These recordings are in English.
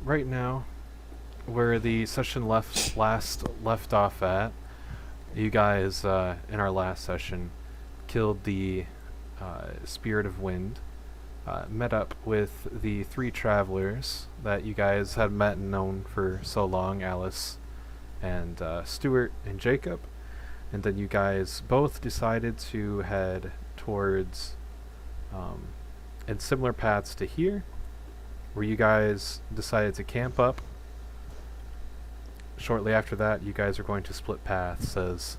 Right now, where the session left off at, you guys in our last session killed the Spirit of Wind, met up with the three travelers that you guys had met and known for so long, Alice and Stuart and Jacob, and then you guys both decided to head towards in similar paths to here, where you guys decided to camp up. Shortly after that, you guys are going to split paths, as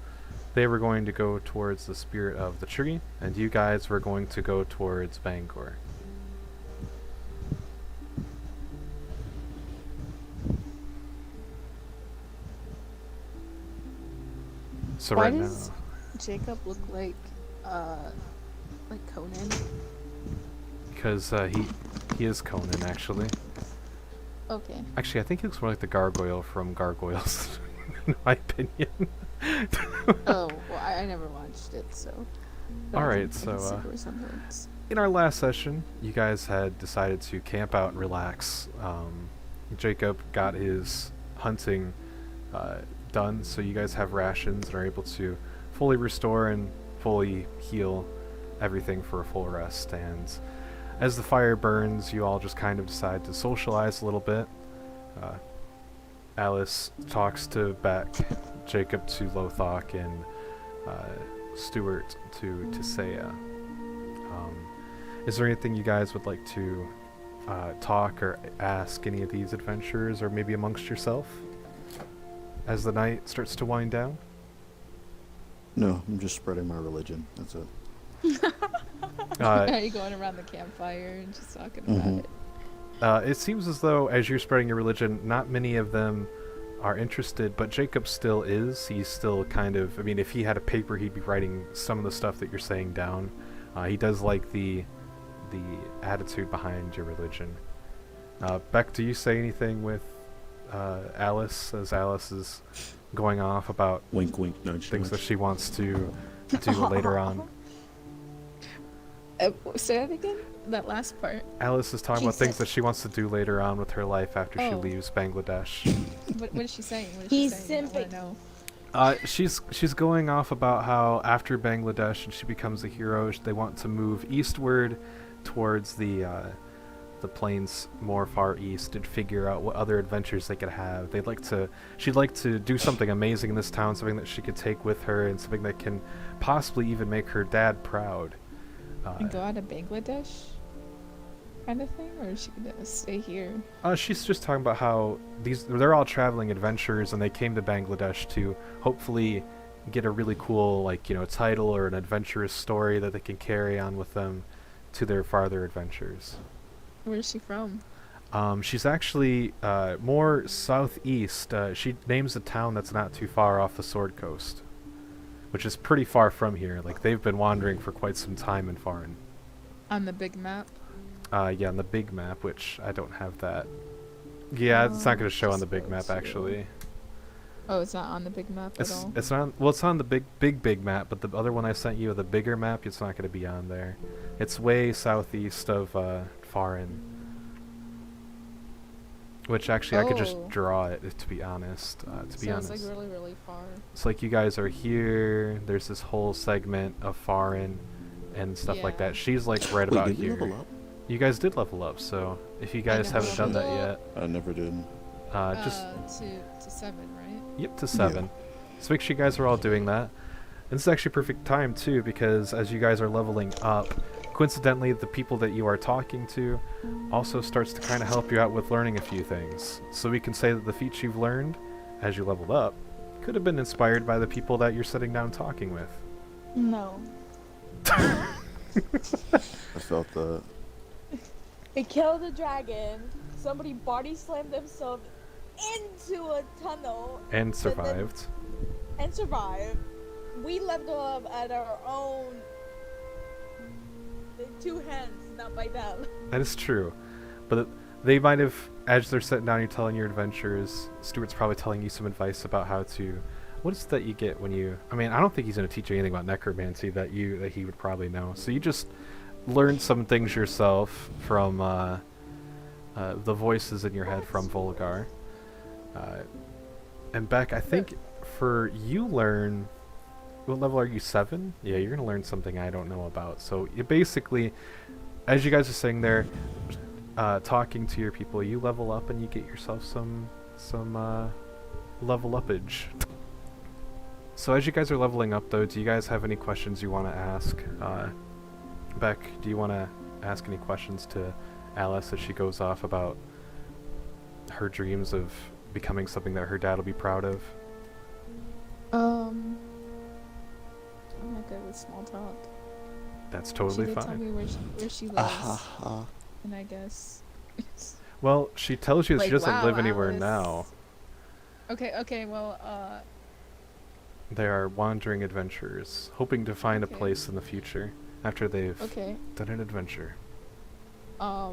they were going to go towards the spirit of the tree, and you guys were going to go towards Bangor. So Why right does now, Jacob look like Conan? because he is Conan, actually. Okay. Actually, I think he looks more like the gargoyle from Gargoyles, in my opinion. Oh, well, I never watched it, so. But Alright, I so, can see the resemblance. In our last session, you guys had decided to camp out and relax. Jacob got his hunting done, so you guys have rations and are able to fully restore and fully heal everything for a full rest. And as the fire burns, you all just kind of decide to socialize a little bit. Alice talks to Beck, Jacob to Lothoc, and Stuart to Tessaia. Is there anything you guys would like to talk or ask any of these adventurers, or maybe amongst yourself, as the night starts to wind down? No, I'm just spreading my religion. That's it. Are you going around the campfire and just talking about it? It seems as though, as you're spreading your religion, not many of them are interested, but Jacob still is. He's still kind of, I mean, if he had a paper, he'd be writing some of the stuff that you're saying down. He does like the attitude behind your religion. Beck, do you say anything with Alice, as Alice is going off about Wink, wink, nudge, things that nudge. she wants to do later on? Say that again? That last part. Alice is talking about things that she wants to do later on with her life after she leaves Bangladesh. What is she saying? He's I wanna simping. know. She's going off about how after Bangladesh and she becomes a hero, they want to move eastward towards the plains more far east and figure out what other adventures they could have. She'd like to do something amazing in this town, something that she could take with her, and something that can possibly even make her dad proud. And go out of Bangladesh? Kind of thing? Or is she gonna stay here? She's just talking about how they're all traveling adventurers, and they came to Bangladesh to hopefully get a really cool, title or an adventurous story that they can carry on with them to their farther adventures. Where's she from? She's actually more southeast. She names a town that's not too far off the Sword Coast, which is pretty far from here. Like, they've been wandering for quite some time in foreign. On the big map? Yeah, on the big map, which I don't have that. Yeah, it's not going to show on the big map, actually. Oh, it's not on the big map at all? It's not. Well, it's on the big map, but the other one I sent you, the bigger map, it's not going to be on there. It's way southeast of foreign. Which actually, I could just draw it, to be honest. It's like really, really far. It's like you guys are here. There's this whole segment of foreign and stuff like that. She's like right about Did you here. level up? You guys did level up, so if you guys haven't done that yet, I never did. just to 7, right? yep, to 7. So make sure you guys are all doing that. And this is actually a perfect time too, because as you guys are leveling up, coincidentally, the people that you are talking to also starts to kind of help you out with learning a few things. So we can say that the feats you've learned as you leveled up could have been inspired by the people that you're sitting down talking with. No. I felt that. They killed a dragon. Somebody body slammed themselves into a tunnel And survived. and survived. We leveled up at our own 2 hands, not by them. That is true. But they might have, as they're sitting down, you're telling your adventures, Stuart's probably telling you some advice about how to... What is it that you get when you... I mean, I don't think he's going to teach you anything about necromancy that he would probably know. So you just learn some things yourself from the voices in your head from Volgar. And Beck, I think for you learn, what level are you, 7? Yeah, you're gonna learn something I don't know about. So you basically, as you guys are sitting there, talking to your people, you level up and you get yourself some level upage. So as you guys are leveling up though, do you guys have any questions you want to ask? Beck, do you want to ask any questions to Alice as she goes off about her dreams of becoming something that her dad will be proud of? I'm not good with small talk. That's She totally did tell fine. me where she lives, and I guess. Well, she tells you that she Like, doesn't wow, live anywhere Alice. now. Okay, well, They are wandering adventurers, hoping to find a Okay. place in the future after they've okay. done an adventure. I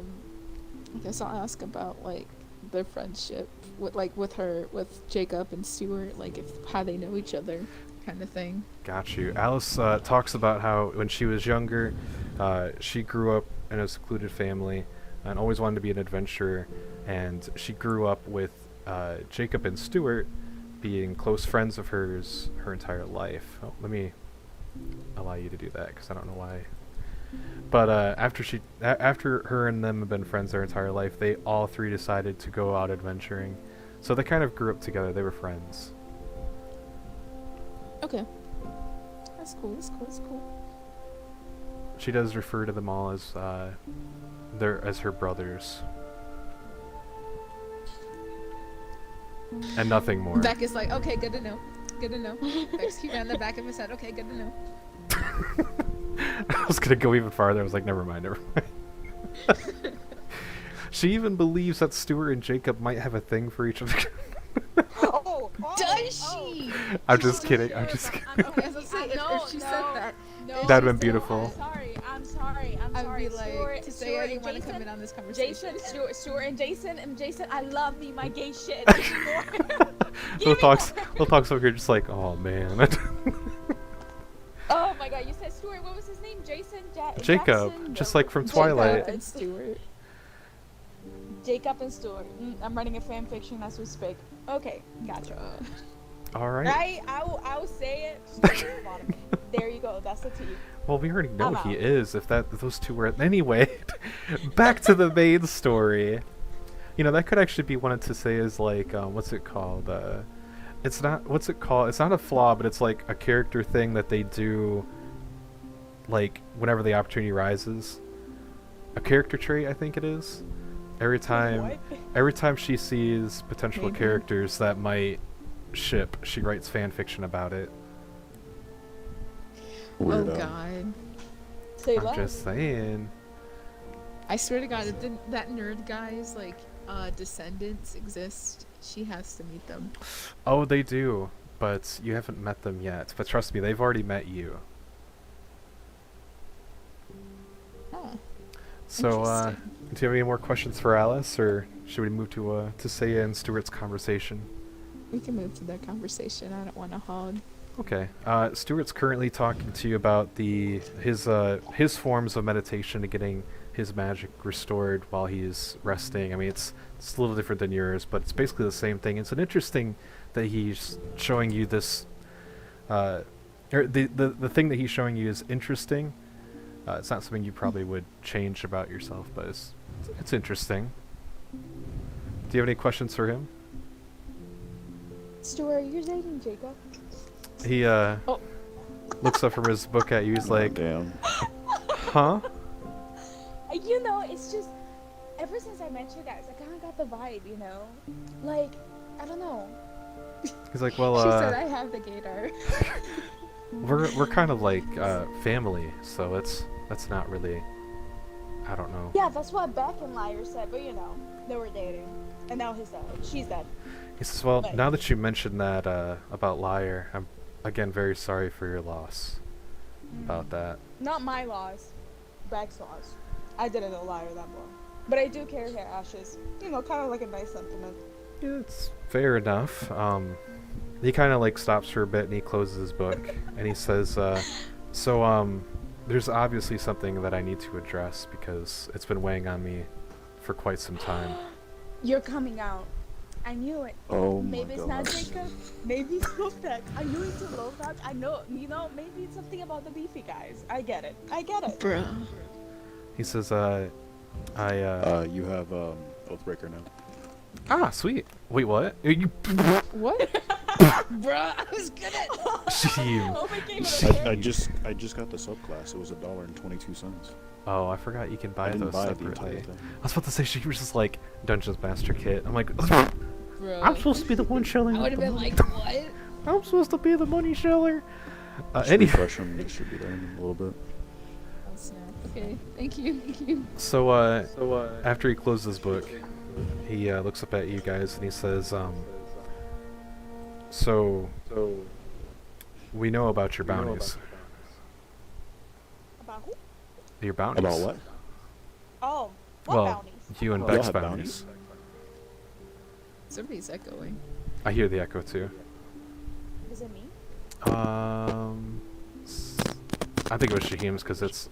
guess I'll ask about like their friendship with Jacob and Stuart, like how they know each other, kind of thing. Got you. Alice talks about how when she was younger, she grew up in a secluded family and always wanted to be an adventurer, and she grew up with Jacob and Stuart being close friends of hers her entire life. Oh, let me allow you to do that because I don't know why. But after her and them have been friends their entire life, they all three decided to go out adventuring. So they kind of grew up together. They were friends. Okay. That's cool. She does refer to them all as as her brothers. And nothing more. Beck is like, okay, good to know. Beck's keeping on the back of his head. Okay, good to know. I was gonna go even farther. I was like, never mind. She even believes that Stuart and Jacob might have a thing for each other. Does she? I'm just kidding. I'm just kidding. Okay, so say if she said that, That'd been beautiful. I'm sorry. I'd be like, Tessaia, you want to come in on this conversation? Stuart and Jason, I love me my gay shit. Lothoc over here just like, oh man. Oh my god, you said Stuart. What was his name? Jason? Jacob, Jackson? just like from Jacob Twilight. and Stuart. Jacob and Stuart. I'm writing a fan fiction as we speak. Okay, gotcha. All right. Right? I will say it. Just at the bottom. There you go. That's the T. Well, we already know I'm he out. is. If those two were anyway. Back to the main story. You know, that could actually be one of Tessaia's like what's it called? It's not what's it called? It's not a flaw, but it's like a character thing that they do like whenever the opportunity rises. A character trait, I think it is. Every time she sees potential Maybe. characters that might ship, she writes fan fiction about it. Weirdo. Oh god. Say I'm less. just saying. I swear to God, if that nerd guy's like descendants exist, she has to meet them. Oh, they do, but you haven't met them yet. But trust me, they've already met you. Oh. So, do Interesting. you have any more questions for Alice, or should we move to Tessaia and Stuart's conversation? We can move to that conversation. I don't want to hog. Okay. Stuart's currently talking to you about his forms of meditation to getting his magic restored while he's resting. I mean, it's a little different than yours, but it's basically the same thing. It's an interesting that he's showing you this. Or the thing that he's showing you is interesting. It's not something you probably would change about yourself, but it's interesting. Do you have any questions for him? Stuart, you're dating Jacob? He looks up from his book at you. He's like, Damn. huh? You know, it's just ever since I met you guys, I kind of got the vibe, you know? Like, I don't know. He's like, well, She said I have the gator. we're kind of like family, so that's not really. I don't know. Yeah, that's what Beck and Liar said, but you know, they were dating. And now he's dead. She's dead. He says, well, Like- now that you mentioned that about Liar, I'm again very sorry for your loss about that. Not my loss. Beck's loss. I didn't know Liar that well. But I do carry her ashes. You know, kind of like a nice sentiment. Yeah, it's fair enough. He kind of like stops for a bit and he closes his book and he says, there's obviously something that I need to address because it's been weighing on me for quite some time. You're coming out. I knew it. Oh my Maybe it's god. not Jacob. Maybe it's Lothoc. Are you into Lothoc? I know. You know, maybe it's something about the beefy guys. I get it. I get it. Bruh. He says, You have Oathbreaker now. ah, sweet. Wait, what? You, What? Bruh, I was gonna. Jeez. Hope it came with a I just got the subclass. It was $1.22. Oh, I forgot you can buy I didn't those buy the separately. entire thing. I was about to say she was just like Dungeons Master Kit. I'm like, Bruh. I'm supposed to be the one shelling. I would out have the been money. like, what? I'm supposed to be the money sheller. Just Any refresh them. It should be there in a little bit. Oh, snap. Okay, thank you, thank you. so after he closes his book, he looks up at you guys and he says, so we know about your bounties. About who? Your bounties. About what? Oh, what Well, bounties? you and Oh, y'all Beck's have bounties. Somebody's echoing. I hear the echo too. Is it me? I think it was Shaheem's because it's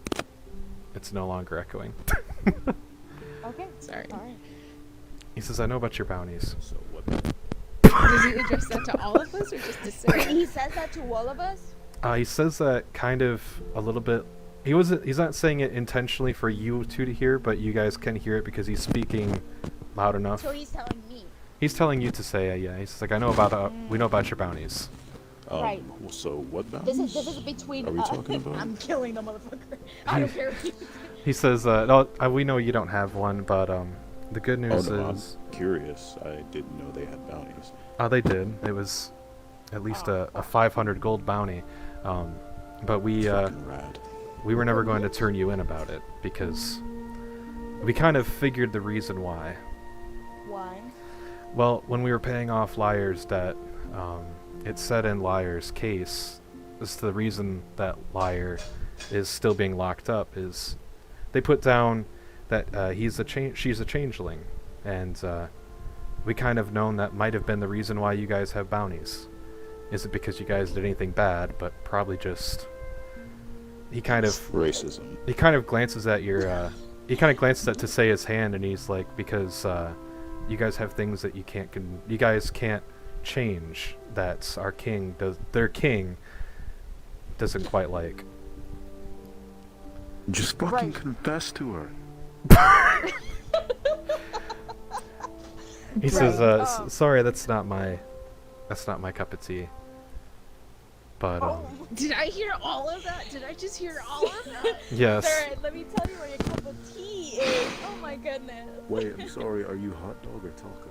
no longer echoing. Okay. Sorry. Alright. He says, I know about your bounties. So what? Does he address that to all of us or just to Sarah? He says that to all of us? He says that kind of a little bit. He's not saying it intentionally for you two to hear, but you guys can hear it because he's speaking loud enough. So he's telling me. He's telling you to say, yeah. He's like, I know about. We know about your bounties. Right. So what This bounties? is between Are we talking about? I'm killing the motherfucker. I don't care. He says, no, we know you don't have one, but the good Oh news no, is, I'm curious. I didn't know they had bounties. they did. It was at least a 500 gold bounty, but we Fucking rad. we were never going to turn you in about it because we kind of figured the reason why. Why? Well, when we were paying off Liar's debt, it said in Liar's case, this is the reason that Liar is still being locked up, is they put down that she's a changeling, and we kind of known that might have been the reason why you guys have bounties. Is it because you guys did anything bad, but probably just... He kind of Racism. glances at your he kind of glances at Tessaia's hand, and he's like, because you guys have things that you guys can't change, that our king their king doesn't quite like. Just fucking Right. confess to her. He says, Right. sorry, that's not my cup of tea. But Did I hear all of that? Did I just hear all of that? yes. Sir, let me tell you where your cup of tea is. Oh my goodness. Wait, I'm sorry. Are you hot dog or taco?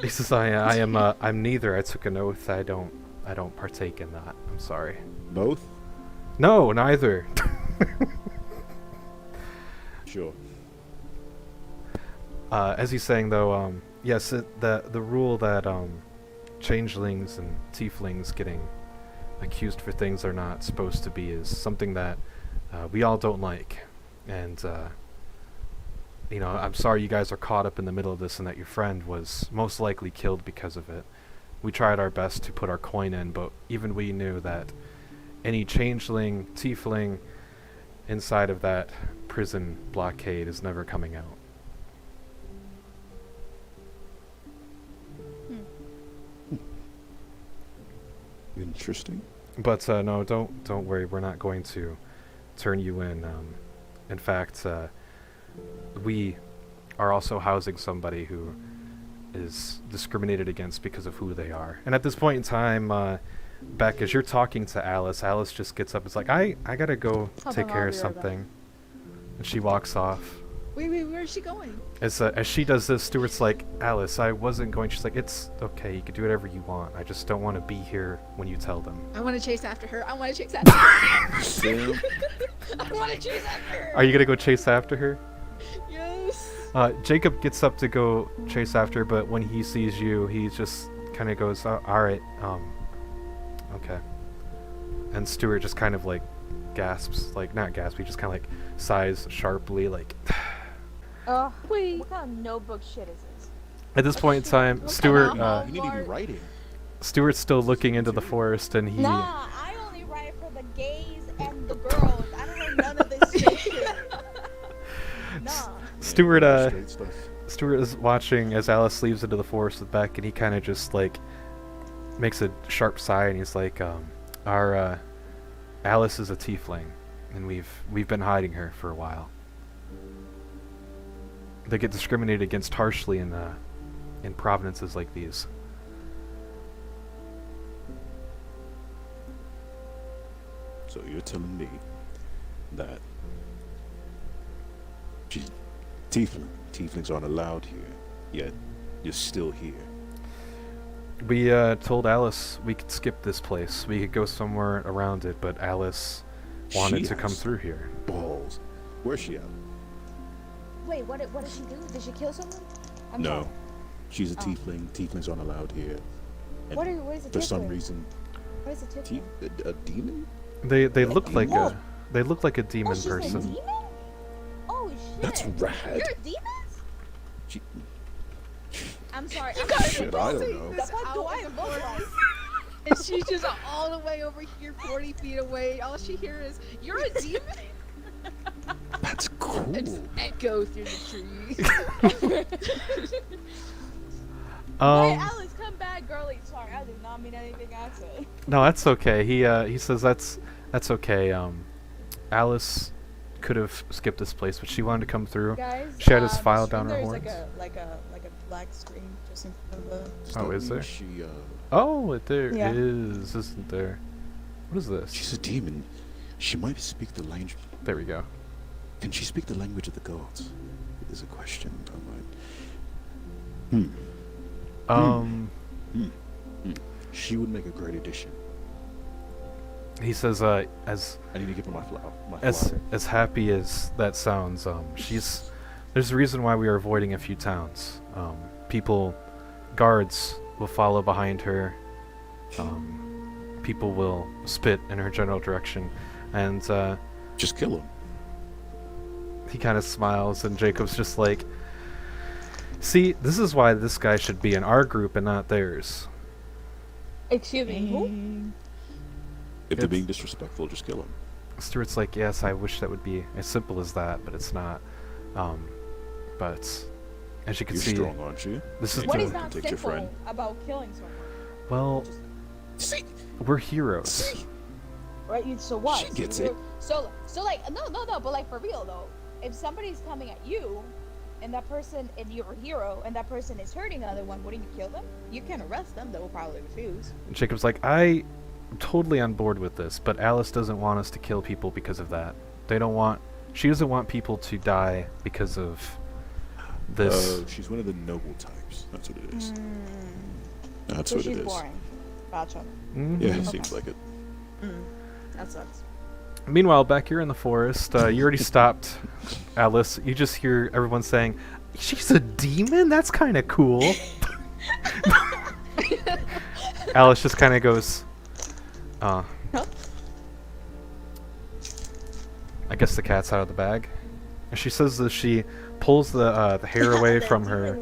He says, I'm neither. I took an oath. I don't partake in that. I'm sorry. Both? No, neither. Sure. As he's saying though, yes, the rule that changelings and tieflings getting accused for things they're not supposed to be is something that we all don't like, and I'm sorry you guys are caught up in the middle of this and that your friend was most likely killed because of it. We tried our best to put our coin in, but even we knew that any changeling, tiefling inside of that prison blockade is never coming out. Interesting. But no, don't worry. We're not going to turn you in. In fact, we are also housing somebody who is discriminated against because of who they are. And at this point in time, Beck, as you're talking to Alice, Alice just gets up. It's like, I gotta go Hold take on, care I'll of be right back. something. And she walks off. Wait, where's she going? As she does this, Stuart's like, Alice, I wasn't going. She's like, it's okay. You can do whatever you want. I just don't want to be here when you tell them. I want to chase after her. I want to chase after her. Damn. I want to chase after her. Are you gonna go chase after her? Yes. Jacob gets up to go chase after her, but when he sees you, he just kind of goes, alright, okay. And Stuart just kind of like gasps, like not gasps, he just kind of like sighs sharply, like... Oh, Wait. what kind of notebook shit is this? At this point in time, Stuart, You need to be writing. Stuart's still looking into the forest, and he... Nah, I only write for the gays and the girls. I don't know none of this shit. Nah. Straight stuff. Stuart is watching as Alice leaves into the forest with Beck, and he kind of just like makes a sharp sigh, and he's like, our Alice is a tiefling, and we've been hiding her for a while. They get discriminated against harshly in provinces like these. So you're telling me that she's tiefling. Tieflings aren't allowed here, yet you're still here. We told Alice we could skip this place. We could go somewhere around it, but Alice wanted She to come has through here. Balls. Where's she at? Wait, what did she do? Did she kill someone? I'm No. sorry. She's a Oh. tiefling. Tieflings aren't allowed here. And What is a for some tiefling? reason, What is a tiefling? a demon? They Like look a like demon? they look like a demon Oh, she's a person. demon? Oh shit. That's rad. You're a demon? She, I'm sorry. You I'm guys sorry. Shit, I don't know. The This fuck do out I in the look forest. like? And she's just all the way over here, 40 feet away. All she hears is, "You're a demon." that's cool. And just echo through the trees. Wait, Um, Alex, come back, girly. Sorry, I did not mean anything I said. no, that's okay. He says that's okay. Alice could have skipped this place, but she wanted to come through. Guys, She had his file stream, down her there's horns. like a black screen just in front of the. Does Oh, that is mean there? She, Oh, there is, Yeah. isn't there? What is this? she's a demon. She might speak the language. There we go. Can she speak the language of the gods? Is a question on my. She would make a great addition. He says, as I need to give her my flower. as happy as that sounds, there's a reason why we are avoiding a few towns. Guards will follow behind her. People will spit in her general direction, and Just kill him. he kind of smiles, and Jacob's just like, "See, this is why this guy should be in our group and not theirs." Excuse me. Who? If they're It's- being disrespectful, just kill him. Stuart's like, "Yes, I wish that would be as simple as that, but it's not." But as you can You're see, strong, aren't you? this is What the is not Take your friend. simple about killing someone? well, See, we're heroes. see. Right? So what? She gets you're- it. So like no, but like for real though, if somebody's coming at you, and that person, and you're a hero, and that person is hurting another one, wouldn't you kill them? You can arrest them. They will probably refuse. And Jacob's like, "I'm totally on board with this, but Alice doesn't want us to kill people because of that. She doesn't want people to die because of this." She's one of the noble types. That's what it is. That's So what she's it is. boring. Gotcha. Mhm. Yeah, Okay. seems like it. That sucks. Meanwhile, back here in the forest, you already stopped Alice. You just hear everyone saying, "She's a demon? That's kind of cool." Alice just kind of goes, Huh? I guess the cat's out of the bag. And she says that she pulls the hair away from her.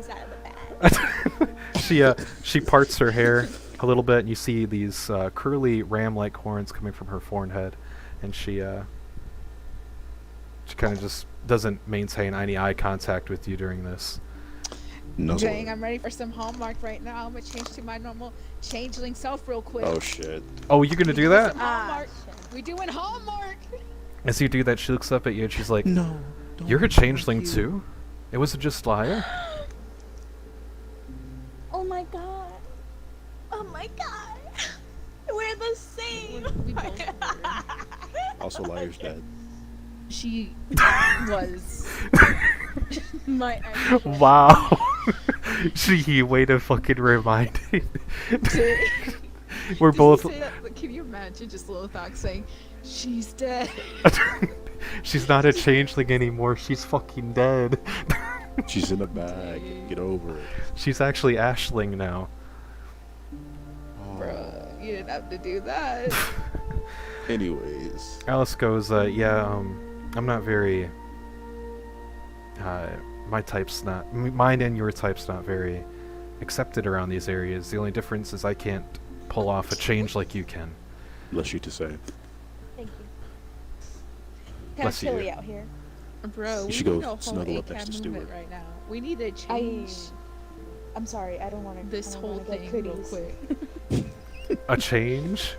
She parts her hair a little bit, and you see these curly ram-like horns coming from her forehead, and she kind of just doesn't maintain any eye contact with you during this. No. Dang, I'm ready for some Hallmark right now. I'm gonna change to my normal changeling self real quick. Oh shit. Oh, you're gonna do that? Hallmark. We doing Hallmark. As you do that, she looks up at you and she's like, No. "You're a changeling too? It wasn't just liar." Oh my god. Oh my god. We're the same. We both were. Also, liar's dead. She was my ex. Wow. She way to fucking remind me. We're Did both. he say that? Like, can you imagine just Lothoc saying, "She's dead"? She's not a changeling anymore. She's fucking dead. She's in a bag. Get over it. She's actually Ashling now. Bruh, you didn't have to do that. Anyways. Alice goes, "Yeah, I'm not very. My type's not. Mine and your type's not very accepted around these areas. The only difference is I can't pull off a change like you can." Bless you to say. Thank you. Kind of Bless you. chilly out here. Bro, You we should need go a whole snuggle up ACAB next to movement Stewart. right now. We need to change I'm sorry, I don't want to. this whole thing real quick. A change?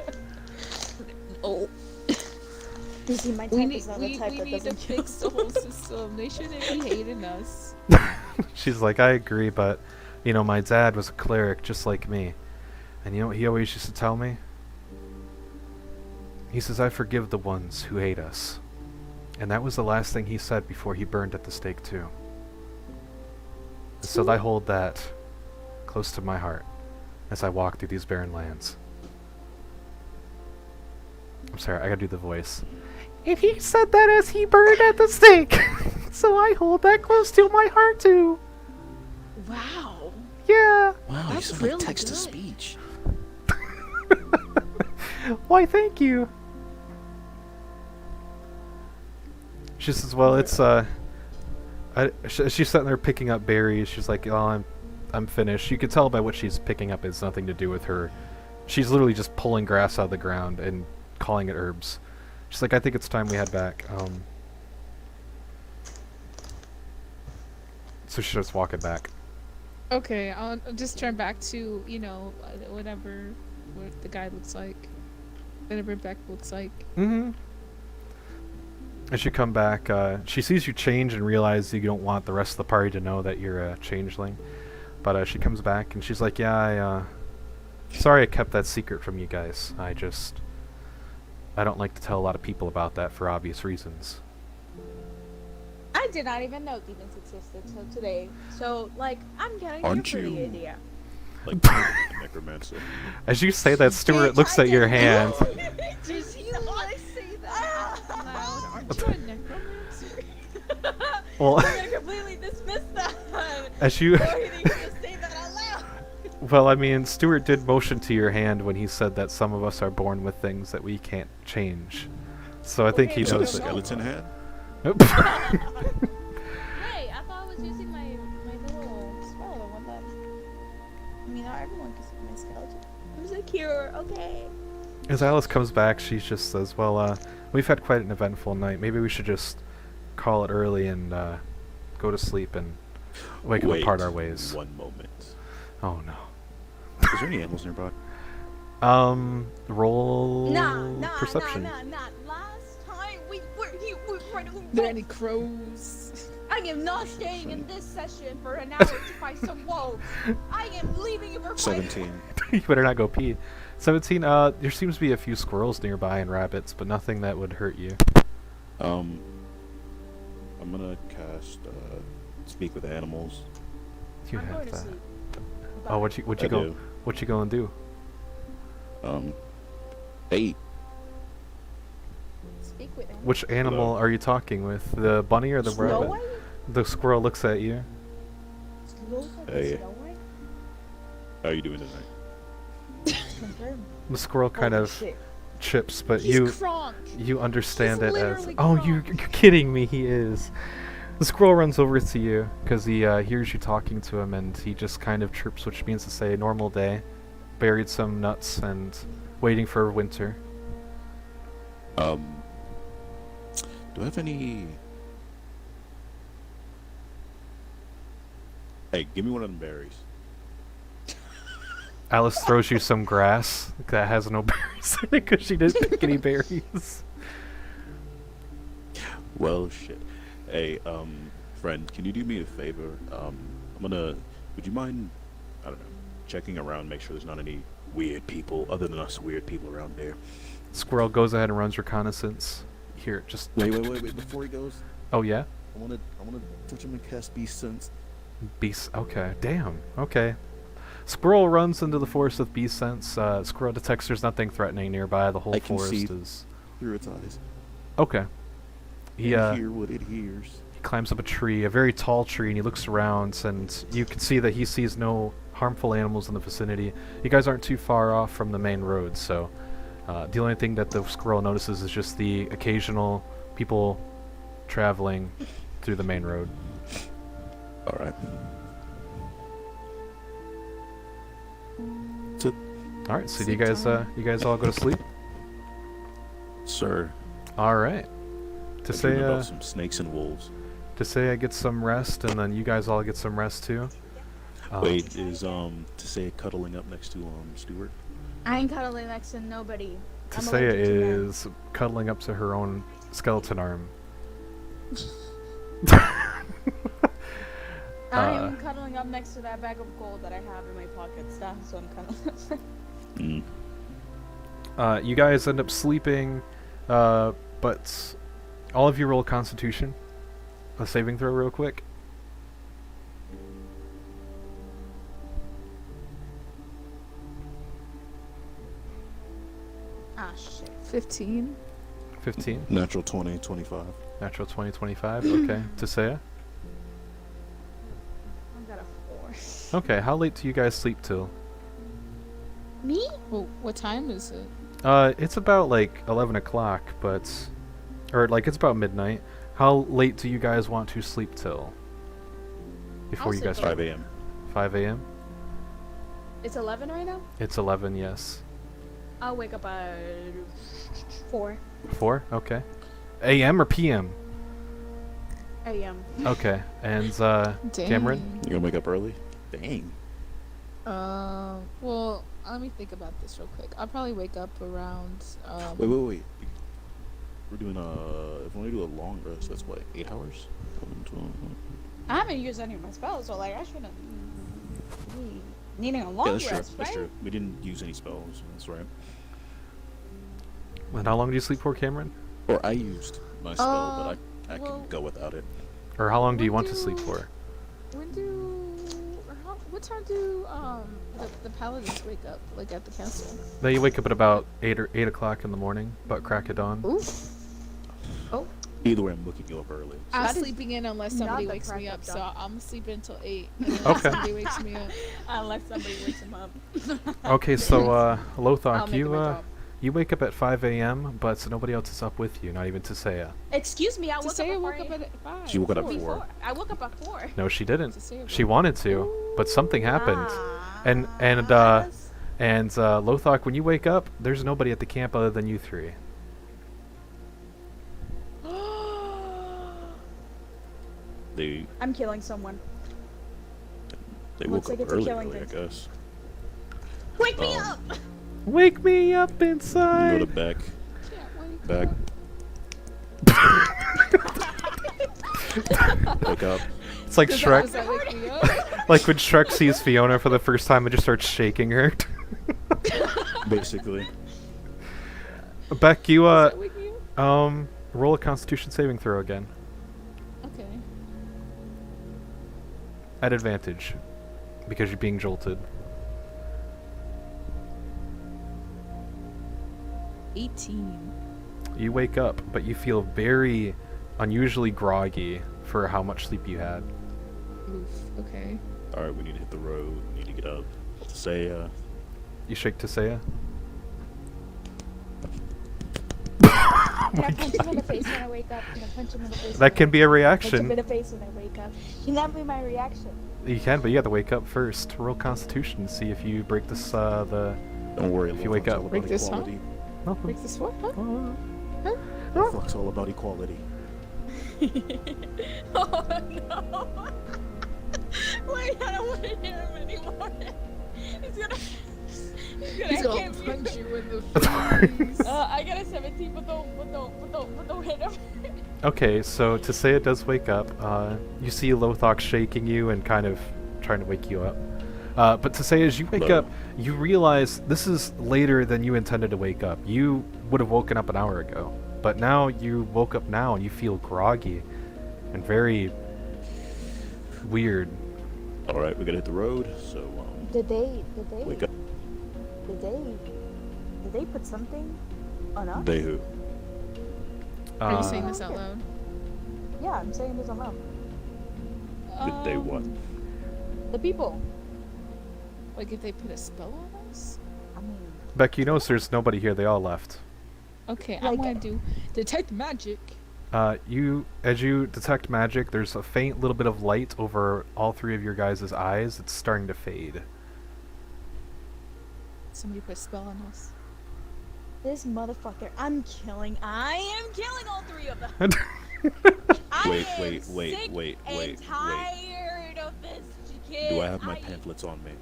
Oh, You see, my we type need is not we, the type we that need to doesn't kill. fix the whole system. They shouldn't be hating us. She's like, I agree, but, you know, my dad was a cleric just like me. And you know what he always used to tell me? He says, I forgive the ones who hate us. And that was the last thing he said before he burned at the stake, too. And so I hold that close to my heart as I walk through these barren lands. I'm sorry, I gotta do the voice. And he said that as he burned at the stake. So I hold that close to my heart, too. Wow. Yeah. Wow, you That's sound really like text to good. speech. Why, thank you. She says, well, it's, she's sitting there picking up berries. She's like, oh, I'm finished. You can tell by what she's picking up it's nothing to do with her. She's literally just pulling grass out of the ground and calling it herbs. She's like, I think it's time we head back. So she starts walking back. Okay, I'll just turn back to, you know, whatever what the guy looks like. Whatever Beck looks like. Mm-hmm. As you come back, she sees you change and realizes you don't want the rest of the party to know that you're a changeling. But she comes back and she's like, yeah, sorry I kept that secret from you guys. I don't like to tell a lot of people about that for obvious reasons. I did not even know demons existed till today. So, like, I'm getting Aren't a pretty you- idea. Like necromancer. As you say that, Stuart looks at your hand. Did you like say that out loud? Aren't you a necromancer? Well, I'm gonna completely dismiss that. as you... Why did you just say that out loud? Well, I mean, Stuart did motion to your hand when he said that some of us are born with things that we can't change. So I think he Is that a knows it. skeleton hand? Hey, I thought I was using my little spell the one time. I mean, not everyone can see my skeleton. I'm secure, okay. As Alice comes back, she just says, well, we've had quite an eventful night. Maybe we should just call it early and go to sleep and wake up apart our ways. One moment. Oh, no. Is there any animals nearby? Roll Nah. perception. Last time we were There any crows? I am not staying in this session for an hour to fight some wolves. I am leaving you for 17. You better not go pee. 17, there seems to be a few squirrels nearby and rabbits, but nothing that would hurt you. I'm gonna cast speak with animals. You I'm have going to that. sleep. Oh, what you I go? do. What you gonna do? 8. Speak with them. Which animal are you talking with? The bunny or the Snow rabbit? White? The squirrel looks at you. Hey. Snow White? How are you doing tonight? Confirm. The squirrel kind Holy of shit. chips, but He's you Kronk. you understand He's it as, literally oh, Kronk. you're kidding me. He is. The squirrel runs over to you because he hears you talking to him, and he just kind of chirps, which means to say normal day. Buried some nuts and waiting for winter. Do I have any... Hey, give me one of them berries. Alice throws you some grass that has no berries in it because she didn't pick any berries. Well, shit. Hey, friend, can you do me a favor? Would you mind, I don't know, checking around, make sure there's not any weird people, other than us weird people around there? Squirrel goes ahead and runs reconnaissance. Here, just... Wait. Before he goes, Oh, yeah? I wanna touch him and cast Beast Sense. Beast... Okay, damn. Okay. Squirrel runs into the forest with beast sense. Squirrel detects there's nothing threatening nearby. The whole I can forest see is... through its eyes. Okay. He, And hear what it hears. he climbs up a tree, a very tall tree, and he looks around, and you can see that he sees no harmful animals in the vicinity. You guys aren't too far off from the main road, so the only thing that the squirrel notices is just the occasional people traveling through the main road. Alright. All right, so do Sleep you guys time. all go to sleep? Sir. All right. To I say dream about some snakes and wolves. Tessaia gets some rest, and then you guys all get some rest too. Wait, is Tessaia cuddling up next to Stuart? I ain't cuddling next to nobody. I'm Tessaia allergic to men. is cuddling up to her own skeleton arm. I am cuddling up next to that bag of gold that I have in my pocket stuff, so I'm cuddling. You guys end up sleeping, but all of you roll Constitution. A saving throw real quick. Ah, shit. 15. 15. Natural 20, 25. Natural 20, 25. Okay. Tessaia? I got a 4. Okay, how late do you guys sleep till? Me? Well, what time is it? It's about like 11 o'clock, but... Or like it's about midnight. How late do you guys want to sleep till? Before I'll you sleep guys till 5 a.m. 5 a.m.? It's 11 right now? It's 11, yes. I'll wake up at 4 4? Okay. A.m. or P.m.? a.m. Okay. And, Cameron? You gonna wake up early? Dang. Well, let me think about this real quick. I'll probably wake up around, Wait. We're doing if we only do a long rest, that's what, 8 hours? I haven't used any of my spells, so like I shouldn't be needing a long Yeah, that's true. rest, That's right? true. We didn't use any spells. That's right. And how long do you sleep for, Cameron? Or I used my spell, but I well- can go without it. Or how long do you When want to sleep do- for? What time do, the paladins wake up, like, at the castle? No, you wake up at about 8 o'clock in the morning, about crack of dawn. Ooh. Either way, I'm looking you up early. I'm That is sleeping in unless not somebody the wakes me crack up, of so dawn. I'm sleeping until 8. And then Okay. somebody wakes me up. Unless somebody wakes him up. Okay, so, I'll Lothoc, make it my job. you wake up at 5 a.m., but nobody else is up with you, not even Tessaia. Excuse me, I woke Tessaia up woke up at 5. She woke up at 4. 4. I woke up at 4. No, she didn't. Tessaia She woke wanted to, but something happened. And Lothoc, when you wake up, there's nobody at the camp other than you three. They I'm killing someone. woke Looks like up it's a early, killing I thing. guess. Wake me Um, up! Wake me up You go to inside! back. Wake Back. Wake up. It's like Does Shrek, that wake me up? like when Shrek sees Fiona for the first time and just starts shaking her. Basically. Beck, you, Does that wake me up? roll a Constitution saving throw again. Okay. At advantage. Because you're being jolted. 18. You wake up, but you feel very unusually groggy for how much sleep you had. Oof. Okay. Alright, we need to hit the road. We need to get up. Say, You shake Tessaia? Can I punch him in the face when I wake up? Can I punch him in the face? That can be a Punch him reaction. in the face when I wake up. Can that be my reaction? You can, but you have to wake up first. Roll Constitution to see if you break this, the... don't worry. If you wake Lotho's up. all about Break this, huh? equality. Nothing. Break this what? Huh? Lotho's all about equality. Oh no! Wait, I don't want to hear him anymore. He's gonna. He's gonna hit me. punch you in the face. I got a 17, but don't hit him. Okay, so Tessaia does wake up. You see Lothoc shaking you and kind of trying to wake you up. But Tessaia, as you wake Hello. up, you realize this is later than you intended to wake up. You would have woken up an hour ago. But now you woke up now and you feel groggy and very weird. Alright, we gotta hit the road, so, Did they wake up. did they put something on us? They who? Are you Uh, saying this out loud? Yeah, I'm saying this aloud. Did they what? The people. Like if they put a spell on us? I mean, Beck, you notice there's nobody here. They all left. Okay, Like- I'm gonna do detect magic. As you detect magic, there's a faint little bit of light over all three of your guys' eyes. It's starting to fade. Somebody put a spell on us. This motherfucker. I am killing all three of them. Wait, I am wait, wait, sick wait, and wait, wait. tired of this kid. Do I have my pamphlets on me?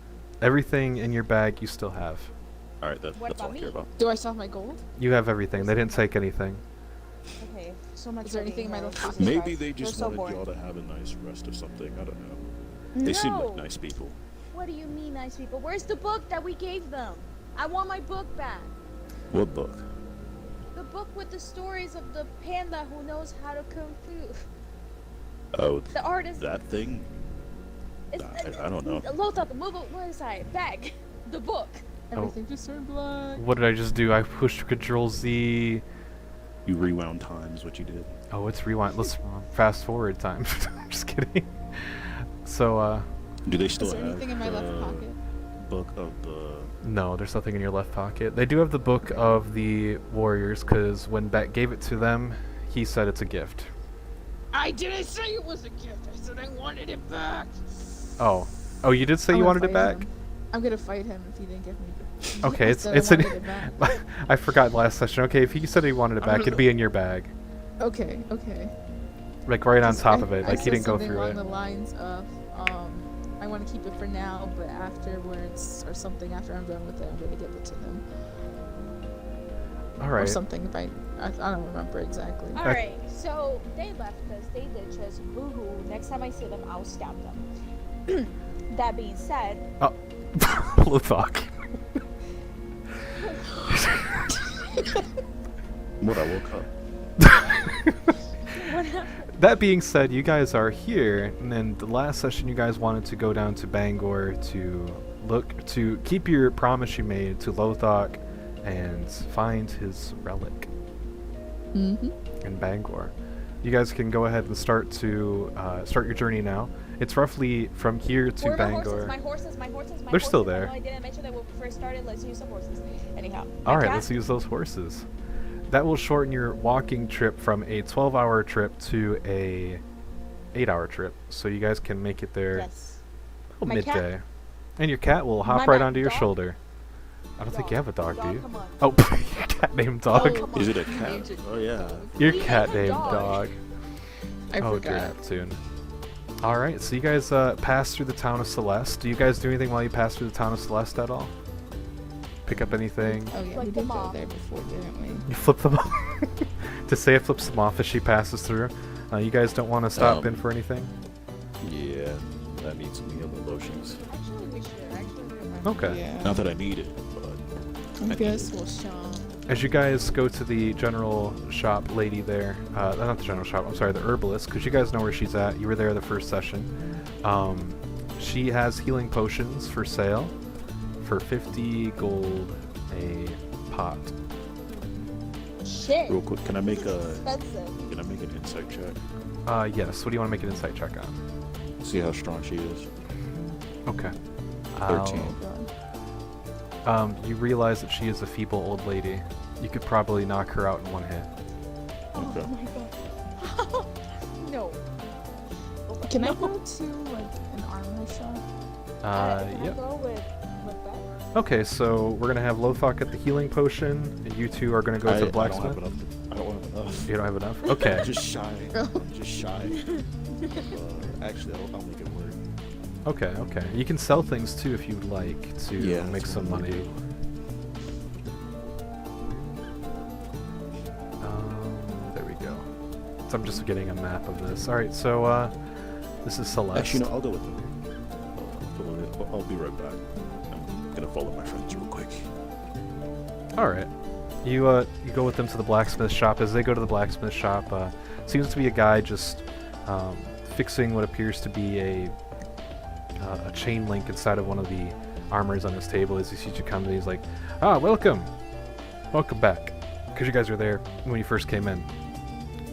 Everything in your bag you still have. All right, that's What all I about care me? about. Do I still have my gold? You have everything. They didn't take anything. Okay, so much. Is there anything in my reading, little though. pocket? Jesus Maybe Christ. they just They're so wanted boring. y'all to have a nice rest or something. I don't know. They seem like No. nice people. What do you mean, nice people? Where's the book that we gave them? I want my book back. What book? The book with the stories of the panda who knows how to kung fu. Oh, The artist. that thing? I don't know. Lothoc, move one side. Back. The book. Everything just turned black. What did I just do? I pushed Control Z. You rewound times what you did. Oh, it's rewind. Let's fast forward time. I'm just kidding. So, Do they still Is there have anything in my left the pocket? book of the? no, there's nothing in your left pocket. They do have the book of the warriors, because when Beck gave it to them, he said it's a gift. I didn't say it was a gift. I said I wanted it back. Oh. Oh, you did say I'm you gonna wanted it fight back? him. I'm gonna fight him if he didn't give me the Okay, I it's said it's I in. wanted it back. I forgot last session. Okay, if he said he wanted it back, it'd be in your bag, Okay, okay. like right on Just- top I- of it. I Like he said didn't go something through along it. the lines of, I want to keep it for now, but afterwards, or something after I'm done with it, I'm gonna give it to them. All Or right. something if I don't remember exactly. Alright, so they left us, they ditched us, boo-hoo. Next time I see them, I'll stab them. That being said, Oh, Lothoc. What? I woke up. That being said, you guys are here, and then the last session you guys wanted to go down to Bangor to keep your promise you made to Lothoc and find his relic Mm-hmm. in Bangor. You guys can go ahead and start your journey now. It's roughly from here to where are Bangor. my horses? They're still there. I know I didn't mention that when we first started. Let's use some horses. Anyhow. All my right, cat- let's use those horses. That will shorten your walking trip from a 12-hour trip to a 8-hour trip, so you guys can make it there Yes. about My cat- midday. And your cat will hop My right bad, onto your dog? shoulder. I don't think you have a dog, do you? Come on. Oh, your cat named Dog. Oh, come on. Is it a You cat? named it Oh yeah. Dog. Your We cat named him named Dog. Dog. I Oh, dear forgot. Neptune. Alright, so you guys pass through the town of Celeste. Do you guys do anything while you pass through the town of Celeste at all? Pick up anything? Oh yeah, Like we the did go mom. there before, didn't we? You flip them off. Tessaia flips them off as she passes through. You guys don't want to stop in for anything? Yeah. That needs some healing lotions. Actually, we should. Actually, we remember. Okay. Yeah. Not that I need it, but I need guess it. we'll shop. As you guys go to the general shop lady there, not the general shop, I'm sorry, the herbalist, because you guys know where she's at. You were there the first session. She has healing potions for sale for 50 gold a pot. Shit. real quick, can I make Expensive. an insight check? Yes. What do you want to make an insight check on? See how strong she is. Okay. 13. You realize that she is a feeble old lady. You could probably knock her out in one hit. Okay. Oh my god. No. Can I go to like an armor shop? Can Yep. I go with that? Okay, so we're gonna have Lothoc at the healing potion, and you two are gonna go to the blacksmith. I don't have enough. You don't have enough. Okay. Just shy. Just shy. Actually, I'll make it work. Okay. You can sell things too if you'd like to Yeah, make that's some what I'm gonna money. There we go. So I'm just getting a map of this. All right, so this is Celeste. Actually, no, I'll go with them. I'll be right back. I'm gonna follow my friends real quick. All right. You go with them to the blacksmith shop. As they go to the blacksmith shop, seems to be a guy just fixing what appears to be a chain link inside of one of the armors on his table. As he sees you come, he's like, welcome back, because you guys were there when you first came in.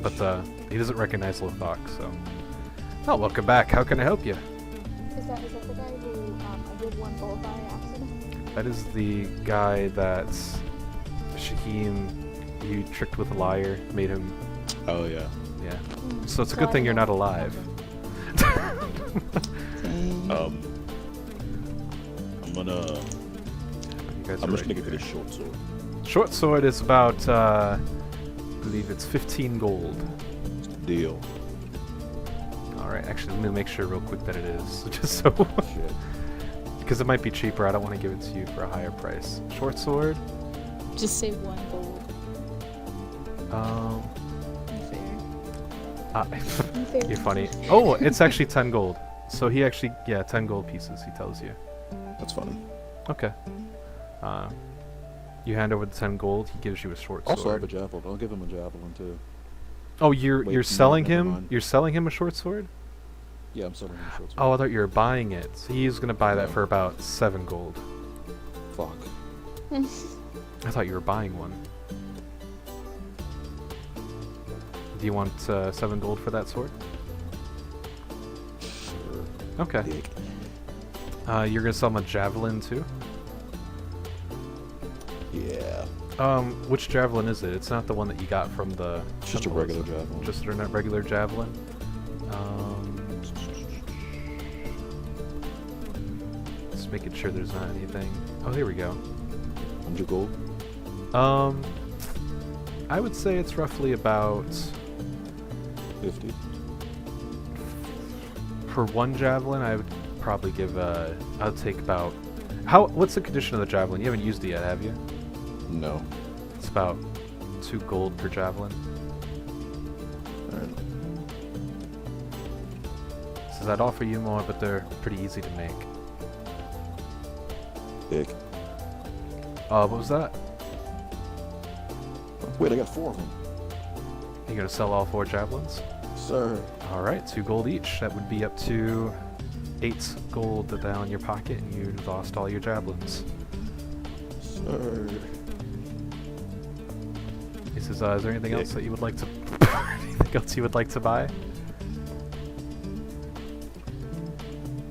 But he doesn't recognize Lothoc, so. Oh, welcome back. How can I help you? Is that the guy who I did one gold by accident? That is the guy that Shaheen, you tricked with a liar, made him. Oh yeah. Yeah. So it's a So good I thing you're don't not alive. Dang. I'm gonna. You guys I'm are just right gonna give it here. a short sword. Short sword is about, I believe it's 15 gold. Deal. Alright, actually, let me make sure real quick that it is. Just so. Shit. Because it might be cheaper. I don't want to give it to you for a higher price. Short sword. Just say 1 gold. Fair. You're funny. Oh, it's actually 10 gold. So he actually, yeah, 10 gold pieces, he tells you. That's fine. Okay. You hand over the 10 gold, he gives you a short sword. Also, I have a javelin. I'll give him a javelin too. Oh, you're Wait, no, selling never him? mind. You're selling him a short sword? Yeah, I'm selling him a short sword. Oh, I thought you were buying it. So he's gonna buy that for about 7 gold. Fuck. I thought you were buying one. Do you want 7 gold for that sword? Sure. Okay. Dick. You're gonna sell him a javelin too? Yeah. Which javelin is it? It's not the one that you got from the... It's just a temple, is regular it? javelin. Just a regular javelin? Just making sure there's not anything... Oh, there we go. 100 gold. I would say it's roughly about... 50. For 1 javelin, I would probably give I'll take about... What's the condition of the javelin? You haven't used it yet, have you? No. It's about 2 gold per javelin. Alright. Says I'd offer you more, but they're pretty easy to make. Dick. What was that? Wait, I got 4 of them. You gonna sell all 4 javelins? Sir. Alright, 2 gold each. That would be up to 8 gold down in your pocket, and you lost all your javelins. Sir. He says, is there anything else that you would like to... anything else you would like to buy?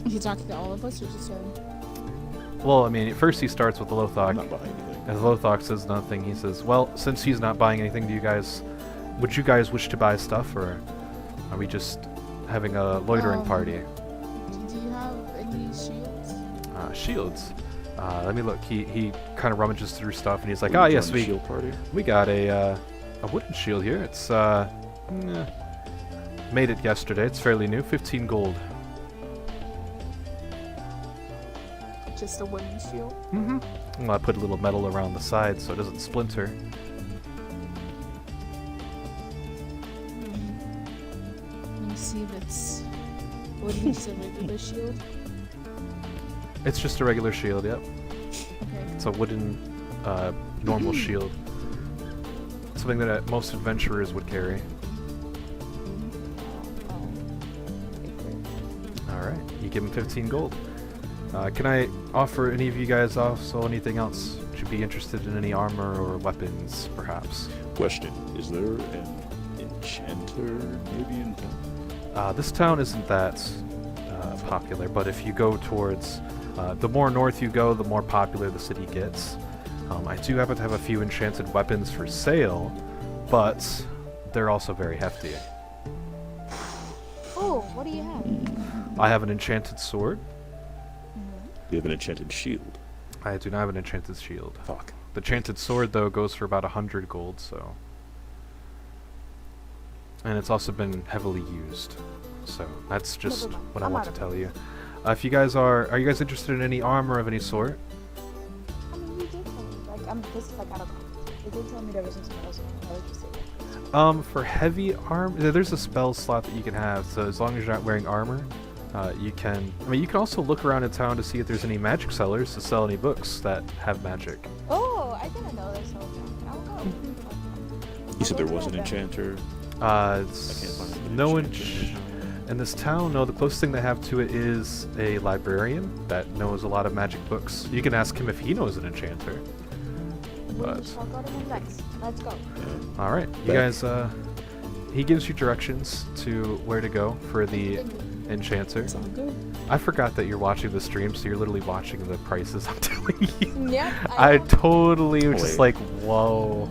He talking to all of us or just him? Well, I mean, at first he starts with the I'm Lothoc. not buying anything. As Lothoc says nothing, he says, well, since he's not buying anything, would you guys wish to buy stuff, or are we just having a loitering party? Do you have any shields? Shields. Let me look. He kind of rummages through stuff, and he's like, Will you yes, join the shield party? we got a wooden shield here. It's made it yesterday. It's fairly new. 15 gold. Just a wooden shield? Mm-hmm. Well, I put a little metal around the side so it doesn't splinter. Let me see if it's wooden, just a regular shield. It's just a regular shield. Yep. Okay. It's a wooden, normal shield. Something that most adventurers would carry. Alright, you give him 15 gold. Can I offer any of you guys also anything else? Would you be interested in any armor or weapons, perhaps? Question. Is there an enchanter maybe in town? This town isn't that popular, but if you go towards... the more north you go, the more popular the city gets. I do happen to have a few enchanted weapons for sale, but they're also very hefty. Oh, what do you have? I have an enchanted sword. You have an enchanted shield. I do not have an enchanted shield. Fuck. The enchanted sword, though, goes for about 100 gold, so... And it's also been heavily used. So, that's just Never mind. what I I'm want out to of tell you. If you guys are you guys interested in any armor of any sort? I mean, you did tell me. Like, I'm just like out of context. You did tell me there was some spells. Why would you say that? For heavy armor, there's a spell slot that you can have, so as long as you're not wearing armor, you can... I mean, you can also look around in town to see if there's any magic sellers to sell any books that have magic. Oh, I didn't know this whole thing. I'll go. You said there I'll was go an to that then. enchanter. It's find an no enchanter. in this town, no, the closest thing they have to it is a librarian that knows a lot of magic books. You can ask him if he knows an enchanter. We But- shall go to him next. Let's go. Yeah. Alright, you Back. guys, he gives you directions to where to go for the Continue. enchanter. It's all good. I forgot that you're watching the stream, so you're literally watching the prices I'm telling you. Yeah. I know. totally was just Wait. like, whoa.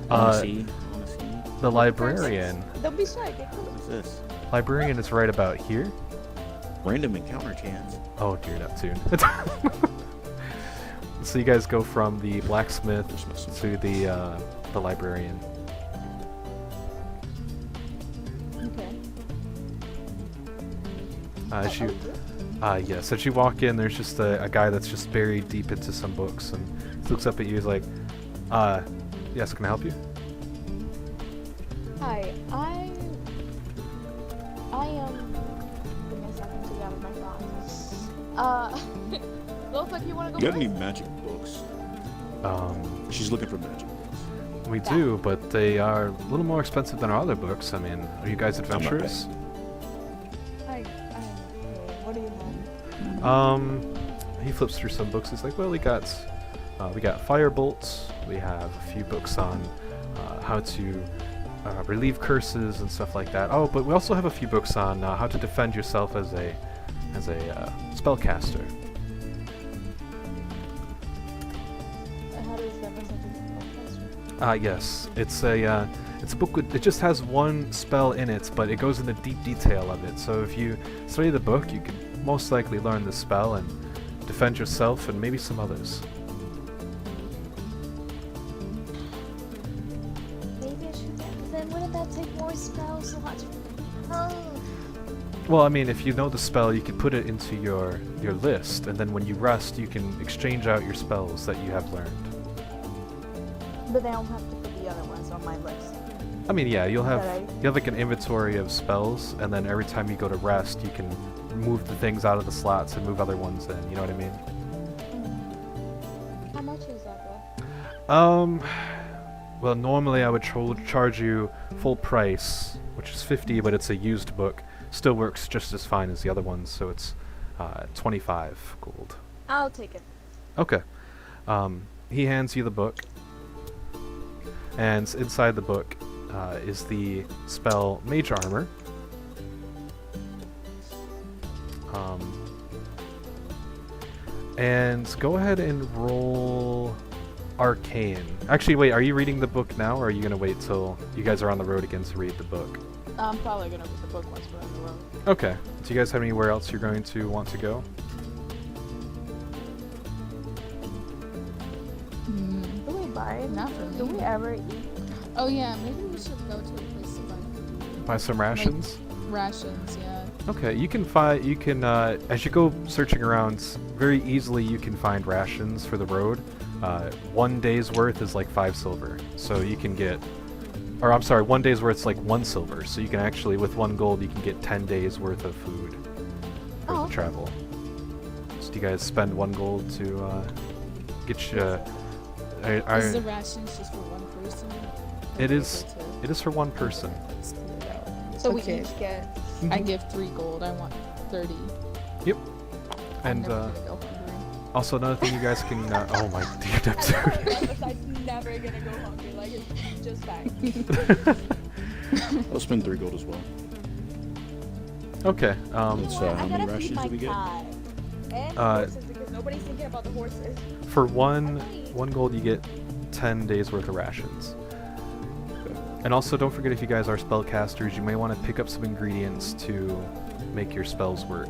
Wanna see? The librarian. Don't be shy. Get close. What's this? Librarian is right about here. Random encounter chance. Oh dear Neptune. So you guys go from the blacksmith Dismiss. to the librarian. Okay. As you yes, as you walk in, there's just a guy that's just buried deep into some books, and he looks up at you. He's like, yes, can I help you? Hi, I am. Give me a second to get out of my thoughts. Lothoc, you wanna go You got first? any magic books? She's looking for magic books. We do, but they are a little more expensive than our other books. I mean, are you guys not adventurers? What do you have? He flips through some books. He's like, well, we got firebolts. We have a few books on how to relieve curses and stuff like that. Oh, but we also have a few books on how to defend yourself as a spellcaster. How does that represent? Yes, it's a book with, it just has one spell in it, but it goes into deep detail of it. So if you study the book, you can most likely learn the spell and defend yourself and maybe some others. Maybe I should. Then wouldn't that take more spells? So much. Well, I mean, if you know the spell, you can put it into your list, and then when you rest, you can exchange out your spells that you have learned. But I don't have to put the other ones on my list. I mean, yeah, you'll have Okay. like an inventory of spells, and then every time you go to rest, you can move the things out of the slots and move other ones in. You know what I mean? How much is that, though? Well, normally I would charge you full price, which is 50, but it's a used book. Still works just as fine as the other ones, so it's 25 gold. I'll take it. Okay. He hands you the book, and inside the book is the spell Mage Armor. And go ahead and roll Arcane. Actually, wait, are you reading the book now, or are you going to wait till you guys are on the road again to read the book? I'm probably gonna read the book once we're on the road. Okay. Do you guys have anywhere else you're going to want to go? Do we buy it? Not for me. Do we ever eat? Oh yeah, maybe we should go to a place to buy Buy some rations? rations. Yeah. Okay, you can as you go searching around, very easily you can find rations for the road. 1 day's worth is like 5 silver, so you can get, or I'm sorry, 1 day's worth is like 1 silver, so you can actually, with 1 gold, you can get 10 days worth of food for Oh, the okay. travel. So do you guys spend 1 gold to get you? Is the rations just for one person? Or It do we is- go to It is for 1 person. let's clear it out? So Okay. we each get. I give 3 gold. I want 30. Yep. I'm And never gonna go hungry. also another thing you guys can. Oh my dude, I'm never gonna go hungry. Like it's just fine. I'll spend 3 gold as well. Okay. You know It's, what? how I many gotta rations feed do my we get? cat and Uh, horses because nobody's thinking about the horses. For one gold, you get 10 days worth of rations. And also, don't forget, if you guys are spellcasters, you may want to pick up some ingredients to make your spells work.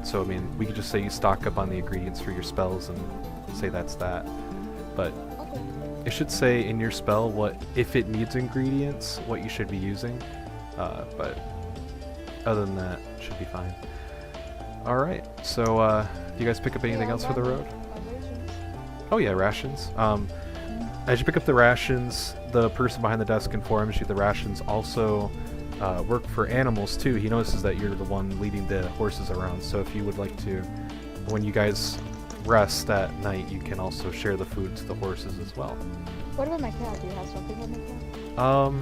So, I mean, we could just say you stock up on the ingredients for your spells and say that's that. But Okay. it should say in your spell what, if it needs ingredients, what you should be using. But other than that, it should be fine. Alright, so do you guys pick up anything else for the road? Oh yeah, rations. As you pick up the rations, the person behind the desk informs you the rations also work for animals too. He notices that you're the one leading the horses around, so if you would like to, when you guys rest at night, you can also share the food to the horses as well. What about my cat? Do you have something on my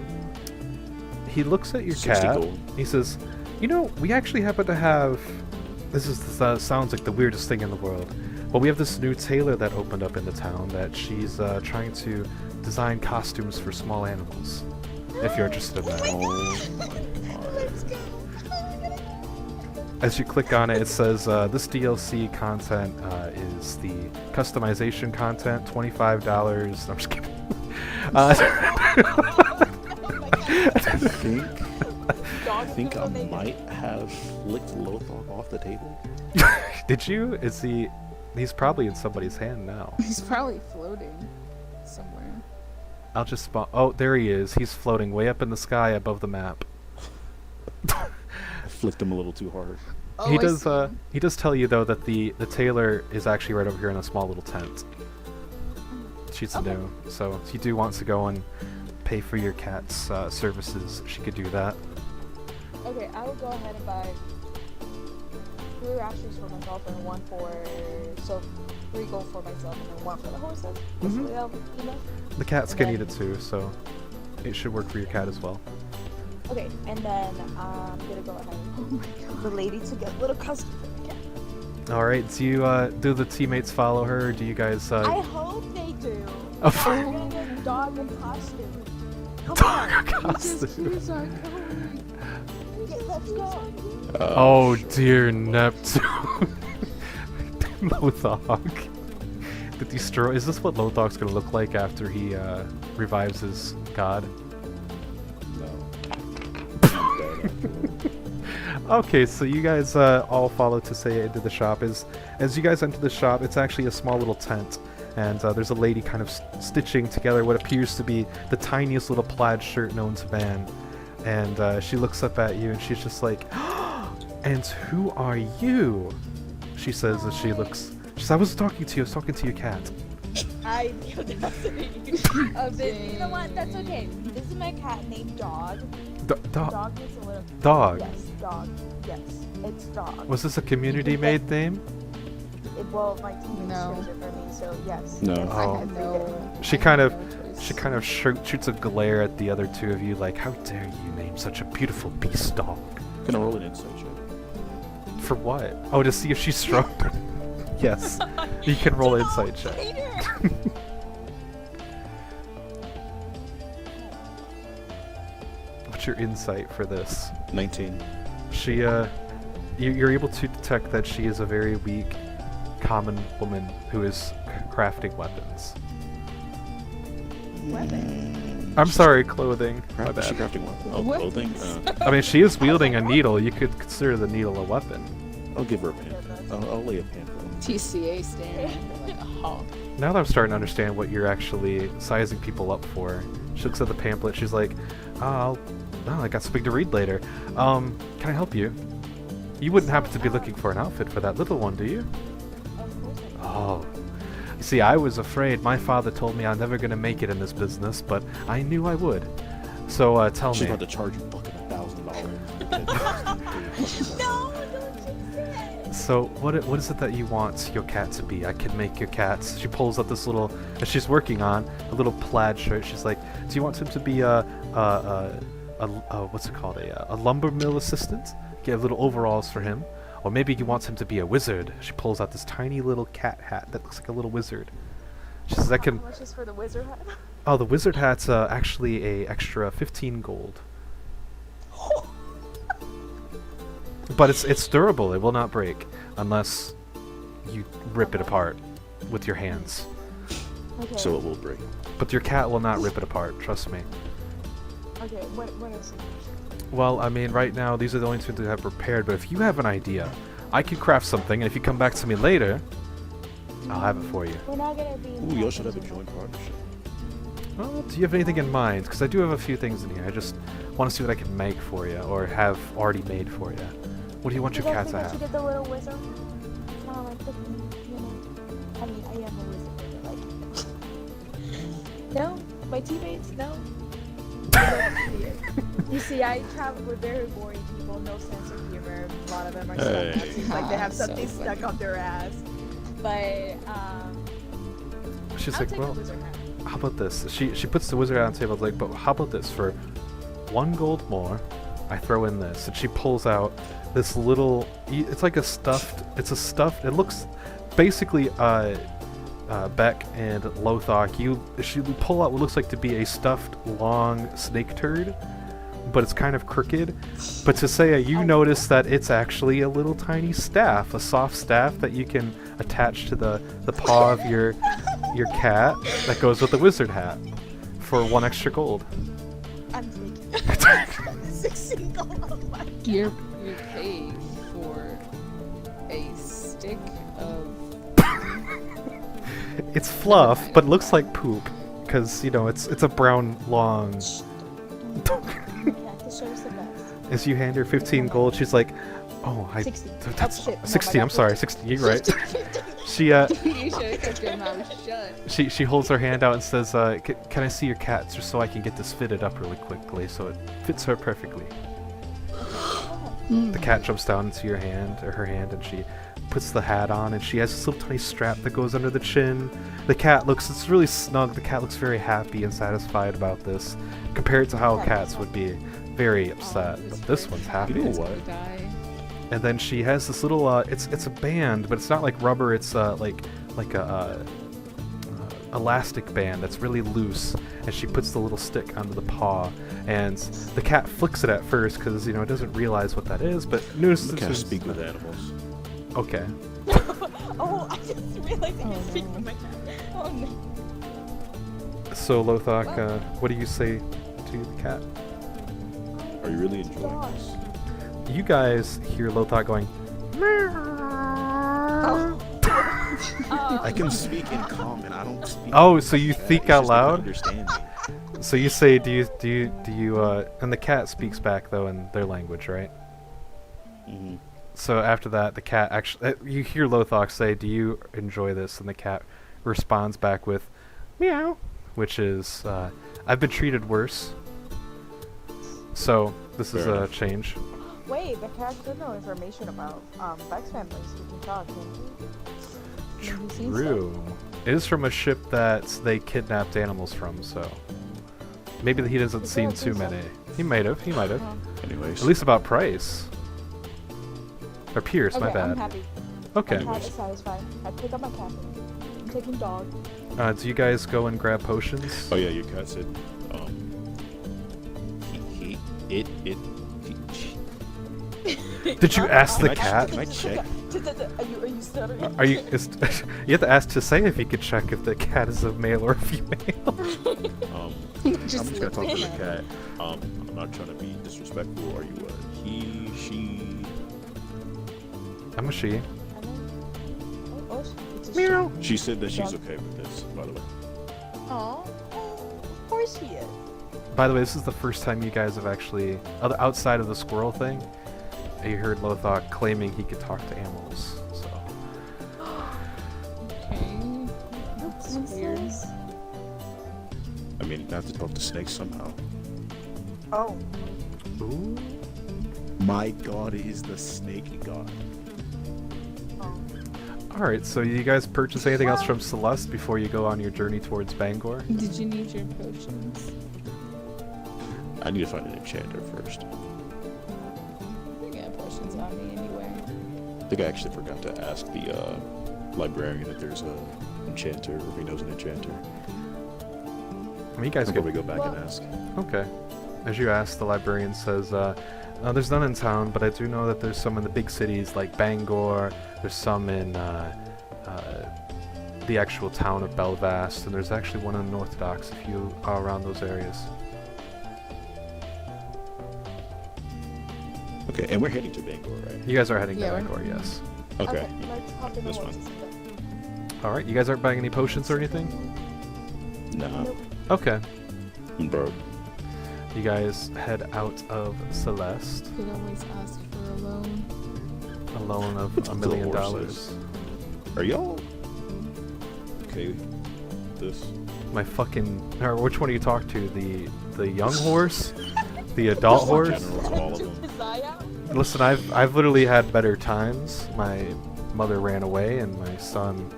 cat? He looks at your 60 cat. gold. He says, "You know, we actually happen to have. This sounds like the weirdest thing in the world, but we have this new tailor that opened up in the town that she's trying to design costumes for small animals. If you're interested in that." Let's go. As you click on it, it says this DLC content is the customization content, $25. I'm just kidding. I think I might have flicked Lothoc off the table. Did you? Is he? He's probably in somebody's hand now. He's probably floating somewhere. I'll just spawn. Oh, there he is. He's floating way up in the sky above the map. I flicked him a little too hard. Oh, he I does. see him. He does tell you though that the tailor is actually right over here in a small little tent. She's Okay. new, so if you do want to go and pay for your cat's services, she could do that. Okay, I will go ahead and buy 3 rations for myself and 1 for 3 gold for myself and then 1 for the horses. Mhm. So, The cats And can then- eat it too, so it should work for your cat as well. Okay, and then I'm gonna go ahead and Oh my god. the lady to get little custard for the cat. All right. Do you do the teammates follow her? Or do you guys? I hope they do. Oh. We're gonna get dog and costume. Come Dog on, costume. He's our code. let's go. Oh dear Neptune. Lothoc. The destroy. Is this what Lothoc's gonna look like after he revives his god? Okay, so you guys all follow Tessaia into the shop. As you guys enter the shop, it's actually a small little tent, and there's a lady kind of stitching together what appears to be the tiniest little plaid shirt known to man. And she looks up at you, and she's just like, "And who are you?" She says as she looks. She says, "I was talking to you. I was talking to your cat." I knew that was you know what? That's okay. This is my cat named Dog. Dog. Dog is a little. Dog. Yes, Dog. Yes, it's Dog. Was this a community-made name? Well, my team No. chose it for me, so yes. No. yes, I Oh. had to No. pick it. She kind of No choice. She kind of shoots a glare at the other two of you, like, "How dare you name such a beautiful beast dog?" Gonna roll an insight check. For what? Oh, to see if she's strong. Yes, you can roll insight check. What's your insight for this? 19. She, you're able to detect that she is a very weak, common woman who is crafting weapons. I'm sorry, clothing. My Is she bad. crafting what? Oh, What? clothing? I mean, she is wielding a needle. You could consider the needle a weapon. I'll give her a pan. I'll lay a pan for her. TCA staring like a hawk. Now that I'm starting to understand what you're actually sizing people up for, she looks at the pamphlet. She's like, "Oh, I got something to read later. Can I help you? You wouldn't happen to be looking for an outfit for that little one, do you?" Of course I Oh. See, I was afraid. My father told me I'm never going to make it in this business, but I knew I would. So, tell She's me. about to charge you fucking $1,000. No, don't jinx it. So, what is it that you want your cat to be? I can make your cat. She pulls up this little, that she's working on, a little plaid shirt. She's like, "Do you want him to be what's it called? A lumber mill assistant? Get little overalls for him. Or maybe you want him to be a wizard." She pulls out this tiny little cat hat that looks like a little wizard. She says, "I can." How much is for the wizard hat? Oh, the wizard hat's actually a extra 15 gold. But it's durable. It will not break unless you rip it apart with your hands. Okay. So it will break. But your cat will not rip it apart. Trust me. Okay. What is it? Well, I mean, right now these are the only two that I have prepared. But if you have an idea, I can craft something, and if you come back to me later, I'll have it for you. We're not gonna be. Ooh, y'all should have a joint partnership. Well, do you have anything in mind? Because I do have a few things in here. I just want to see what I can make for you, or have already made for you. What do you want your cat to You have? did the little wizard. Kind of like the, you know. I mean, I am a wizard, but like. No, my teammates, no. You see, I travel with very boring people, no sense of humor. A lot of them are Hey. stuck. It seems like they have So something funny. stuck up their ass. But She's I'll like, take well, the wizard hat. how about this? She puts the wizard out on the table. Like, but how about this? For 1 gold more, I throw in this, and she pulls out this little. It's like a stuffed. It's a stuffed. It looks basically. Beck and Lothoc, she pull out what looks like to be a stuffed long snake turd, but it's kind of crooked. But Tessaia, you notice that it's actually a little tiny staff, a soft staff that you can attach to the paw of your cat that goes with the wizard hat for 1 extra gold. I'm taking 16 gold. Oh my. You're paid for a stick of It's fluff, but it looks like poop. Because, you know, it's a brown, long... Cactus shows the best. As you hand her 15 gold, she's like, oh, 60. that's Oh, shit. No, 60, my I'm bad, sorry, 50. 60, you're right. She, You should have kept your mouth shut. she holds her hand out and says, can I see your cat just so I can get this fitted up really quickly so it fits her perfectly? The cat jumps down into your hand, or her hand, and she puts the hat on, and she has this little tiny strap that goes under the chin. The cat looks, it's really snug, the cat looks very happy and satisfied about this, compared to how cats would be very upset, but this one's happy. You know what? And then she has this little, it's a band, but it's not like rubber, it's like a elastic band that's really loose, and she puts the little stick onto the paw, and the cat flicks it at first because, you know, it doesn't realize what that is, but notice I can't speak with animals. Okay. Oh, I just realized I Oh, can speak no. with my cat. Oh no. So Lothoc, what do you say to the cat? Are you really enjoying this? You guys hear Lothoc going, I can speak in common. I don't speak. oh, so you think It's out just they can loud? Understand me. So you say, do you, and the cat speaks back though in their language, right? Mm-hmm. So after that, the cat actually, you hear Lothoc say, do you enjoy this? And the cat responds back with, meow, which is, I've been treated worse. So this is Fair a enough. change. Wait, the cat could know information about Bex families. We can talk. True. It is from a ship that they kidnapped animals from, so maybe he hasn't seen too many. He might have. Anyways. At least about Price. Or Pierce, my Okay, I'm bad. happy. Okay. My cat is satisfied. I pick up my cat. I'm taking dog. Do you guys go and grab potions? Oh yeah, your cat said, she. Did you ask the Can cat? Can I check? Are you stuttering? Are you? You have to ask Tessaia if you could check if the cat is a male or a female. I'm Just just gonna talk to the look cat. I'm not trying to be disrespectful. Are you a he, she? I'm a she. It's a Meow. She said that she's Dog. okay with this, by the way. Aw. Of course she is. By the way, this is the first time you guys have actually, outside of the squirrel thing, you heard Lothoc claiming he could talk to animals. So Okay. That's weird. I mean, I have to talk to snakes somehow. Oh. Ooh. My god is the snake god. Alright, so you guys purchase anything else from Celeste before you go on your journey towards Bangor? Did you need your potions? I need to find an enchanter first. I got potions on me anyway. I think I actually forgot to ask the librarian if there's a enchanter, or if he knows an enchanter. I mean, you guys I'll could... probably go back and ask. Okay. As you ask, the librarian says, there's none in town, but I do know that there's some in the big cities like Bangor, there's some in the actual town of Belfast, and there's actually one in the Orthodox if you are around those areas. Okay, and we're heading to Bangor, right? You guys are heading Yeah, to we're- Bangor, yes. Okay. Let's hop in the That's woods. Alright, you guys aren't buying any potions or anything? Nah, Okay. I'm broke. You guys head out of Celeste, Could always ask for a loan. a loan of What's $1 with the million. horses? Are y'all okay with this? My fucking... Or which one do you talk to? The young horse? The adult Just in horse? general, all of them. Tessaia? Listen, I've literally had better times. My mother ran away, and my son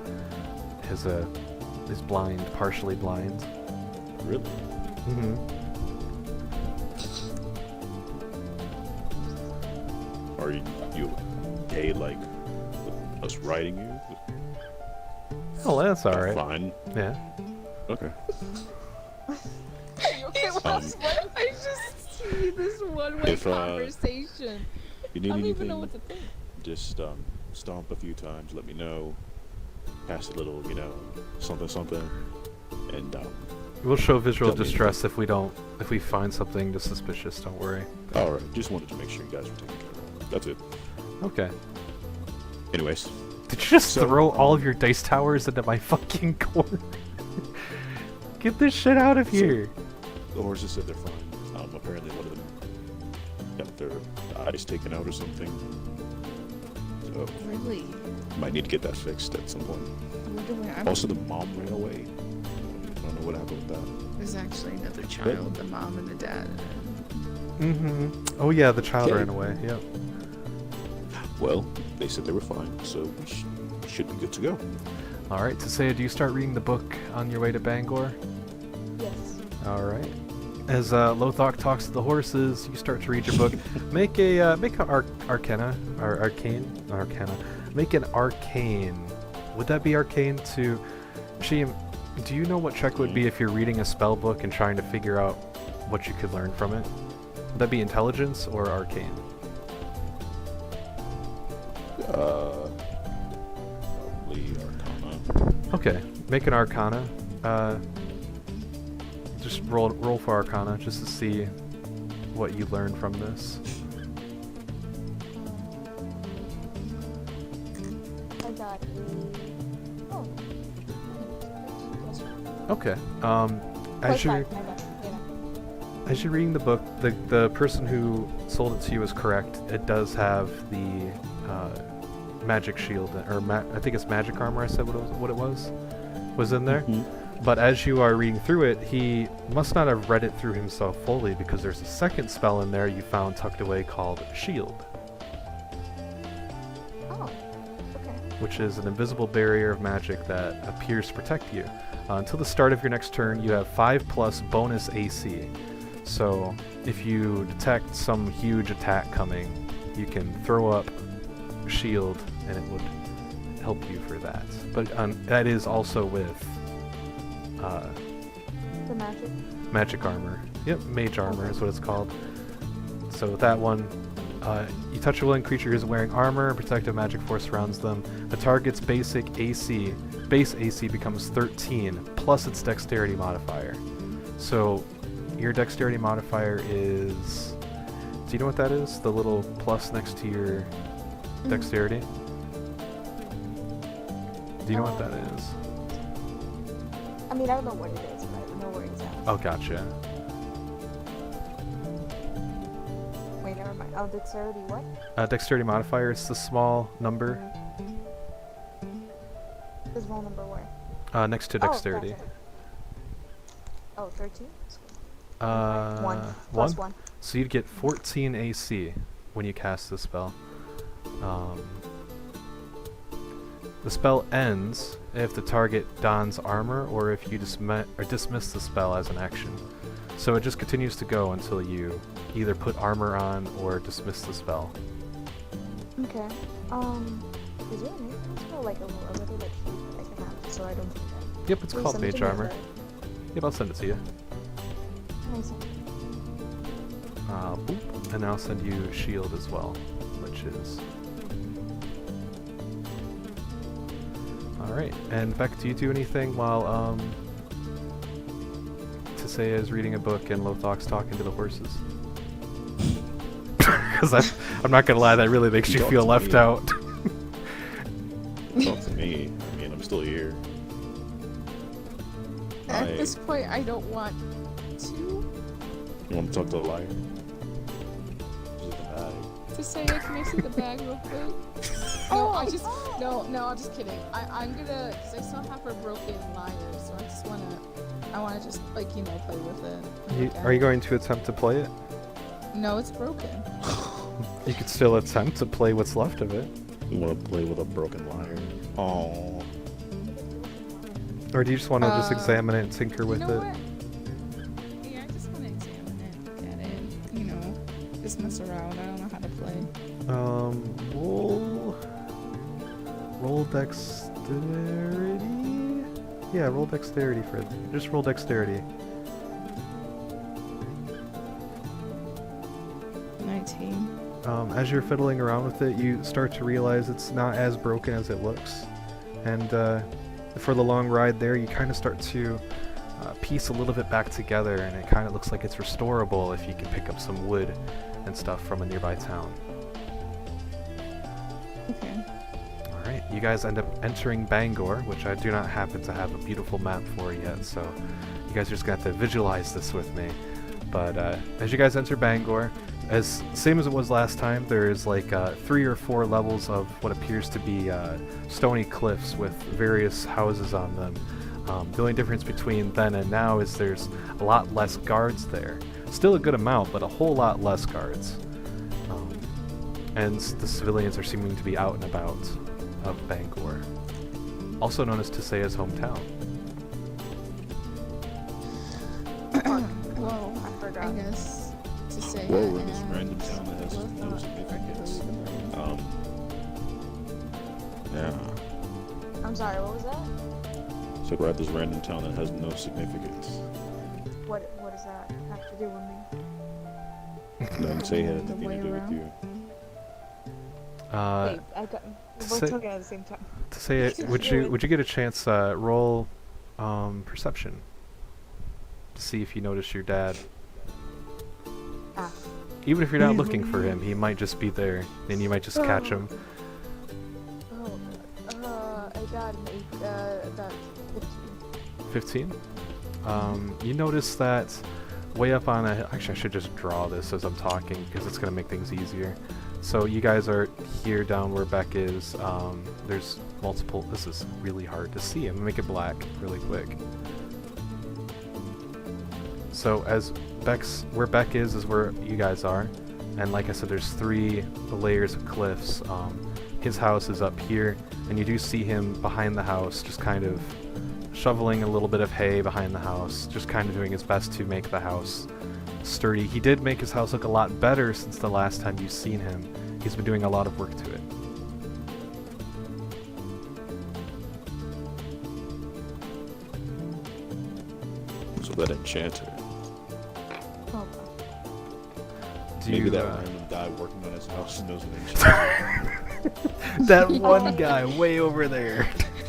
is blind, partially blind. Really? Mm-hmm. Are you okay, like, with us riding you? Oh, that's all right. Fine. Yeah. Okay. Are you okay with Um, us? What? I just see this one-way If, conversation. You I need don't even anything? know what to think. Just stomp a few times. Let me know. Pass a little, something, and We'll show visual Tell me distress if we find something suspicious. Don't worry. all right. Just wanted to make sure you guys were taken care of. That's it. Okay. Anyways, Did you just So, throw all of your dice towers into my fucking corner? Get this shit out of here! The horses said they're fine. Apparently one of them got their eyes taken out or something. So, Really? might need to get that fixed at some point. Also, the mom ran away. I don't know what happened with that. There's actually another child, the mom and the dad. Mm-hmm. Oh yeah, the child Okay. ran away, yep. Well, they said they were fine, so we should be good to go. Alright, Tessaia, do you start reading the book on your way to Bangor? Yes. Alright. As Lothoc talks to the horses, you start to read your book. Make a arcana. Make an arcane. Would that be arcane to... Sheem, do you know what check would be if you're reading a spell book and trying to figure out what you could learn from it? Would that be intelligence or arcane? Probably Arcana. Okay, make an arcana. Just roll for arcana just to see what you learn from this. I got oh. Okay. Plus As you're five, I got, as you're reading the book, the person who sold it to you is correct. It does have the magic shield, or I think it's magic armor. I said what it was in there. But as you are reading through it, he must not have read it through himself fully, because there's a second spell in there you found tucked away called Shield, Oh, okay. which is an invisible barrier of magic that appears to protect you. Until the start of your next turn, you have 5+ bonus AC. So if you detect some huge attack coming, you can throw up Shield, and it would help you for that. But that is also with The magic. magic armor. Yep, mage armor is what it's called. So with that one, you touch a willing creature who's wearing armor, protective magic force surrounds them. The target's base AC becomes 13 plus its dexterity modifier. So your dexterity modifier is... Do you know what that is? The little plus next to your dexterity? Do you know what that is? I mean, I don't know what it is, but I know where it's at. Oh, gotcha. Wait, never mind. Oh, dexterity what? Dexterity modifier is the small number The small number where? next to Oh, dexterity. gotcha. Oh, 13? One. 1. Plus 1. So you'd get 14 AC when you cast the spell. The spell ends if the target dons armor, or if you dismiss the spell as an action. So it just continues to go until you either put armor on or dismiss the spell. Okay. Is there anything spell like a little like I can have so I don't do that? Yep, it's Please called send it mage to me, armor. Yep, I'll send it to you. Nice. Boop. And I'll send you shield as well, which is... Alright, and Beck, do you do anything while Tessaia is reading a book and Lothoc's talking to the horses? Because I'm not gonna lie, that really makes you Talk feel to left me. out. Talk to me. I mean, I'm still here. At I- this point, I don't want to. You want to talk to the liar? Just the bag. To say, can I see the bag real quick? No, I just no, I'm just kidding. I'm gonna, cause I still have her broken lyre, so I wanna just like play with it. Look at Are you it. going to attempt to play it? No, it's broken. You could still attempt to play what's left of it. You want to play with a broken liar? Oh. Or do you just want to just Uh, examine it and tinker with you know it? what? Yeah, I just wanna examine it, look at it, just mess around. I don't know how to play. Roll dexterity? Yeah, roll dexterity for it. Just roll dexterity. 19. As you're fiddling around with it, you start to realize it's not as broken as it looks. And for the long ride there, you kind of start to piece a little bit back together, and it kind of looks like it's restorable if you can pick up some wood and stuff from a nearby town. Okay. Alright, you guys end up entering Bangor, which I do not happen to have a beautiful map for yet, so you guys are just going to have to visualize this with me. But as you guys enter Bangor, same as it was last time, there's like 3 or 4 levels of what appears to be stony cliffs with various houses on them. The only difference between then and now is there's a lot less guards there. Still a good amount, but a whole lot less guards. And the civilians are seeming to be out and about of Bangor, also known as Tessaia's hometown. Well, I I forgot. guess to say. Whoa, in this random town that has no significance. Yeah. I'm sorry, what was that? So we're at this random town that has no significance. What does that have to do with me? Doesn't say it had The anything way to do with around. you. Wait, we're both say- talking at the same time. Tessaiia, would you get a chance roll perception to see if you notice your dad? Ah. Even if you're not looking for him, he might just be there, and you might just catch him. I got an 8, about 15. 15. You notice that way up on a... Actually, I should just draw this as I'm talking, because it's going to make things easier. So you guys are here down where Beck is. There's multiple... This is really hard to see. I'm going to make it black really quick. So as where Beck is where you guys are. And like I said, there's 3 layers of cliffs. His house is up here, and you do see him behind the house, just kind of shoveling a little bit of hay behind the house, just kind of doing his best to make the house sturdy. He did make his house look a lot better since the last time you've seen him. He's been doing a lot of work to it. So that enchanter. Oh, Do Maybe you, that random guy working on his house knows an enchanter. that one guy way over there.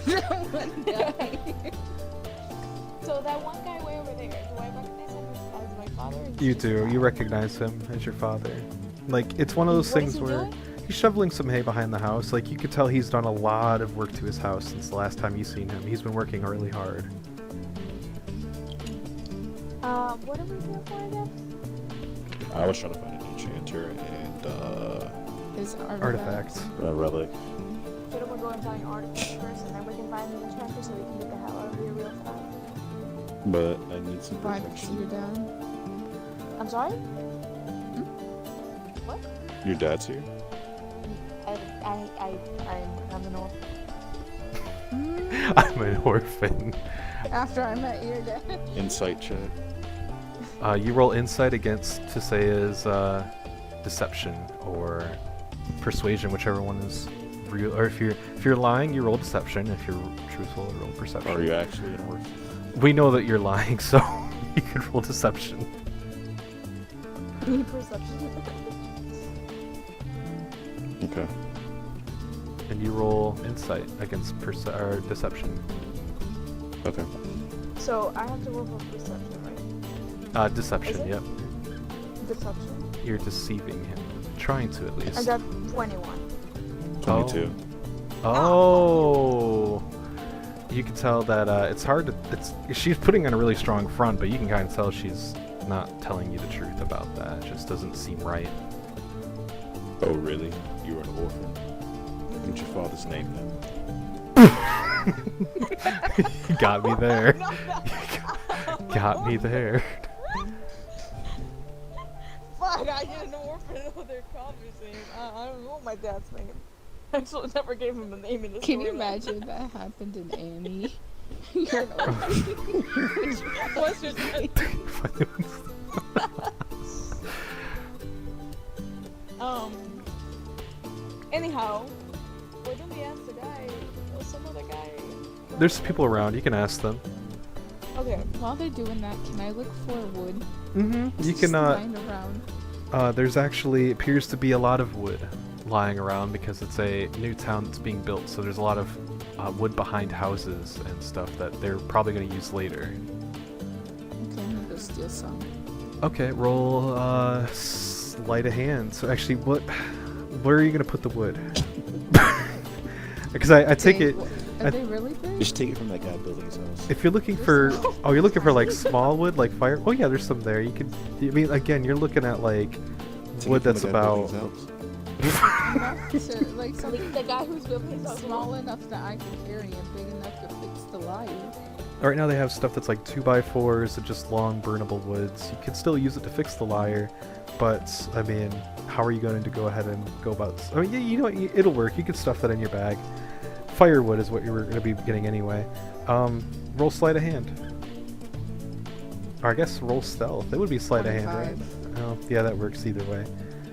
One guy. so that one guy way over there, do I recognize him as my father? Or is You he do. just You that? recognize him as your father. Like, it's one of those What is things he where doing? he's shoveling some hay behind the house. Like, you could tell he's done a lot of work to his house since the last time you've seen him. He's been working really hard. What are we here for again? I was trying to find an enchanter and His Artifact. a relic. Shouldn't we go and find artifacts first, and then we can find the enchanter so we can get the hell out of here real fast? But I need some Vibe to protection. your dad. I'm sorry? What? Your dad's here? I'm an orphan. I'm an orphan. After I met your dad. Insight check. You roll insight against Tessaia's deception or persuasion, whichever one is real. Or if you're lying, you roll deception. If you're truthful, you roll perception. Are you actually an orphan? We know that you're lying, so you can roll deception. Perception. Okay. And you roll insight against or deception. Okay. So I have to roll for perception, right? Deception, Is it? yep. Deception. You're deceiving him. Trying to, at I least. got 21. 22. Oh! You can tell that it's hard to... she's putting on a really strong front, but you can kind of tell she's not telling you the truth about that. It just doesn't seem right. Oh, really? You were an orphan? What's your father's name then? You got me there. No, no. Got me there. Fuck, I didn't know their conversation. I don't know what my dad's name. I actually never gave him a name in this Can you storyline. imagine that happened in Annie? You're an orphan. What's your name? Anyhow, why don't we ask the guy, or some other guy? There's people around. You can ask them. Okay. While they're doing that, can I look for wood? Mm-hmm. You Just can, lying around. there's actually appears to be a lot of wood lying around because it's a new town that's being built, so there's a lot of wood behind houses and stuff that they're probably going to use later. Okay, I'm gonna go steal some. Okay, roll sleight of hand. So actually, where are you going to put the wood? Because I take Dang, it, Are they really big? Just take it from that guy building his house. if you're looking for, oh, you're looking for like small wood, like fire. Oh yeah, there's some there. You could, I mean, again, you're looking at like Take wood it from that's the guy building about. his house. Enough to, like something The guy who's building his house. small enough that I can carry and big enough to fix the liar. Right now they have stuff that's like 2x4s and just long burnable woods. You can still use it to fix the lyre, but I mean, how are you going to go ahead and go about? I mean, yeah, you know, it'll work. You can stuff that in your bag. Firewood is what you were going to be getting anyway. Roll sleight of hand. Or I guess roll stealth. It would be sleight of hand, right? 25. Oh, yeah, that works either way.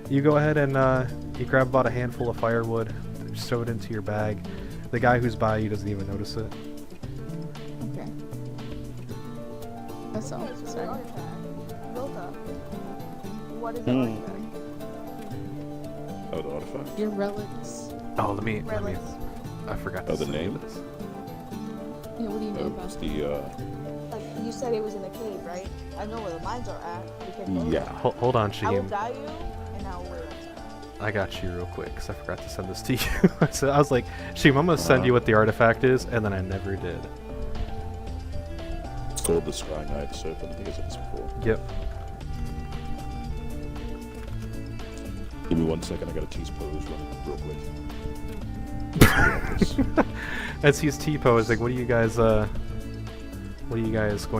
You go ahead and you grab about a handful of firewood, sew it into your bag. The guy who's by you doesn't even notice it. Okay. That's all. Okay, so the Sorry. artifact. Lothoc. What is the Hmm. artifact? Oh, the artifact. Your relics. Oh, let me. Relics. I forgot. Oh, to the say name? this. Yeah, what do you know Oh, about it's that? the Like you said, it was in a cave, right? I know where the mines are at. We can go there. yeah. Hold on, I will Shaheem. guide you, and I will wait. I got you real quick because I forgot to send this to you. So I was like, Shaheem, I'm gonna send you what the artifact is, and then I never did. It's called the Sky Knight Serpent. I think I said this before. Yep. Give me 1 second. I got a tease pose real quick. As he's T-posing, what are you guys going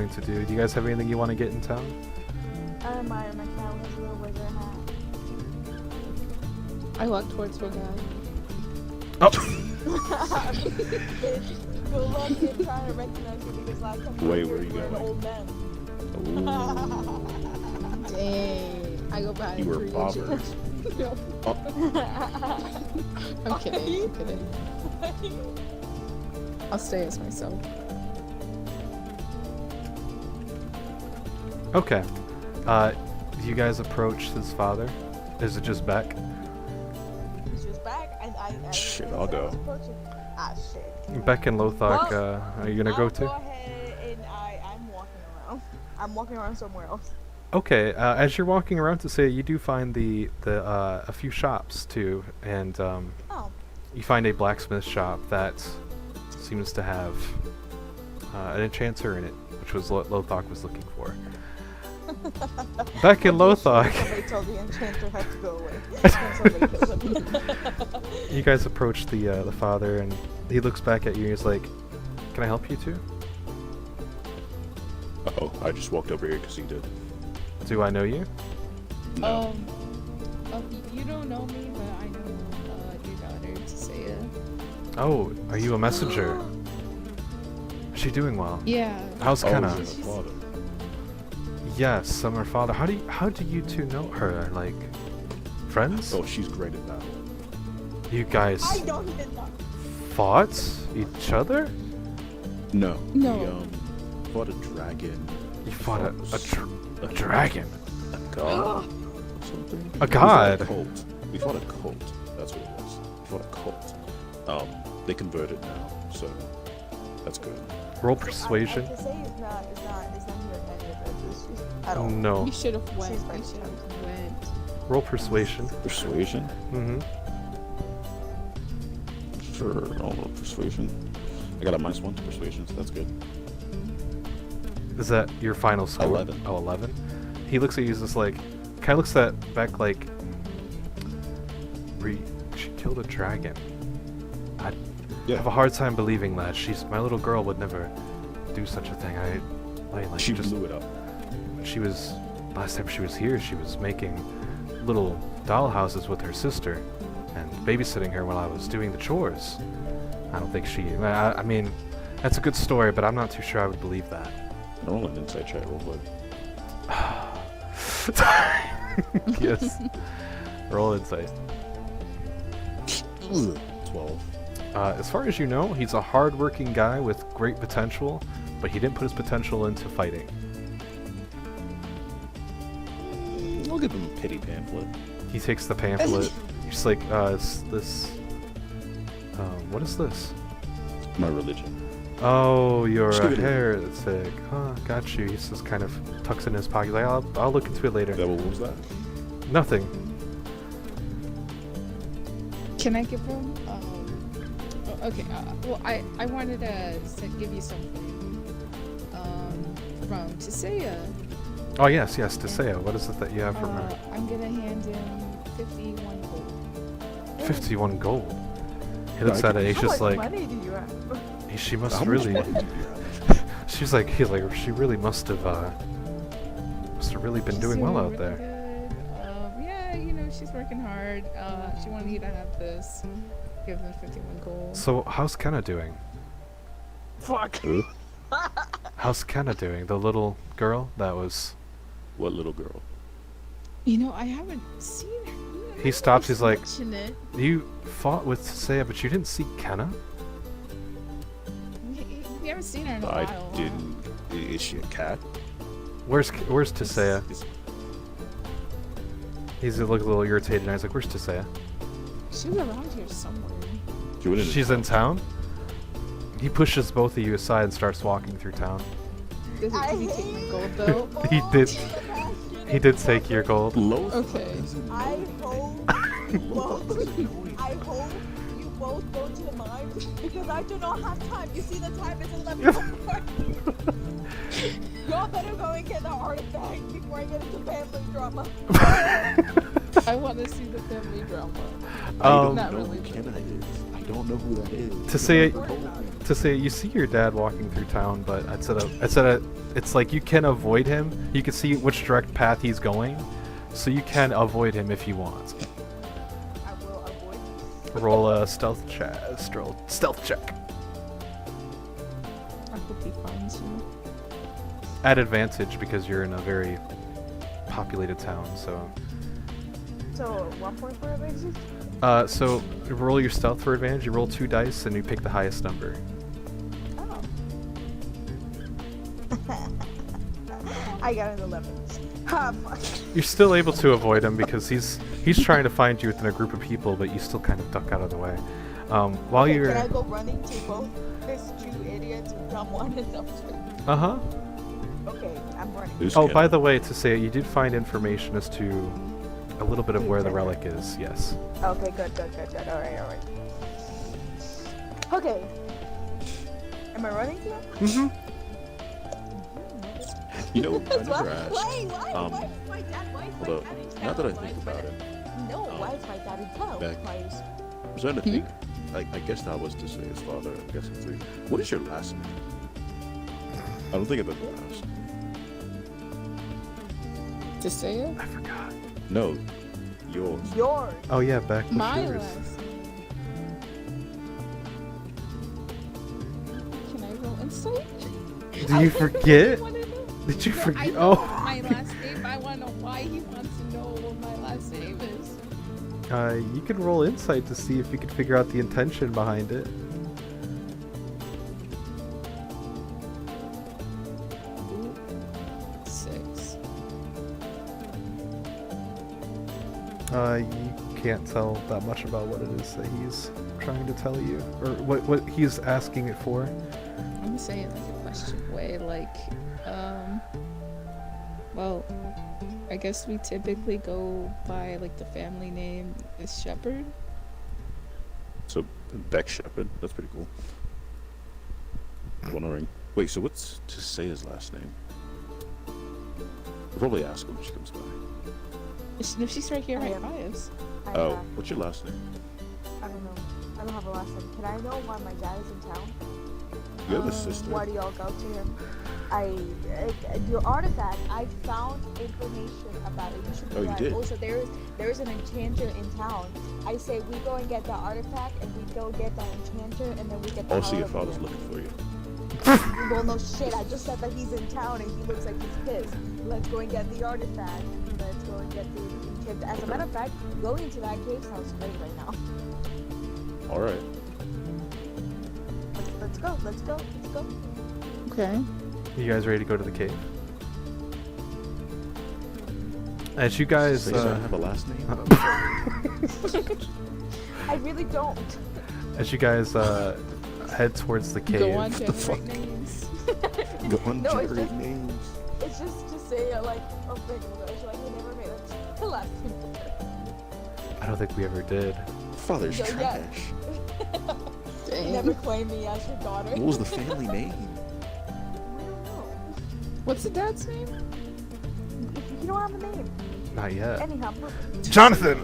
to do? Do you guys have anything you want to get in town? I admire my cow has a little wizard hat. I walk towards her guy. Oh. Good luck in trying to recognize you because last time you Wait, were where are you here, an going? old man. Ooh. Dang. I go behind You were tree and bothered. shit. No, Oh, I'm kidding. I'm kidding. I'll stay as myself. Okay. Do you guys approach his father? Is it just Beck? He's just back. I Shit, said I'll I go. was approaching. Ah, shit. Beck and Lothoc, Well, are you gonna I'll go to? Go ahead and I'm walking around. I'm walking around somewhere else. Okay, as you're walking around Tessaia, you do find a few shops too, and Oh. you find a blacksmith shop that seems to have an enchanter in it, which was what Lothoc was looking for. Beck and Lothoc, Somebody told the enchanter had to go away. Somebody killed him. you guys approach the father, and he looks back at you and he's like, "Can I help you too? oh, I just walked over here because he did. Do I know you?" No. You don't know me, but I know your daughter, Tessaia. Oh, are you a messenger? Is she doing well? Yeah. How's Oh, kind you're of? the father. Yes, I'm her father. How do you two know her? Like, friends? Oh, she's great at battle. You guys I don't even know. fought each other? No. No. We fought a dragon. You fought a dragon. A god. Something. A god? We fought a cult. We fought a cult. That's what it was. We fought a cult. They converted now, so that's good. Roll persuasion. I to say it's not here in any of this. It's just at all. No. You should have went. She's You right. should have went. Roll persuasion. Persuasion? Mm-hmm. Sure. I'll roll persuasion. I got a -1 to persuasion, so that's good. Is that your final score? 11. Oh, 11? He looks at you, he's just like, kind of looks at Beck like, she killed a dragon. I Yeah. have a hard time believing that. My little girl would never do such a thing. Like She just, blew it up. last time she was here, she was making little doll houses with her sister and babysitting her while I was doing the chores. I don't think I mean, that's a good story, but I'm not too sure I would believe that. Roll an insight check real quick. Yes. Roll insight. 12. As far as you know, he's a hard-working guy with great potential, but he didn't put his potential into fighting. I'll give him a pity pamphlet. He takes the pamphlet. He's like, what is this? My religion. Oh, you're Just a give it a- heretic. Huh, got you. He's just kind of tucks in his pocket. Like, I'll look into it later. Yeah, what was that? Nothing. Can I give him? Okay. Well, I wanted to give you something. From Tessaia. Oh yes, yes, Tessaia. What is it that you have from her? I'm gonna hand him 51 gold. 51 gold. He looks at it. He's just like, money do you have? she must How much really. money do you have? He's like, she really must have really been She's doing well out really there. good. Yeah, you know, she's working hard. She wanted you to have this. Give them 51 gold. So how's Kenna doing? Fuck. Who? How's Kenna doing? The little girl that was. What little girl? You know, I haven't seen her. He stops. He's like, Fortunate. you fought with Tessaia, but you didn't see Kenna. We haven't seen her in a I while. didn't. Is she a cat? Where's Tessaia? He's a little irritated. And he's like, where's Tessaia? She's around here somewhere. She went in She's in town. He pushes both of you aside and starts walking through town. Did he take my gold though? He did. He did take your gold. Okay. I hope I hope you both go to mine because I do not have time. You see the time is 11:04. Y'all better go and get the artifact before I get into family drama. I want to see the family drama. I don't Not know really. who Kenna is. I don't know who that is. To say you see your dad walking through town, but it's like you can avoid him. You can see which direct path he's going, so you can avoid him if you want. I will avoid. Roll a stealth check. Stealth check. I hope he finds you. At advantage because you're in a very populated town. So, So 1 point for advantage. so you roll your stealth for advantage. You roll 2 dice and you pick the highest number. Oh. I got an 11. Ha, fuck. You're still able to avoid him because he's trying to find you within a group of people, but you still kind of duck out of the way. While Okay, you're can I go running to both these two idiots who come one and the other? uh-huh. Okay, I'm running. Who's Oh, Kenna? by the way, to say you did find information as to a little bit of where the relic is. Yes. Okay, good. Alright. Okay. Am I running to them? Mm-hmm. You know, I never asked. Why is my dad? Why is my Although, dad in town? now that I Why think is my about dad- it, No, why is my dad in town? Back- Why is... I'm starting to think. I guess that was to say his father. I'm guessing too. What is your last name? I don't think I've ever asked. Tessaia? I forgot. No, yours. Yours. Oh yeah, Beck. What's My yours? last name. Can I roll insight? Do you forget? Wanna know? Did you No, I forget? know Oh. my last name. I want to know why he wants to know what my last name is. You can roll insight to see if you can figure out the intention behind it. Ooh, 6. You can't tell that much about what it is that he's trying to tell you, or what he's asking it for. I'm gonna say it like a question way, like, well, I guess we typically go by like the family name is Shepherd. So Beck Shepherd. That's pretty cool. Wondering. Wait. So what's to say his last name? I'll probably ask her when she comes by. No, she's right here, I right am. by us. Oh, what's your last name? I don't know. I don't have a last name. Can I know why my dad is in town? You have a sister. Why do y'all go to him? Your artifact, I found information about it. You should be Oh, you like, did? also there's an enchanter in town. I say we go and get the artifact and we go get the enchanter and then we get the Also, your hell out of father's here. looking for you. Well, no shit. I just said that he's in town and he looks like he's pissed. Let's go and get the artifact. Let's go and get the enchanter. As a matter of fact, going into that cave sounds great right now. All right. Let's go. Okay. You guys ready to go to the cave? As you guys, Say, so I have a last name. I really don't. as you guys head towards the cave. Go on, the generate fuck? names. Go on, No, it's generate just- names. It's just to say like a big English. Like I never made a last name. I don't think we ever did. Father's Yeah, yeah. trash. Dang. Never claim me as your daughter. What was the family name? We don't know. What's the dad's name? You don't have a name. Not yet. Anyhow, Jonathan!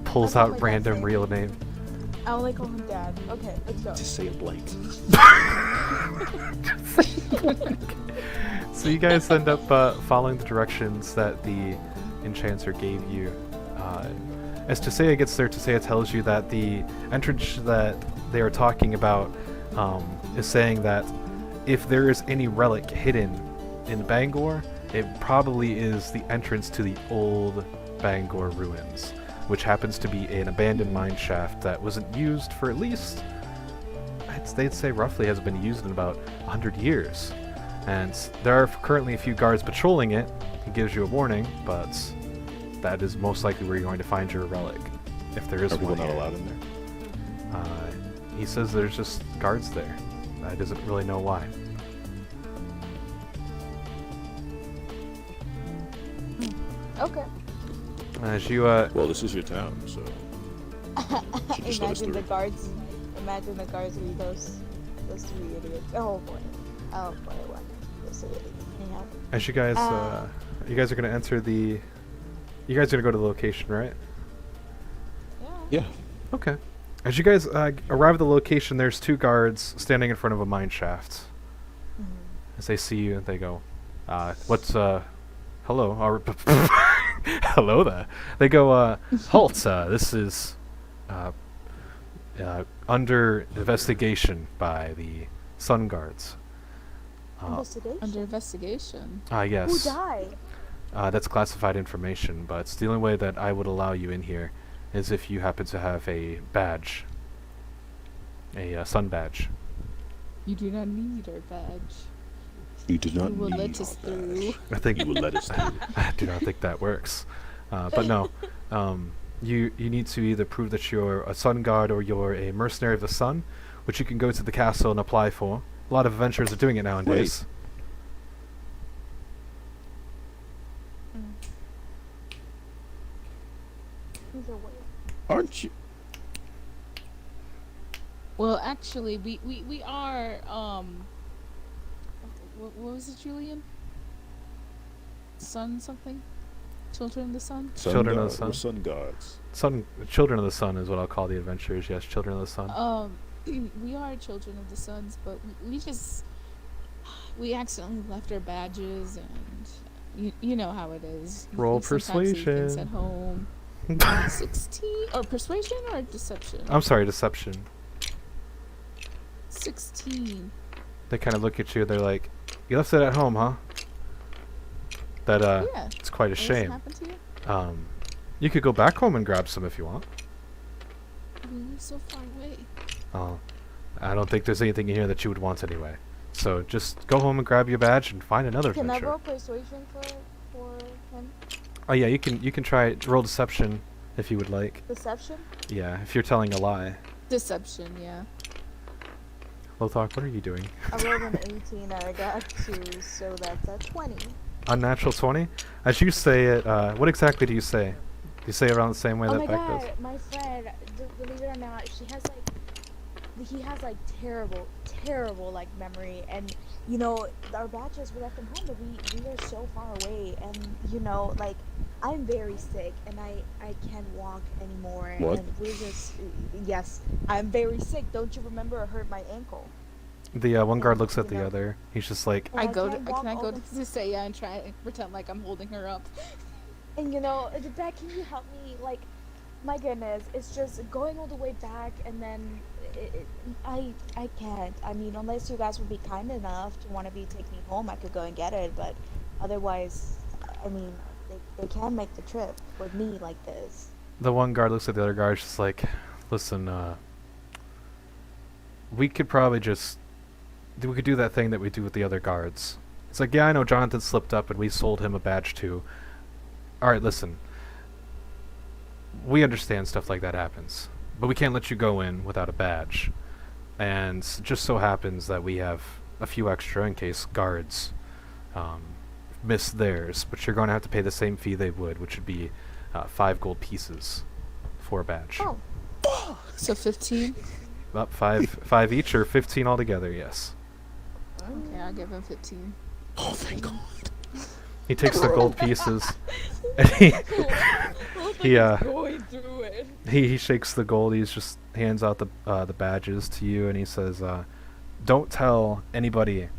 Pulls That's all out my dad's random name. real name. I only call him Dad. Okay, let's go. Tessaia Blake. So you guys end up following the directions that the enchanter gave you. As Tessaia gets there, Tessaia tells you that the entrance that they are talking about is saying that if there is any relic hidden in Bangor, it probably is the entrance to the Old Bangor ruins, which happens to be an abandoned mine shaft that wasn't used for at least, they'd say roughly has been used in about 100 years. And there are currently a few guards patrolling it. It gives you a warning, but that is most likely where you're going to find your relic, if there is Are people one not here. allowed in there? He says there's just guards there. I doesn't really know why. Okay. As you Well, this is your town, so should just let us Imagine the through. guards. Imagine the guards be those three idiots. Oh boy. What? Those three idiots. Anyhow. As you guys are gonna enter the. You guys are gonna go to the location, right? Yeah. Yeah. Okay. As you guys arrive at the location, there's two guards standing in front of a mine shaft. As they see you, they go, "What's hello? Hello there." They go, "Halt! This is under investigation by the Sun Guards." Investigation. Under investigation. Who Yes. died? That's classified information, but the only way that I would allow you in here is if you happen to have a badge. A sun badge. You do not need our badge. You do not You will need let us our badge. through. I think You will let us through. I do not think that works. But no, you need to either prove that you're a sun guard or you're a mercenary of the sun, which you can go to the castle and apply for. A lot of adventurers are doing it nowadays. He's away. Aren't you? Well, actually, we are, what was it, Julian? Sun something? Children of the Sun? Children of the We're sun. sun gods. Children of the sun is what I'll call the adventurers. Yes, children of the sun. We are children of the suns, but we accidentally left our badges, and you know how it is. Roll You sometimes leave things persuasion. at home. 16 or persuasion or deception? I'm sorry, deception. 16. They kind of look at you. They're like, "You left it at home, huh?" That Yeah. it's quite a What shame. happened to you? You could go back home and grab some if you want. We live so far away. Oh, I don't think there's anything in here that you would want anyway. So just go home and grab your badge and find another Can I adventure. roll persuasion for him? Oh yeah, you can try roll deception if you would like. Deception? Yeah, if you're telling a lie. Deception, yeah. Lothoc, what are you doing? I rolled an 18 and I got 2, so that's a 20. Unnatural 20? As you say it, what exactly do you say? Do you say it around the same way Oh that my Beck god, does? my friend, believe it or not, he has like terrible like memory, and you know, our badges we left him home, but we are so far away, and you know, like I'm very sick and I can't walk anymore. What? And we're just yes, I'm very sick. Don't you remember I hurt my ankle? The one guard looks at You the know. other. He's just like, And Can can't I walk go to over- Tessaia and try and pretend like I'm holding her up? And you know, Beck, can you help me? Like, my goodness, it's just going all the way back, and then I can't. I mean, unless you guys would be kind enough to want to take me home, I could go and get it. But otherwise, I mean, they can't make the trip with me like this. the one guard looks at the other guard, just like, listen, we could probably just, we could do that thing that we do with the other guards. It's like, yeah, I know Jonathan slipped up and we sold him a badge too. Alright, listen. We understand stuff like that happens. But we can't let you go in without a badge. And just so happens that we have a few extra in case guards miss theirs. But you're going to have to pay the same fee they would, which would be 5 gold pieces for a badge. Oh, So 15. About five each or 15 altogether. Yes. Okay, I'll give him 15. Oh, thank God. He takes the gold pieces, and he Going through it. he shakes the gold. He's just hands out the badges to you, and he says, "Don't tell anybody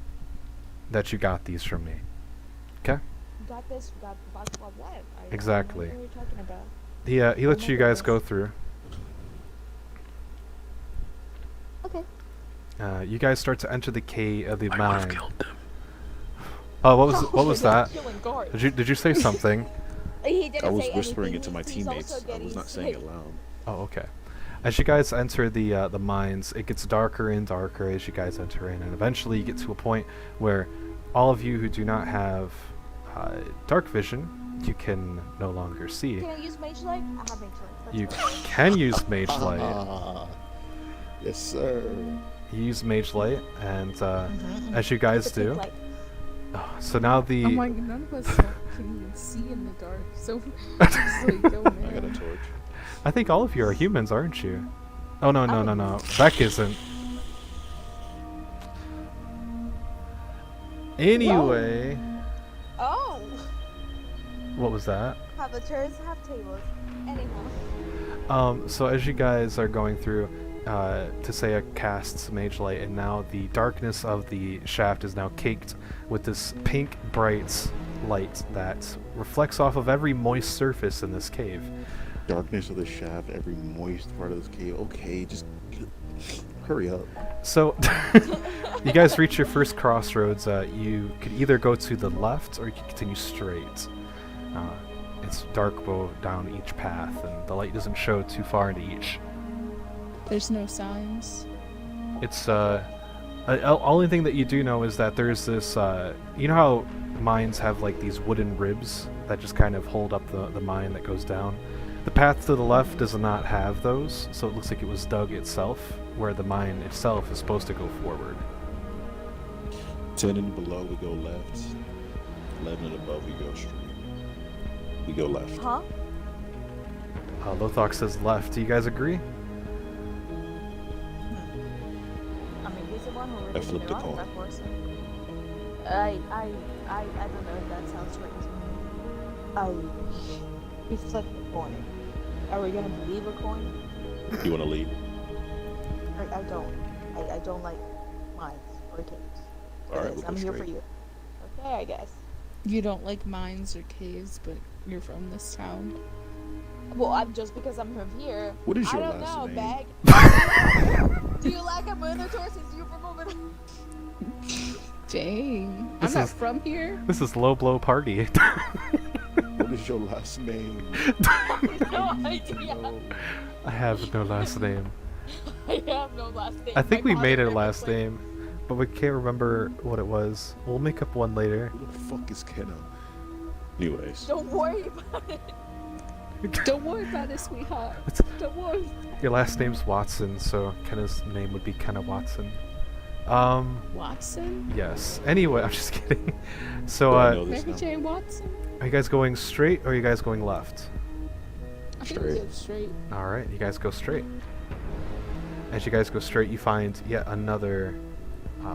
that you got these from me." Okay? You got this. You got what? Exactly. I don't know what you're talking about. He lets you guys go through. Okay. You guys start to enter the cave of the mine. Oh, what was that? Killing guards. Did you say something? He didn't I was say whispering anything. it to my He's also teammates. I getting was not saying it sick. loud. Oh, okay. As you guys enter the mines, it gets darker and darker as you guys enter in, and eventually you get to a point where all of you who do not have dark vision, you can no longer see. Can I use mage light? I have mage light. You can use mage light. Ah, yes, sir. You use mage light, and as you guys It's a thick do, light. so now the Oh my, none of us can even see in the dark. So just like go I got a in. torch. I think all of you are humans, aren't you? Oh no. Beck isn't. Anyway, Oh! what was that? Have the chairs, have tables. Anyhow. So as you guys are going through, Tessaia casts Mage Light, and now the darkness of the shaft is now caked with this pink, bright light that reflects off of every moist surface in this cave. Darkness of the shaft, every moist part of this cave. Okay, just hurry up. So, you guys reach your first crossroads. You could either go to the left or you can continue straight. It's dark down each path, and the light doesn't show too far into each. There's no signs. It's only thing that you do know is that there's this. You know how mines have like these wooden ribs that just kind of hold up the mine that goes down. The path to the left does not have those, so it looks like it was dug itself, where the mine itself is supposed to go forward. 10 and below, we go left. 11 and above, we go straight. We go left. Huh? Lothoc says left. Do you guys agree? I mean, he's the one who I really flipped did a it coin. that horse. I don't know if that sounds right to me. We flipped the coin. Are we gonna believe a coin? You want to lead? I don't. I don't like mines or caves. All right, Anyways, we'll I'm go here for straight. you. Okay, I guess. You don't like mines or caves, but you're from this town. Well, I'm just because I'm from here. What is your I don't last know, name? Bag. Do you like a Minotaur since you're from over there? Dang. This I'm is- not from here. This is low blow party. What is your last name? No idea. No. I have no last name. I have no last name. I think My we father made our never last played- name, but we can't remember what it was. We'll make up one later. Who the fuck is Kenna? Anyways, Don't worry about it. Don't worry about it, sweetheart. Don't worry. Your last name's Watson, so Kenna's name would be Kenna Watson. Watson? Yes. Anyway, I'm just kidding. So, do I know this Mary now? Jane Watson? are you guys going straight or are you guys going left? I think we go straight. Alright, you guys go straight. As you guys go straight, you find yet another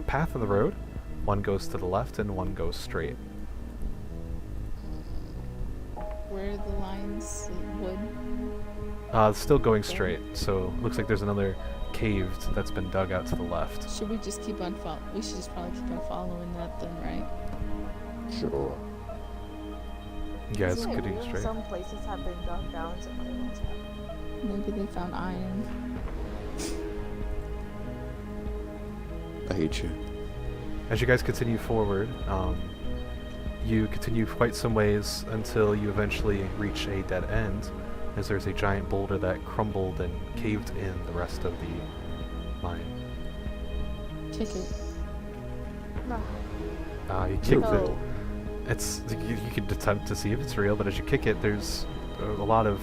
path on the road. One goes to the left and one goes straight. Where are the lines wood? Still going straight, so looks like there's another cave that's been dug out to the left. Should we just keep on we should just probably keep on following that then, right? Sure. You guys Isn't it could do weird? straight. Some places have been dug down, some other ones have. Maybe they found iron. I hate you. As you guys continue forward, you continue quite some ways until you eventually reach a dead end, as there's a giant boulder that crumbled and caved in the rest of the mine. Kick it. No. You kick Oh. it. It's you could attempt to see if it's real, but as you kick it, there's a lot of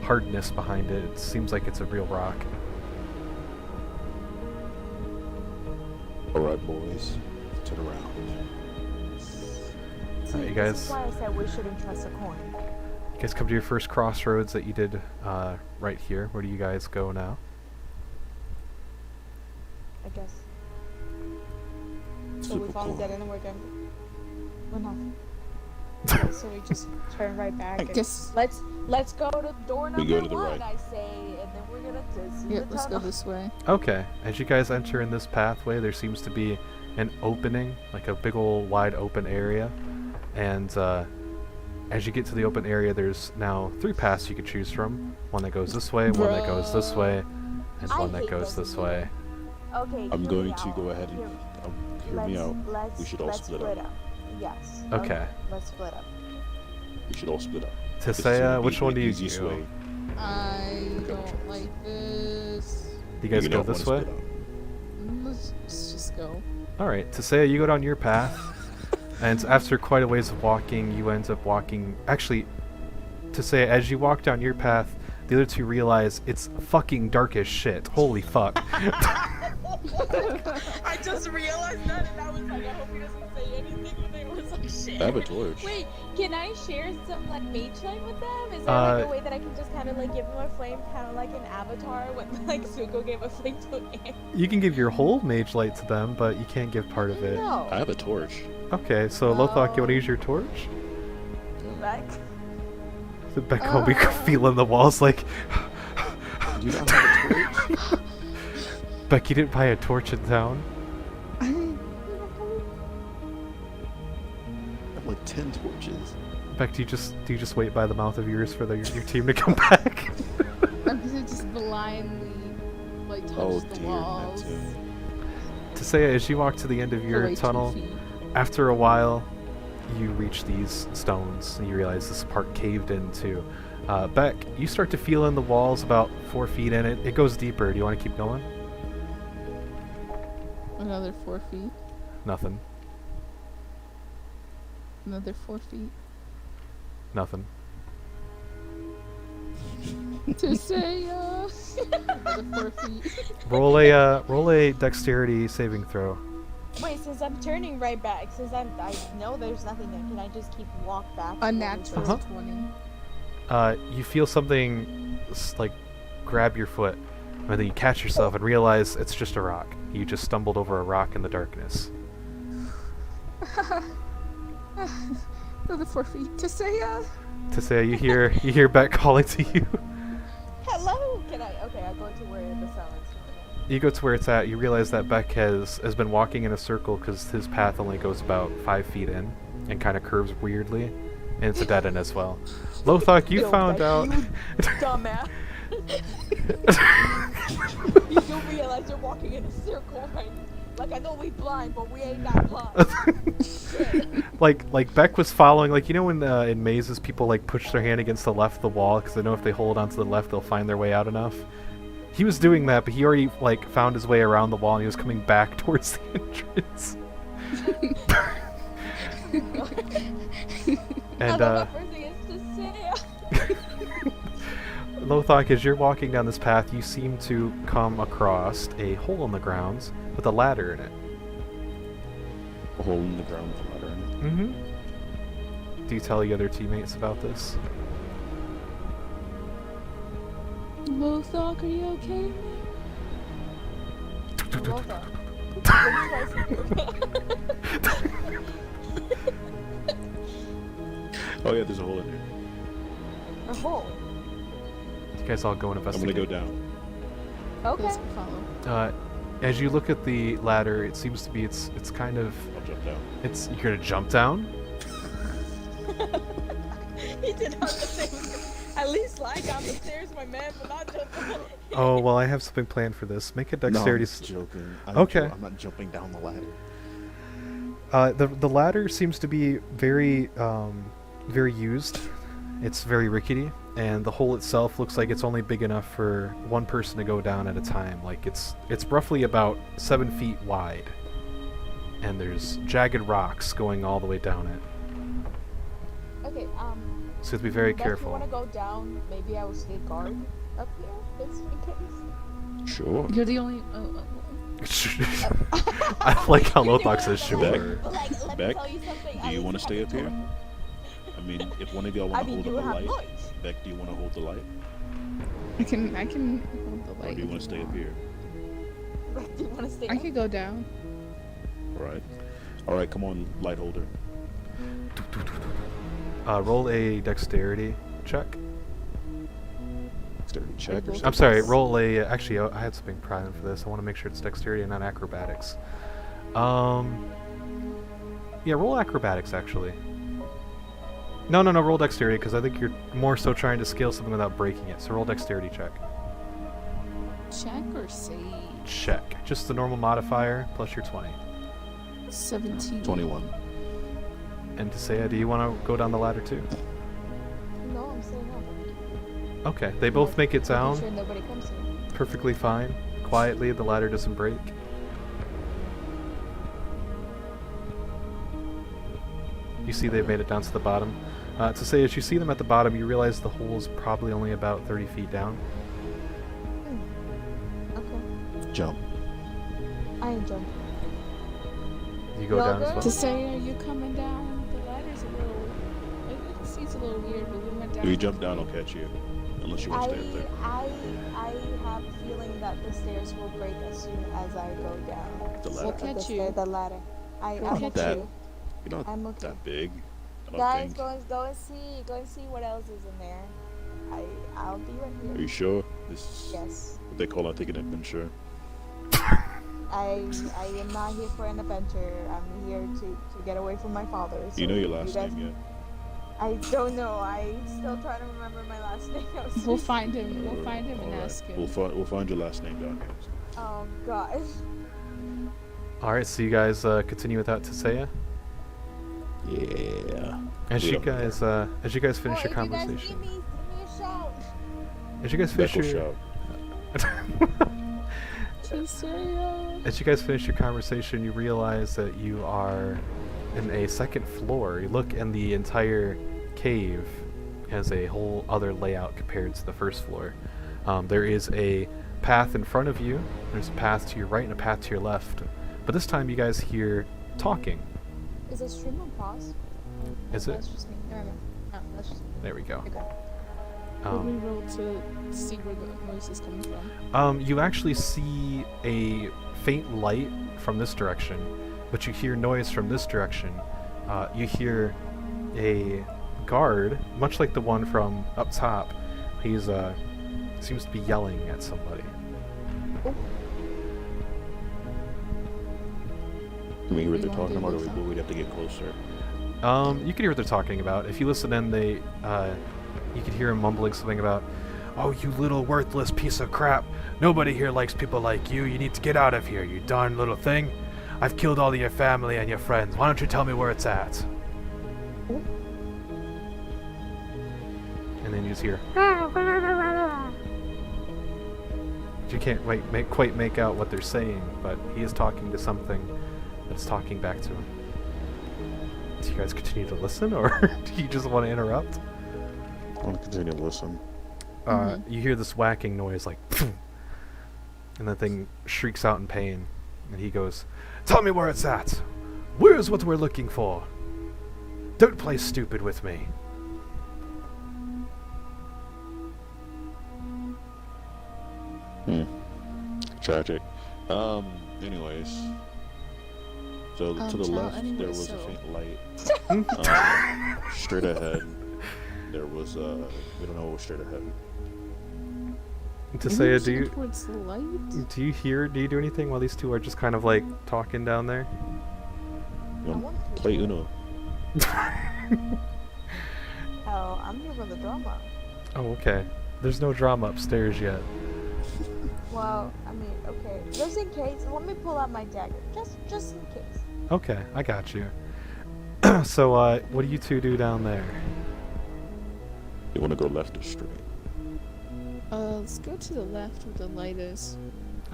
hardness behind it. It seems like it's a real rock. All right, boys, turn around. See, you this guys- is why I said we shouldn't trust a coin. You guys come to your first crossroads that you did right here. Where do you guys go now? I guess. So we found dead end and we're going. We're nothing. Okay, so we just turn right back. I and guess. let's go to door number We go to the 1, right. I say, and then we're gonna see Yeah, the let's go tunnel. this way. Okay. As you guys enter in this pathway, there seems to be an opening, like a big old wide open area. And as you get to the open area, there's now 3 paths you could choose from. One that goes this way, one that goes this way, and I one that hate goes those this way. Okay. I'm hear going me to out. go ahead and hear me out. We should all let's split up. Yes. Okay. Let's split up. We should all split up. This is gonna Tessaya, be which one the do you easiest do? way. I Okay. don't like this. You guys We go don't this wanna way? split up. Let's just go. Alright, Tessaya, you go down your path. And after quite a ways of walking, you end up walking... Actually, Tessaya, as you walk down your path, the other two realize it's fucking dark as shit. Holy fuck. I just realized that, and I was like, I hope he doesn't say anything when they was like, shit. I have a torch. Wait, can I share some like mage light with them? Is there like a way that I can just kind of like give them a flame, kind of like an avatar when like Zuko gave a flame to Aang? You can give your whole mage light to them, but you can't give part of it. No. I have a torch. Okay, so Lothoc, you want to use your torch? Like, The Beck will be feeling the walls like... You don't have a torch? Beck, you didn't buy a torch in town? I have like 10 torches. Beck, do you just wait by the mouth of yours for your team to come back? I'm gonna just blindly like touch Oh the dear, walls. Neptune. To say, as you walk to the end of your Away 2 tunnel, feet. after a while, you reach these stones and you realize this part caved in too. Beck, you start to feel in the walls about 4 feet in it. It goes deeper. Do you want to keep going? Another 4 feet. Nothing. Another 4 feet. Nothing. To say, another 4 feet. Roll a dexterity saving throw. wait, since I'm turning right back, since I know there's nothing there, can I just keep walk back? to where we Unnatural started? 20. You feel something like grab your foot, and then you catch yourself and realize it's just a rock. You just stumbled over a rock in the darkness. Another 4 feet. To say, To say, you hear Beck calling to you. Hello. Can I? Okay, I go to where the sound is from. You go to where it's at. You realize that Beck has been walking in a circle because his path only goes about 5 feet in and kind of curves weirdly, and it's a dead end as well. Lothoc, you Yo, found Beck, out. you dumbass. You do realize you're walking in a circle, right? Like, I know we blind, but we ain't that blind. Shit. like Beck was following, like, you know when in mazes people like push their hand against the left of the wall because they know if they hold onto the left they'll find their way out enough. He was doing that, but he already like found his way around the wall and he was coming back towards the entrance. And My first thing is to say, Lothoc, as you're walking down this path, you seem to come across a hole in the ground with a ladder in it. A hole in the ground with a ladder in it. Mm-hmm. Do you tell the other teammates about this? Lothoc, are you okay? Lothoc. Oh yeah, there's a hole in there. A hole. You guys all go and I'm gonna investigate. go down. Okay. Let's follow. As you look at the ladder, it seems to be it's kind of I'll jump down. you're gonna jump down. He did not say at least slide down the stairs, my man, but not jump down. Oh well, I have something planned for this. Make a No, I'm dexterity. just joking. Okay. I'm not jumping down the ladder. The ladder seems to be very very used. It's very rickety, and the hole itself looks like it's only big enough for one person to go down at a time. Like it's roughly about 7 feet wide, and there's jagged rocks going all the way down it. Okay, So you have to be very Beth, careful. you wanna go down? Maybe I will stay guard up here, just in case. Sure. You're the only. I like how You're Lothoc the says one that- sure. But, like, let me Beck, tell you something. do at you least wanna have stay a up here? door. I mean, if one of y'all I want to mean, hold you up the have light, noise. Beck, do you want to hold the light, I can hold the or light. do you if want to stay up want. here? Do you want to stay? I up? could go down. All right, come on, light holder. Roll a dexterity check. Dexterity check or I'm something? sorry, roll a. Actually, I had something primed for this. I want to make sure it's dexterity and not acrobatics. Yeah, roll acrobatics actually. No, roll dexterity because I think you're more so trying to scale something without breaking it. So roll dexterity check. Check or save? Check. Just the normal modifier plus your 20. 17. 21. And Tessaia, do you want to go down the ladder too? No, I'm staying up. Okay, they both make it Making down sure nobody comes here. perfectly fine. Quietly, the ladder doesn't break. You see they've made it down to the bottom. To say, as you see them at the bottom, you realize the hole is probably only about 30 feet down. Okay. Jump. I ain't jumping. You go down as To well. say, are you coming down? The ladder's a little. It seems a little weird, but we went down. If you jump down, I'll catch you. Unless you want to stay up there. I have a feeling that the stairs will break as soon as I go down. The We'll ladder. catch you. The ladder. We'll I'm catch okay. you. You're not I'm okay. that big. I don't Guys, think. go and see what else is in there. I'll be right Are here. you sure? This is Yes. what they call, I think, an adventure. I am not here for an adventure. I'm here to get away from my father. So You know your last guys- name, I don't know. I still trying to remember my last name. We'll find him. We'll Or- find him and alright. ask him. We'll find your last name down here. Oh gosh. Alright, so you guys continue without Tessaia? Yeah. As We you don't guys finish your If you guys conversation. need me, give me a shout. As you guys Beck finish will your shout. To say, As you guys finish your conversation, you realize that you are in a second floor. You look, and the entire cave has a whole other layout compared to the first floor. There is a path in front of you, there's a path to your right and a path to your left. But this time you guys hear talking. Is the stream on pause? Is it? That's just me. Never mind. No, that's just me. There we go. Okay. what we roll to see where the noise is coming from. You actually see a faint light from this direction, but you hear noise from this direction. You hear a guard, much like the one from up top. He's seems to be yelling at somebody. Can we hear what You they're wanna talking do about, or this, huh? we'd have to get closer? You can hear what they're talking about. If you listen in, you could hear him mumbling something about, "Oh, you little worthless piece of crap! Nobody here likes people like you. You need to get out of here, you darn little thing! I've killed all of your family and your friends. Why don't you tell me where it's at?" And then you just hear. You can't quite make out what they're saying, but he is talking to something that's talking back to him. Do you guys continue to listen, or do you just want to interrupt? I want to continue to listen. You hear this whacking noise, like, and the thing shrieks out in pain, and he goes, "Tell me where it's at! Where's what we're looking for? Don't play stupid with me." Tragic. Anyways. So to the child, left, anyway, there was a so- faint light. Straight ahead, there was we don't know what was straight ahead. Tessaia, do you Towards the light? do you do anything while these two are just kind of like talking down there? You I want want to to. play Uno? Hell, I'm here for the drama. Oh, okay. There's no drama upstairs yet. Well, I mean, okay. Just in case, let me pull out my dagger. Just in case. Okay, I got you. So, what do you two do down there? You want to go left or straight? Let's go to the left where the light is.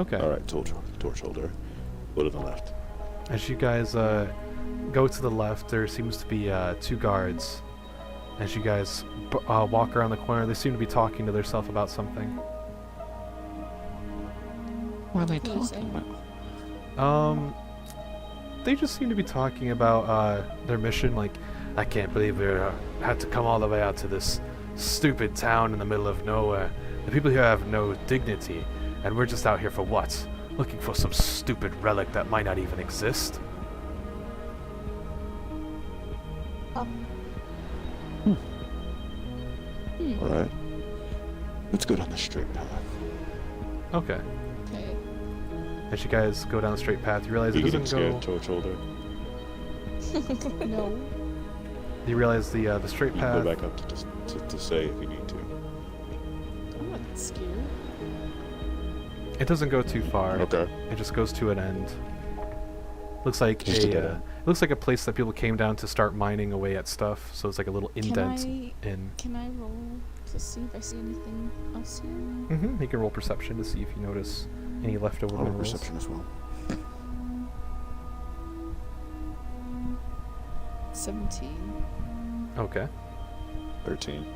Okay. All right, torch holder. Go to the left. As you guys go to the left, there seems to be two guards. As you guys walk around the corner, they seem to be talking to themselves about something. What are they What are they talking saying? about? They just seem to be talking about their mission. Like, I can't believe we had to come all the way out to this stupid town in the middle of nowhere. The people here have no dignity, and we're just out here for what? Looking for some stupid relic that might not even exist? All right. Let's go down the straight path. Okay. Okay. As you guys go down the straight path, you realize You it getting doesn't scared, go... Torch Holder? No. You realize the straight You can path... go back up to say if you need to. I'm not scared. It doesn't go too far. Okay. It just goes to an end. Looks like Just a dead a end. looks like a place that people came down to start mining away at stuff. So it's like a little indent in. Can I roll to see if I see anything else here? Mm-hmm. You can roll perception to see if you notice any leftover I'll roll minerals. perception as well. 17. Okay. 13.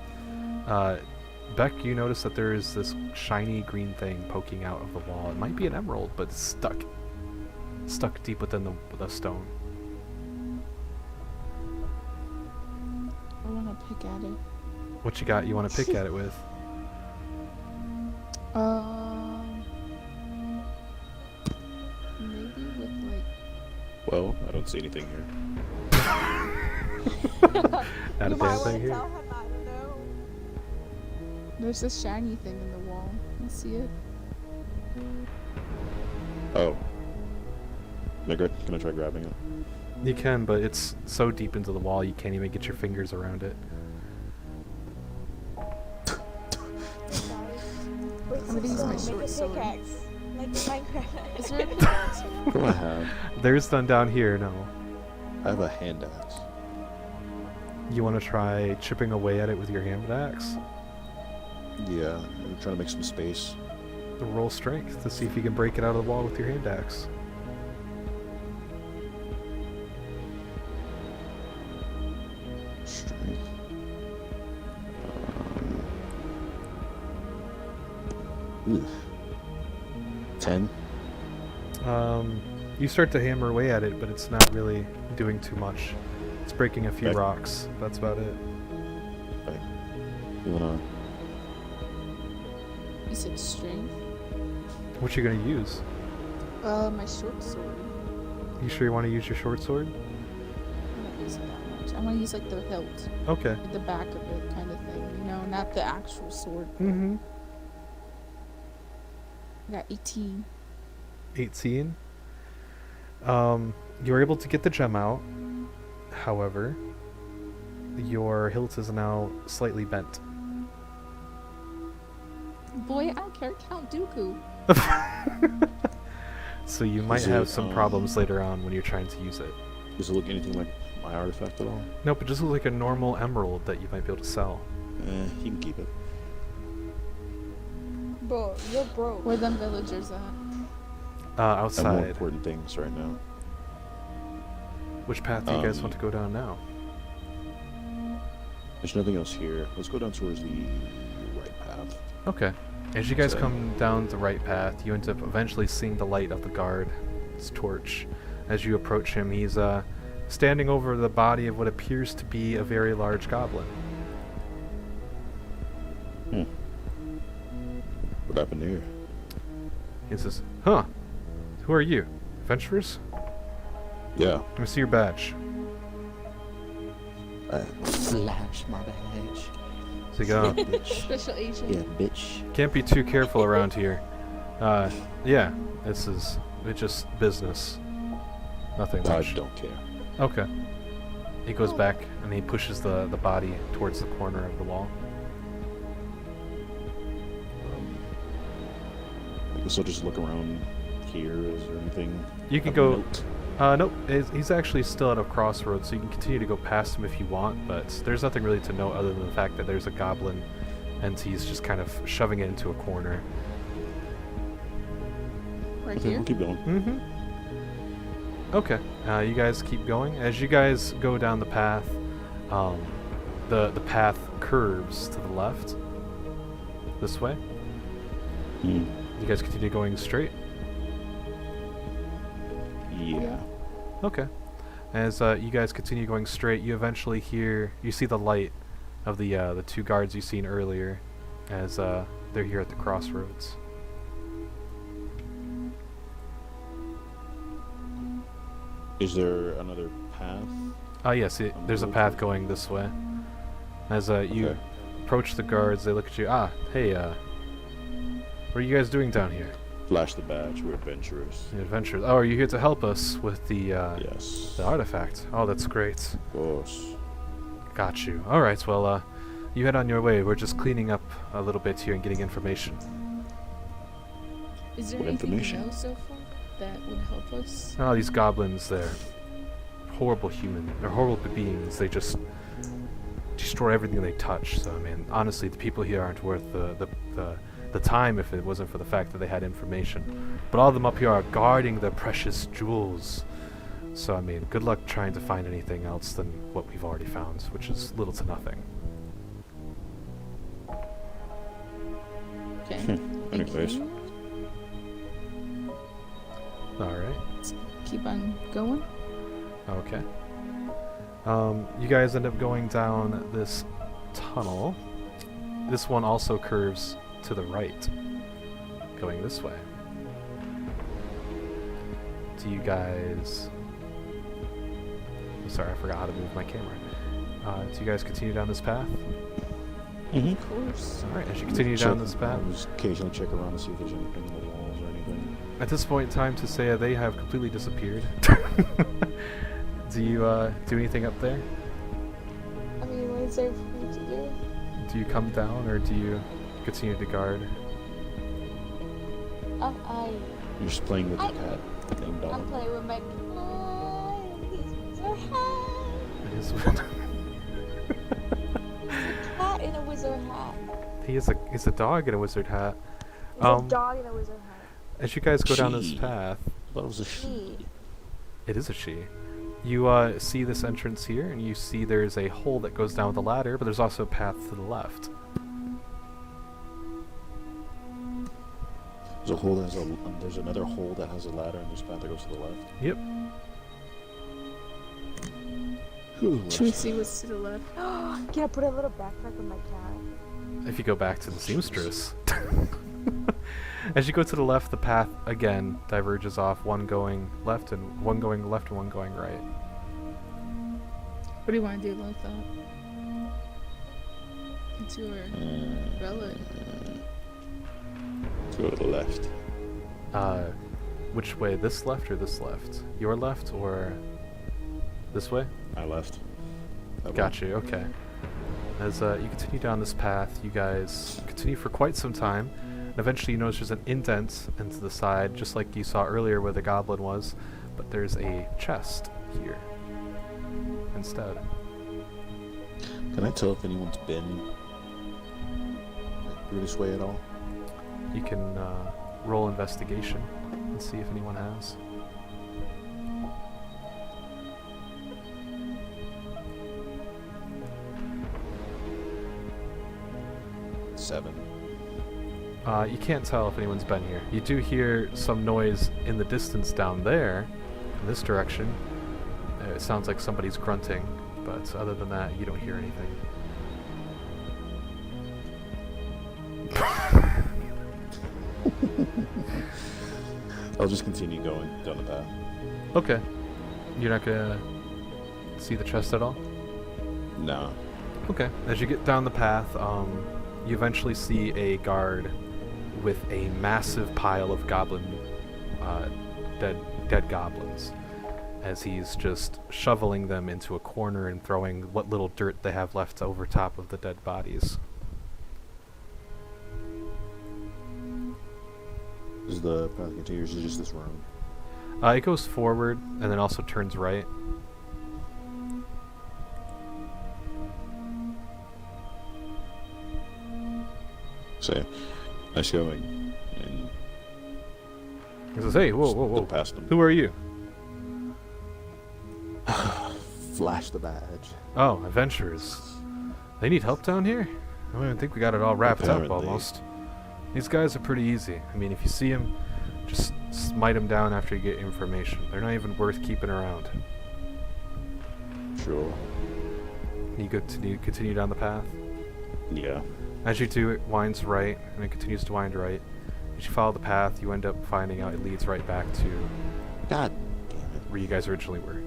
Beck, you notice that there is this shiny green thing poking out of the wall. It might be an emerald, but it's stuck deep within the stone. I want to pick at it. What you got? You want to pick at it with? Maybe with like. Well, I don't see anything here. Not a You might damn want thing to here. tell him, I don't know. There's this shiny thing in the wall. You see it? Oh. Can I try grabbing it? You can, but it's so deep into the wall you can't even get your fingers around it. Wait, I'm gonna use my make short a sword. pickaxe. Like Minecraft. Is there a pickaxe? What do I have? There's none down here, no. I have a hand axe. You want to try chipping away at it with your hand axe? Yeah, I'm trying to make some space. Roll strength to see if you can break it out of the wall with your hand axe. Strength. 10. You start to hammer away at it, but it's not really doing too much. It's breaking a few Okay. rocks. That's about it. You wanna? You said strength? What you gonna use? My short sword. You sure you want to use your short sword? I'm not using that much. I want to use like the hilt, Okay. like the back of it kind of thing. You know, not the actual sword. Mm-hmm. I got 18. 18. You were able to get the gem out. However, your hilt is now slightly bent. Boy, I don't care. Count Dooku. So you might Is have it, some problems later on when you're trying to use it. Does it look anything like my artifact at all? Nope, it just looks like a normal emerald that you might be able to sell. You can keep it. Bro, you're broke. Where them villagers at? I have more Outside. important things right now. Which path do you guys want to go down now? There's nothing else here. Let's go down towards the right path. Okay. As you guys So- come down the right path, you end up eventually seeing the light of the guard's torch. As you approach him, he's standing over the body of what appears to be a very large goblin. What happened here? He says, "Huh? Who are you? Adventurers? Yeah. Let me see your badge." Flash my badge. So you go, Bitch. Special agent. Yeah, bitch. "Can't be too careful around here." Yeah, it's just business. Nothing I much. don't care. Okay. He goes back and he pushes the body towards the corner of the wall. I guess I'll just look around here. Is there anything? You can of go. note? Nope. He's actually still at a crossroads, so you can continue to go past him if you want. But there's nothing really to note other than the fact that there's a goblin, and he's just kind of shoving it into a corner. Right Okay, here. we'll keep going. Mm-hmm. Okay. You guys keep going. As you guys go down the path, the path curves to the left. This way. Hmm. You guys continue going straight. Yeah. Okay. As you guys continue going straight, you eventually you see the light of the two guards you seen earlier, as they're here at the crossroads. Is there another path? Yes, there's a path going this way. As you Okay. approach the guards, they look at you. Ah, hey, what are you guys doing down here? Flash the badge. We're adventurers. The adventurers. Oh, are you here to help us with Yes. the artifact? Oh, that's great. Of course. Got you. All right, well, you head on your way. We're just cleaning up a little bit here and getting information. Is there What anything you information? know so far that would help us? Oh, these goblins, they're horrible they're horrible beings. They just destroy everything they touch. So, I mean, honestly, the people here aren't worth the time if it wasn't for the fact that they had information. But all of them up here are guarding their precious jewels. So, I mean, good luck trying to find anything else than what we've already found, which is little to nothing. Okay. Anyways. Okay. Alright. Keep on going. Okay. You guys end up going down this tunnel. This one also curves to the right, going this way. Do you guys... I'm sorry, I forgot how to move my camera. Do you guys continue down this path? Mm-hmm. Of course. Alright, as you continue down this path, Just occasionally check around to see if there's anything on the walls or anything. at this point in time, Tessaia, they have completely disappeared. Do you do anything up there? I mean, what is there for me to do? Do you come down, or do you continue to guard? You're just playing with I- your cat named I'm Dog. playing with my cat. He's so hat. It is. Cat in a wizard hat. He's a dog in a wizard hat. He's a dog in a wizard hat. As you guys go down this She. path, I thought it was a she. Me. it is a she. You see this entrance here, and you see there's a hole that goes down with a ladder, but there's also a path to the left. There's a hole that has there's another hole that has a ladder, and there's a path that goes to the left. Yep. Should we see what's to the left? Can I put a little backpack on my cat? If you go back to the seamstress. As you go to the left, the path again diverges off, one going left and one going right. What do you want to do, Lothoc? It's your relic. Let's go to the left. Which way? This left or this left? Your left or this way? I left. That Got you, okay. As you continue down this path, you guys continue for quite some time, and eventually you notice there's an indent into the side, just like you saw earlier where the goblin was, but there's a chest here instead. Can I tell if anyone's been through this way at all? You can roll investigation and see if anyone has. Seven. You can't tell if anyone's been here. You do hear some noise in the distance down there, in this direction. It sounds like somebody's grunting, but other than that, you don't hear anything. I'll just continue going down the path. Okay. You're not gonna see the chest at all? Nah. Okay. As you get down the path, you eventually see a guard with a massive pile of dead goblins, as he's just shoveling them into a corner and throwing what little dirt they have left over top of the dead bodies. Is the path continues to just this room? It goes forward and then also turns right. So, nice going. And He says, "Hey, whoa, just whoa, go whoa! past them. Who are you?" Flash the badge. Oh, adventurers. They need help down here? I don't even think we got it all wrapped up Apparently. almost. These guys are pretty easy. I mean, if you see them, just smite them down after you get information. They're not even worth keeping around. Sure. You continue down the path. Yeah. As you do, it winds right, and it continues to wind right. As you follow the path, you end up finding out it leads right back to God damn it. where you guys originally were.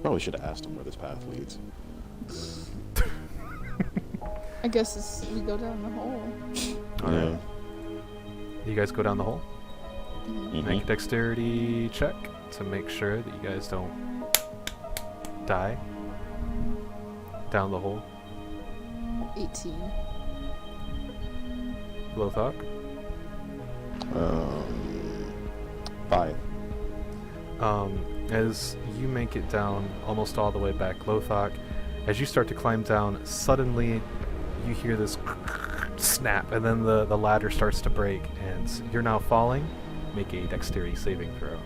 Probably should have asked him where this path leads. I guess we go down the hole. Alright. You guys go down the hole. Mhm. Make a dexterity check to make sure that you guys don't die down the hole. 18. Lothoc. 5. As you make it down almost all the way back, Lothoc, as you start to climb down, suddenly you hear this snap, and then the ladder starts to break, and you're now falling. Make a dexterity saving throw.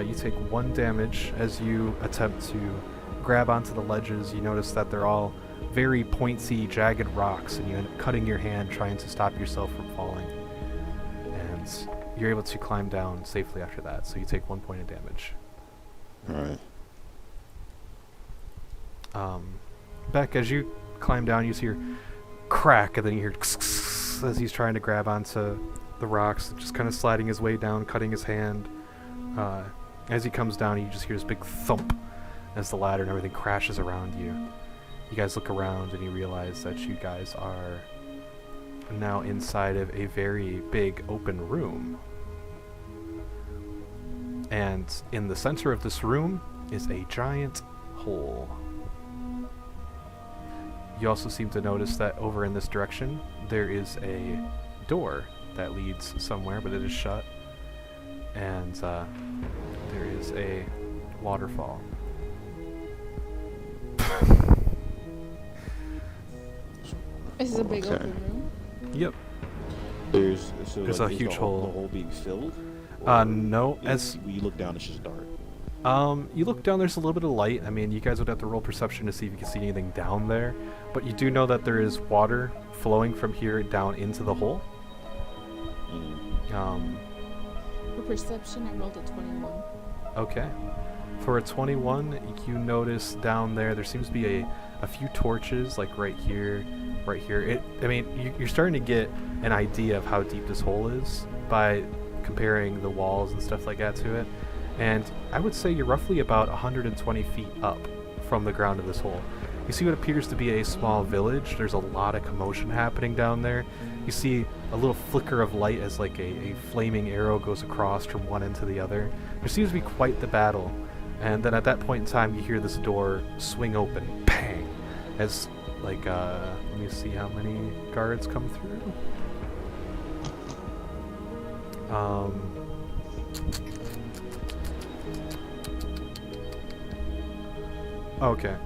You take 1 damage as you attempt to grab onto the ledges. You notice that they're all very pointy, jagged rocks, and you end up cutting your hand trying to stop yourself from falling. And you're able to climb down safely after that, so you take 1 point of damage. Alright. Beck, as you climb down, you hear crack, and then you hear as he's trying to grab onto the rocks, just kind of sliding his way down, cutting his hand. As he comes down, you just hear this big thump as the ladder and everything crashes around you. You guys look around and you realize that you guys are now inside of a very big open room. And in the center of this room is a giant hole. You also seem to notice that over in this direction there is a door that leads somewhere, but it is shut. And there is a waterfall. This is a big Okay. open room. Yep. There's There's a huge hole. The hole being filled? No. As we look down, it's just dark. You look down, there's a little bit of light. I mean, you guys would have to roll perception to see if you can see anything down there. But you do know that there is water flowing from here down into the hole. For perception, I rolled a 21. Okay. For a 21, you notice down there seems to be a few torches, like right here. You're starting to get an idea of how deep this hole is by comparing the walls and stuff like that to it. And I would say you're roughly about 120 feet up from the ground of this hole. You see what appears to be a small village. There's a lot of commotion happening down there. You see a little flicker of light as like a flaming arrow goes across from one end to the other. There seems to be quite the battle. And then at that point in time, you hear this door swing open. Bang! As like, let me see how many guards come through. Okay.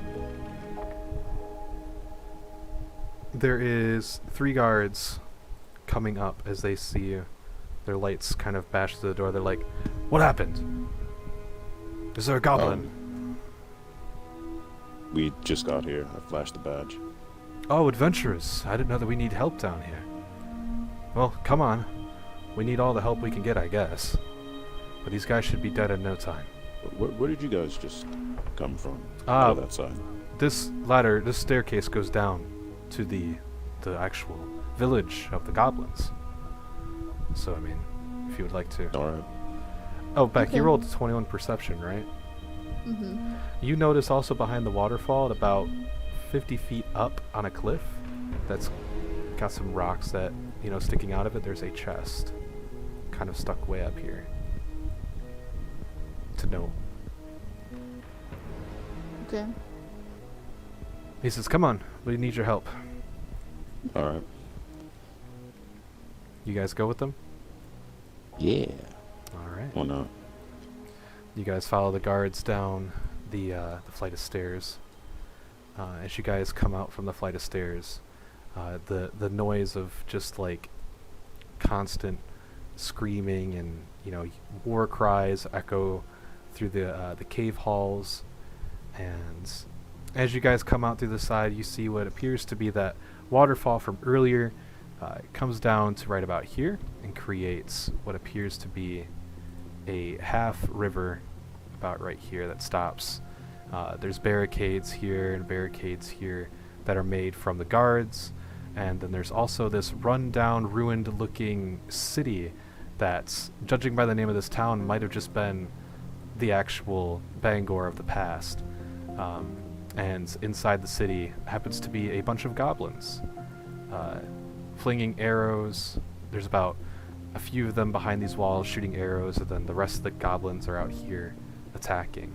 There is 3 guards coming up as they see you. Their lights kind of bash through the door. They're like, "What happened? Is there a goblin?" We just got here. I flashed the badge. "Oh, adventurers. I didn't know that we need help down here." "Well, come on. We need all the help we can get, I guess. But these guys should be dead in no time." Where did you guys just come from? Ah, Out of that side. This staircase goes down to the actual village of the goblins. So, I mean, if you would like to. Alright. Oh, Beck, Okay. you rolled a 21 perception, right? Mm-hmm. You notice also behind the waterfall, at about 50 feet up on a cliff, that's got some rocks that, sticking out of it, there's a chest kind of stuck way up here. To note. Okay. He says, "Come on, we need your help." Alright. You guys go with them? Yeah. Alright. Why not? You guys follow the guards down the flight of stairs. As you guys come out from the flight of stairs, the noise of just like constant screaming and war cries echo through the cave halls. And as you guys come out through the side, you see what appears to be that waterfall from earlier comes down to right about here and creates what appears to be a half river about right here that stops. There's barricades here and barricades here that are made from the guards, and then there's also this run-down, ruined-looking city that's, judging by the name of this town, might have just been the actual Bangor of the past. And inside the city happens to be a bunch of goblins, flinging arrows. There's about a few of them behind these walls shooting arrows, and then the rest of the goblins are out here attacking.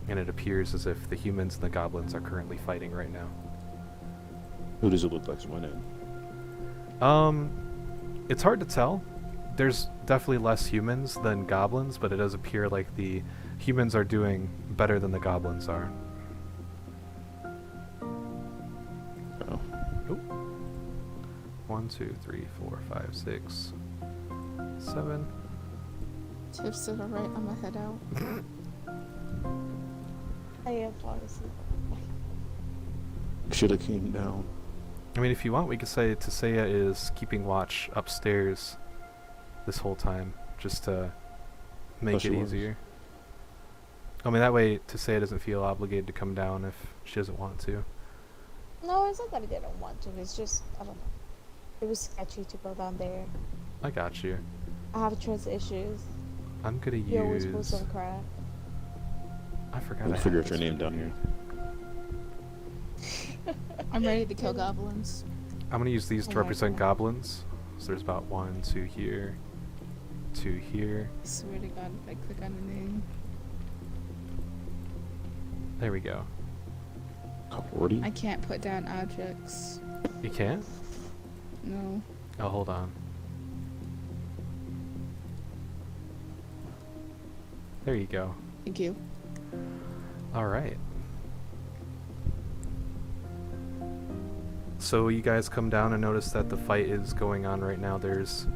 And it appears as if the humans and the goblins are currently fighting right now. Who does it look like's winning? It's hard to tell. There's definitely less humans than goblins, but it does appear like the humans are doing better than the goblins are. Oh. Oop. 1, 2, 3, 4, 5, 6, 7. Tiff said, alright, I'm gonna head out. I am falling asleep. Should have came down. I mean, if you want, we could say Tessaia is keeping watch upstairs this whole time, just to make she it was. easier. I mean, that way Tessaia doesn't feel obligated to come down if she doesn't want to. No, it's not that I didn't want to. It's just, I don't know. It was sketchy to go down there. I got you. I have trust issues. I'm gonna You always pull use... some crap. I forgot. We'll I figure had out your this name down here. I'm ready to kill goblins. I'm gonna use these Oh to my represent God. goblins. So there's about 1, 2 here, 2 here. I swear to God, if I click on the name. There we go. 40? I can't put down objects. You can't? No. Oh, hold on. There you go. Thank you. All right. So you guys come down and notice that the fight is going on right now. There's,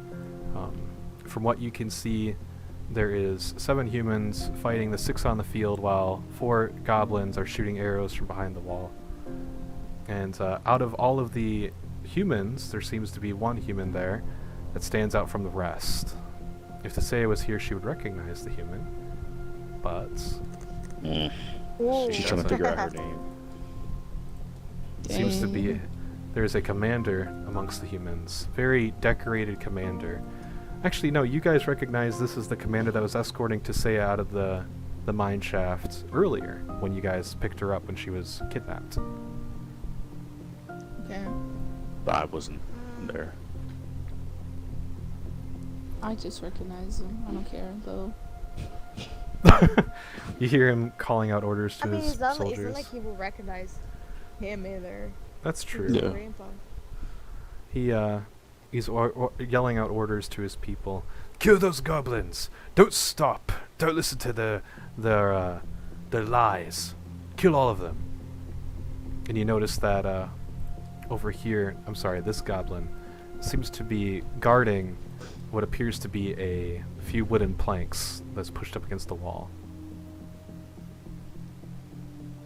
from what you can see, there is 7 humans fighting the 6 on the field, while 4 goblins are shooting arrows from behind the wall. And out of all of the humans, there seems to be 1 human there that stands out from the rest. If Tessaia was here, she would recognize the human, but Whoa. She's trying to figure out her name. seems to be Dang. there's a commander amongst the humans, very decorated commander. Actually, no, you guys recognize this is the commander that was escorting Tessaia out of the mine shaft earlier when you guys picked her up when she was kidnapped. Okay. I wasn't there. I just recognize him. I don't care, though. You hear him calling out orders to I mean, his it's not soldiers. like he will recognize him either. That's true. Yeah. Grandpa. He's yelling out orders to his people. Kill those goblins! Don't stop! Don't listen to their lies. Kill all of them. And you notice that over here, I'm sorry, this goblin seems to be guarding what appears to be a few wooden planks that's pushed up against the wall.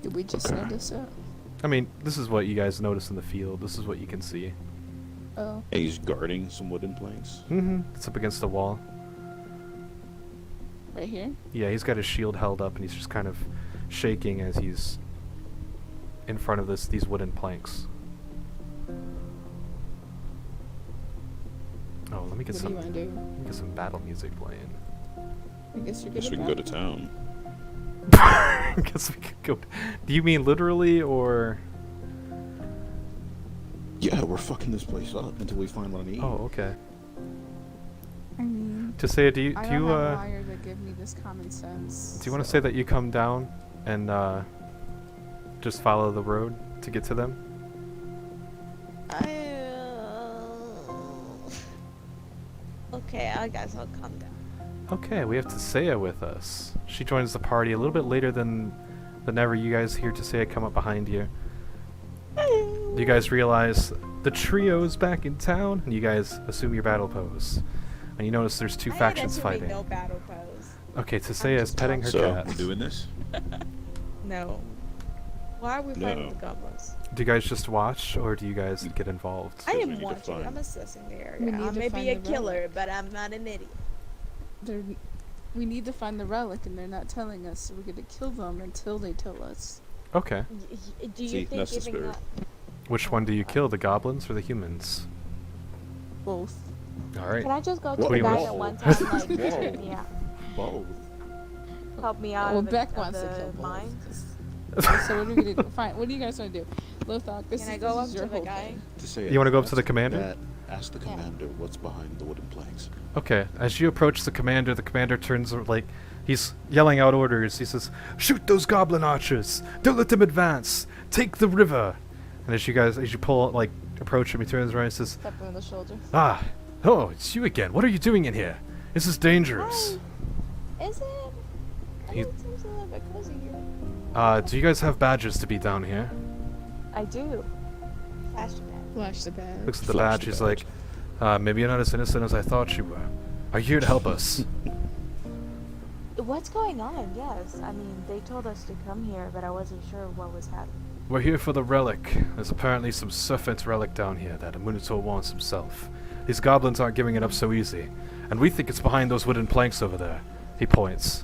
Did we just Okay. notice it? I mean, this is what you guys notice in the field. This is what you can see. Oh. And he's guarding some wooden planks. Mm-hmm. It's up against the wall. Right here? Yeah, he's got his shield held up and he's just kind of shaking as he's in front of these wooden planks. Oh, let me get What do some you want to do? let me get some battle music playing. I guess you're good Guess we at can go that. to town. Guess we could go. Do you mean literally or? Yeah, we're fucking this place up until we find what I need. Oh, okay. I mean, Tessaia, do you I do don't you have a liar to give me this common sense. do you want to say that you come down and just follow the road to get to them? Okay, I guess I'll calm down. Okay, we have Tessaia with us. She joins the party a little bit later than ever. You guys hear Tessaia come up behind you. You guys realize the trio's back in town, and you guys assume your battle pose. And you notice there's 2 factions fighting. No battle pose. Okay, Tessaia is petting her So, cat. we're doing this? No. Why are we fighting No. the goblins? Do you guys just watch, or do you guys get involved? I we am need to watching. find- I'm assessing the area. We need I to may find be a the killer, relic. but I'm not an idiot. They're, we need to find the relic, and they're not telling us, so we're gonna kill them until they tell us. Okay. Do you See, think that's the giving spirit. that? Which one do you kill, the goblins or the humans? Both. All right. Can I just go to Whoa, the back whoa. at one time, like, Whoa. yeah, Both. Help me out Well, of the, Beck of wants to the kill both. mine. Okay, so what are we gonna do? Fine. What do you guys want to do? Lothoc, this Can is I go this up is to your the whole guy? thing. To say You wanna go up ask to the commander? Ask the Yeah. commander what's behind the wooden planks. Okay. As you approach the commander turns like he's yelling out orders. He says, "Shoot those goblin archers! Don't let them advance! Take the river!" And as you pull like approach him, he turns around and says, Tap him on the shoulder. "Ah, oh, it's you again. What are you doing in here? This is dangerous." is it? I He- think it seems a little bit cozy here. Do you guys have badges to be down here? I do. Flashback. Flash the bag. Looks at the Flash badge. the He's badge. like, maybe you're not as innocent as I thought you were. Are you here to help us? What's going on? Yes. I mean, they told us to come here, but I wasn't sure what was happening. We're here for the relic. There's apparently some serpent relic down here that a Minotaur wants himself. These goblins aren't giving it up so easy. And we think it's behind those wooden planks over there. He points.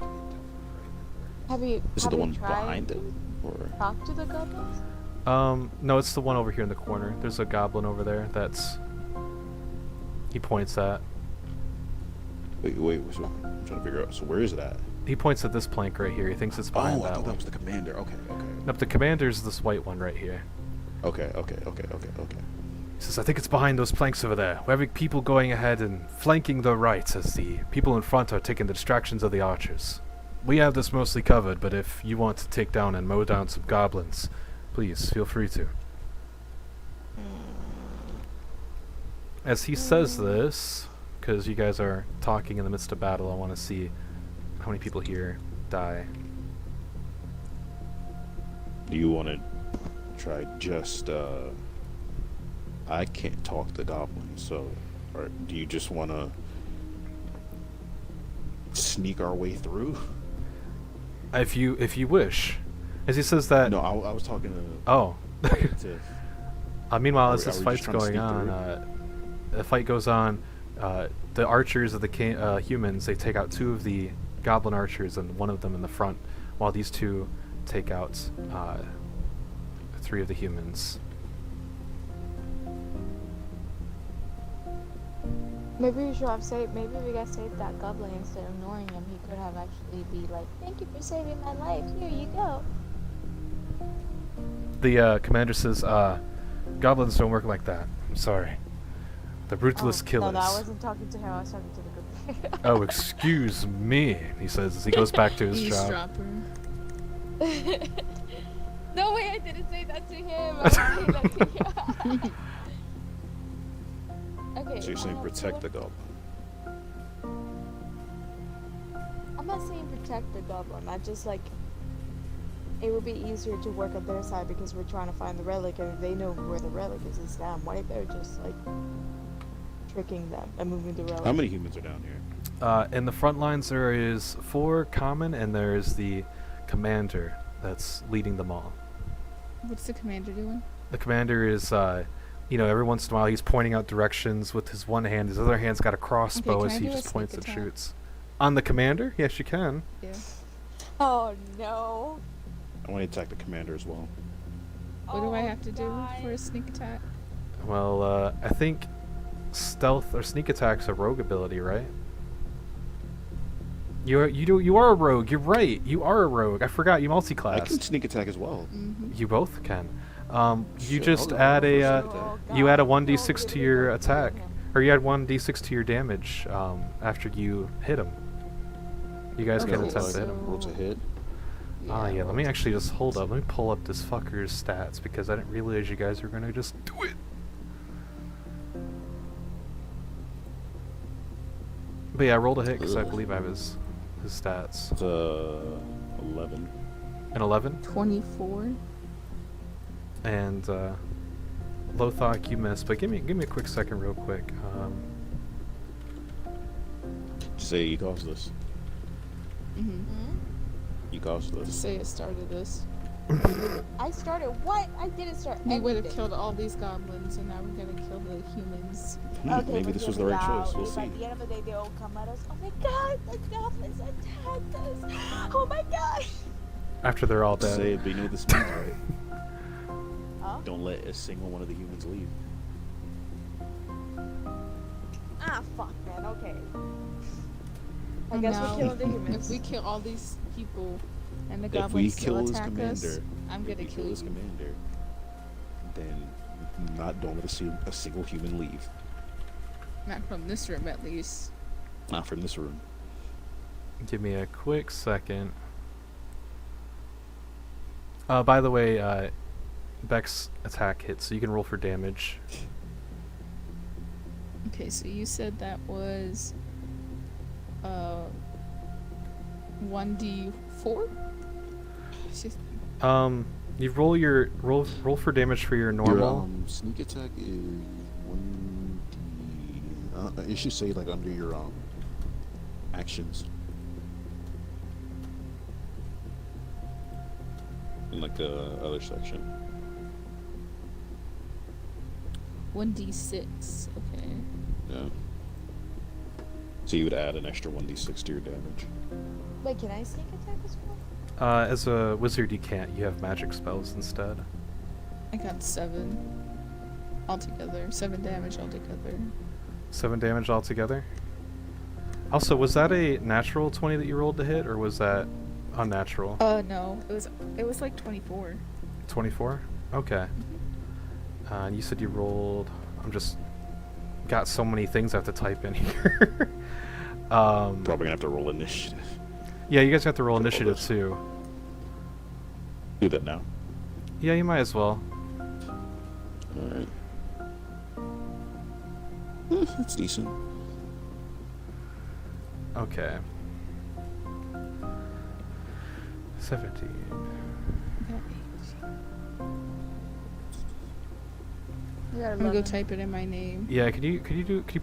Have you? Is it have the you one tried behind to him? Or Talk to the goblins. No, it's the one over here in the corner. There's a goblin over there that's... He points at. wait, so I'm trying to figure out. So where is it at? He points at this plank right here. He thinks it's behind Oh, I that thought one. that was the commander. Okay. Nope, the commander's this white one right here. Okay. He says, I think it's behind those planks over there. We're having people going ahead and flanking the right as the people in front are taking the distractions of the archers. We have this mostly covered, but if you want to take down and mow down some goblins, please feel free to. As he says this, because you guys are talking in the midst of battle, I want to see how many people here die. Do you want to try just, I can't talk to goblins, so or do you just want to... sneak our way through. If you wish. As he says that... No, I was talking to. Oh. to Meanwhile, Are as we- this are we fight's just trying to going sneak on, the fight goes on. The archers of the humans, they take out two of the goblin archers and one of them in the front, while these two take out three of the humans. Maybe we should have saved. Maybe we got saved that goblin instead of ignoring him. He could have actually be like, "Thank you for saving my life. Here you go." The commander says, goblins don't work like that. I'm sorry. The ruthless killers. No, I wasn't talking to him. I was talking to the goblin. Oh, excuse me, he says as he goes back to his job. Eavesdropper. No way! I didn't say that to him. I was saying that to you. Okay. So you're saying protect the goblin? I'm not saying protect the goblin. I just like it would be easier to work on their side because we're trying to find the relic, and if they know where the relic is, it's them. What if they're just like tricking them and moving the relic? How many humans are down here? In the front lines, there is 4 common, and there's the commander that's leading them all. What's the commander doing? The commander is, every once in a while he's pointing out directions with his one hand. His other hand's got a crossbow can as I he do a just sneak points and attack? shoots. On the commander? Yes, you can. Yeah. Oh no! I want to attack the commander as well. What do I have to do God. for a sneak attack? Well, I think stealth or sneak attack's a rogue ability, right? You are a rogue. You're right. You are a rogue. I forgot you I multi-class. can sneak attack as well. Mm-hmm. You both can. You Shit, just hold on, add hold a on. Oh, you add a God. 1d6 to your attack, or you add 1d6 to your damage after you hit him. You guys Okay, can attempt to so- hit him. Roll to hit. Yeah. Let me actually just hold up. Let me pull up this fucker's stats because I didn't realize you guys were gonna just do it. But yeah, I rolled a hit because I believe I have his stats. It's 11. An 11, 24. and Lothoc, you missed. But give me a quick second, real quick. Just say you caused this. Mm-hmm. You caused To this. say it started this. I started what? I didn't start We would have anything. killed all these goblins, and now we're gonna kill the humans. Okay, Maybe but this hear was the me right out. choice. We'll If see. at the end of the day they all come at us, oh my god, the goblins attacked us. Oh my god. After they're all dead. Say it, but you know what this means, right? Huh? Don't let a single one of the humans leave. Ah, fuck, man. Okay. I And guess now, we're killing the humans. If we kill all these people, and the If we goblins still kill this attack us, commander, I'm if gonna we kill kill this you. commander, then don't let a single human leave. Not from this room, at least. Not from this room. Give me a quick second. By the way, Beck's attack hits, so you can roll for damage. Okay, so you said that was 1d4? She's- You roll your roll for damage for your normal. Your sneak attack is 1d. It should say like under your actions. In like the other section. 1d6, okay. Yeah. So you would add an extra 1d6 to your damage. Wait, can I sneak attack as well? As a wizard, you can't. You have magic spells instead. I got 7 altogether. 7 damage altogether. 7 damage altogether. Also, was that a natural 20 that you rolled to hit, or was that unnatural? No, it was like 24. 24? Okay. And you said you rolled. I'm just got so many things I have to type in here. Probably gonna have to roll initiative. Yeah, you guys have to roll initiative too. Do that now. Yeah, you might as well. Alright. That's decent. Okay. 17. I'm gonna go type it in my name. Yeah, could you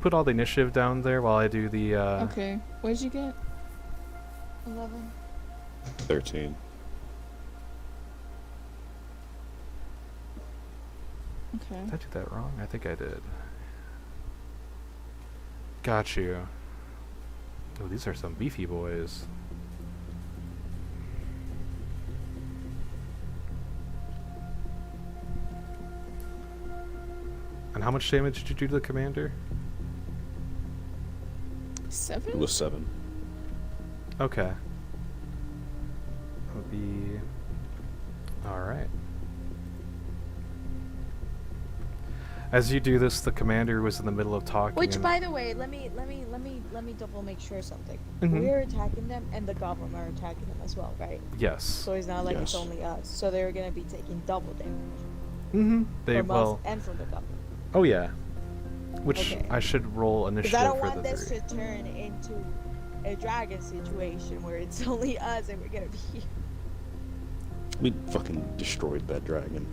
put all the initiative down there while I do the Okay, what did you get? 11. 13. Okay. Did I do that wrong? I think I did. Got you. Oh, these are some beefy boys. And how much damage did you do to the commander? 7? It was 7. Okay. That would be... Alright. As you do this, the commander was in the middle of talking. Which, and- by the way, let me double make sure something. Mhm. We're attacking them, and the goblin are attacking them as well, right? Yes. So it's not like it's Yes. only us. So they're gonna be taking double damage Mm-hmm. They from well. us and from the goblin. Oh yeah. Which Okay. I should roll Because initiative I don't for want the this 3. to turn into a dragon situation where it's only us and we're gonna be. We fucking destroyed that dragon.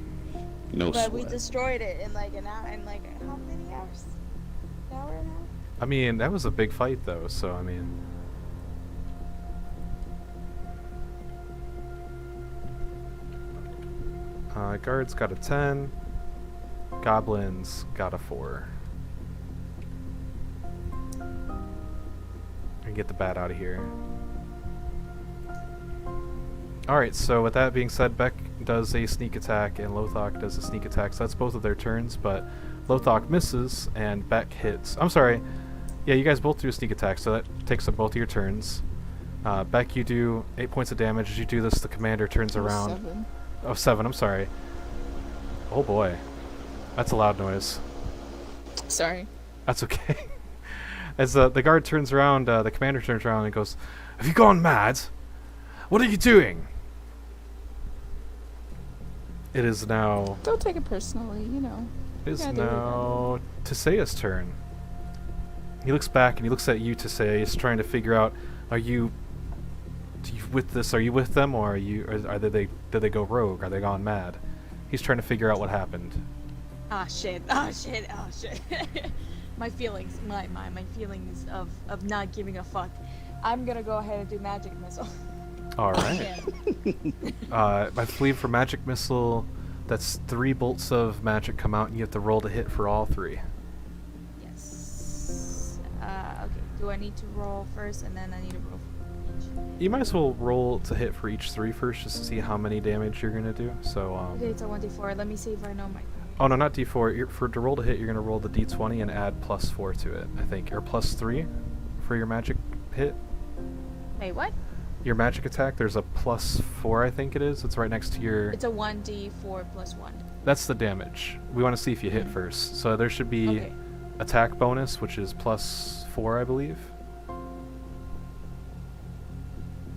No But we sweat. destroyed it in like an hour. In like how many hours? An hour and a half. I mean, that was a big fight though, so I mean. Guards got a 10. Goblins got a 4. And get the bat out of here. Alright, so with that being said, Beck does a sneak attack and Lothoc does a sneak attack, so that's both of their turns, but Lothoc misses and Beck hits. I'm sorry. Yeah, you guys both do a sneak attack, so that takes up both of your turns. Beck, you do 8 points of damage. As you do this, the commander turns around. 7. Oh, 7, I'm sorry. Oh boy. That's a loud noise. Sorry. That's okay. As the guard turns around, the commander turns around and goes, "Have you gone mad? What are you doing?" It is now... Don't take it personally, you know. It is Yeah, there we now Tessaia's turn. He looks back and he looks at you, Tessaia. He's trying to figure out, are you with this? Are you with them, or did they go rogue? Are they gone mad? He's trying to figure out what happened. Ah shit! Ah shit! Ah shit! My feelings, my feelings of not giving a fuck. I'm gonna go ahead and do magic missile. All right. Again. I believe for magic missile, that's 3 bolts of magic come out, and you have to roll to hit for all 3. Yes. Okay. Do I need to roll first, and then I need to roll for each? You might as well roll to hit for each 3 first, just to see how many damage you're gonna do. So Okay, it's a 1d4. Let me see if I know my. oh no, not d4. To roll to hit, you're gonna roll the d20 and add +4 to it, I think, or +3 for your magic hit. Wait, what? Your magic attack, there's a +4, I think it is. It's right next to your. It's a 1d4 plus 1. That's the damage. We want to see if you hit first. So there should be Okay. attack bonus, which is +4, I believe.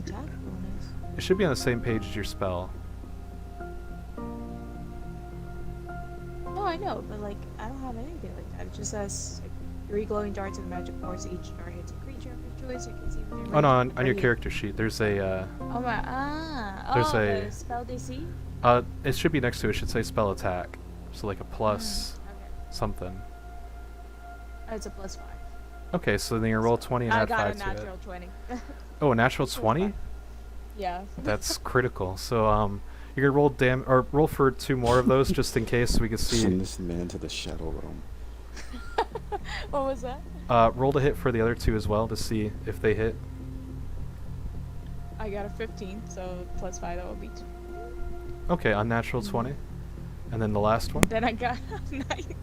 Attack bonus. It should be on the same page as your spell. No, I know, but like, I don't have anything like that. It just says like, 3 glowing darts of magic force. Each dart hits a creature of your choice. You can see within Oh no, range on your of character sheet, there's a. Oh my. Ah. There's oh, a- the spell DC. It should be next to it. It should say spell attack. So like a plus Okay. something. Oh, it's a +5. Okay, so then you roll 20 and I add got 5 a to it. natural 20. Oh, a natural 20? Yeah. That's critical. So you're gonna roll for 2 more of those just in case so we can see. Send this man to the shadow realm. What was that? Roll to hit for the other 2 as well to see if they hit. I got a 15, so +5, that would be 2. Okay, unnatural 20. And then the last one. Then I got a 19.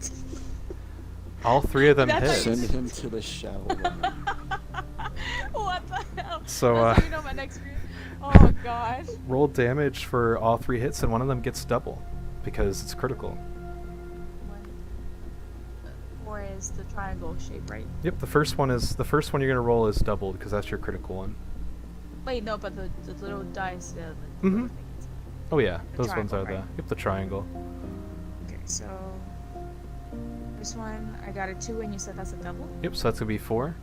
All 3 of them That's hit. Send him to the shadow realm. What the hell? So, That's how you know my next read. Oh god. roll damage for all 3 hits, and one of them gets double because it's critical. 4 is the triangle shape, right? Yep, the first one you're gonna roll is doubled because that's your critical one. Wait, no, but the little dice. The Mhm. little things. Oh yeah, The those ones triangle, are the right? yep the triangle. Okay, so this one I got a 2, and you said that's a double. Yep, so that's gonna be 4.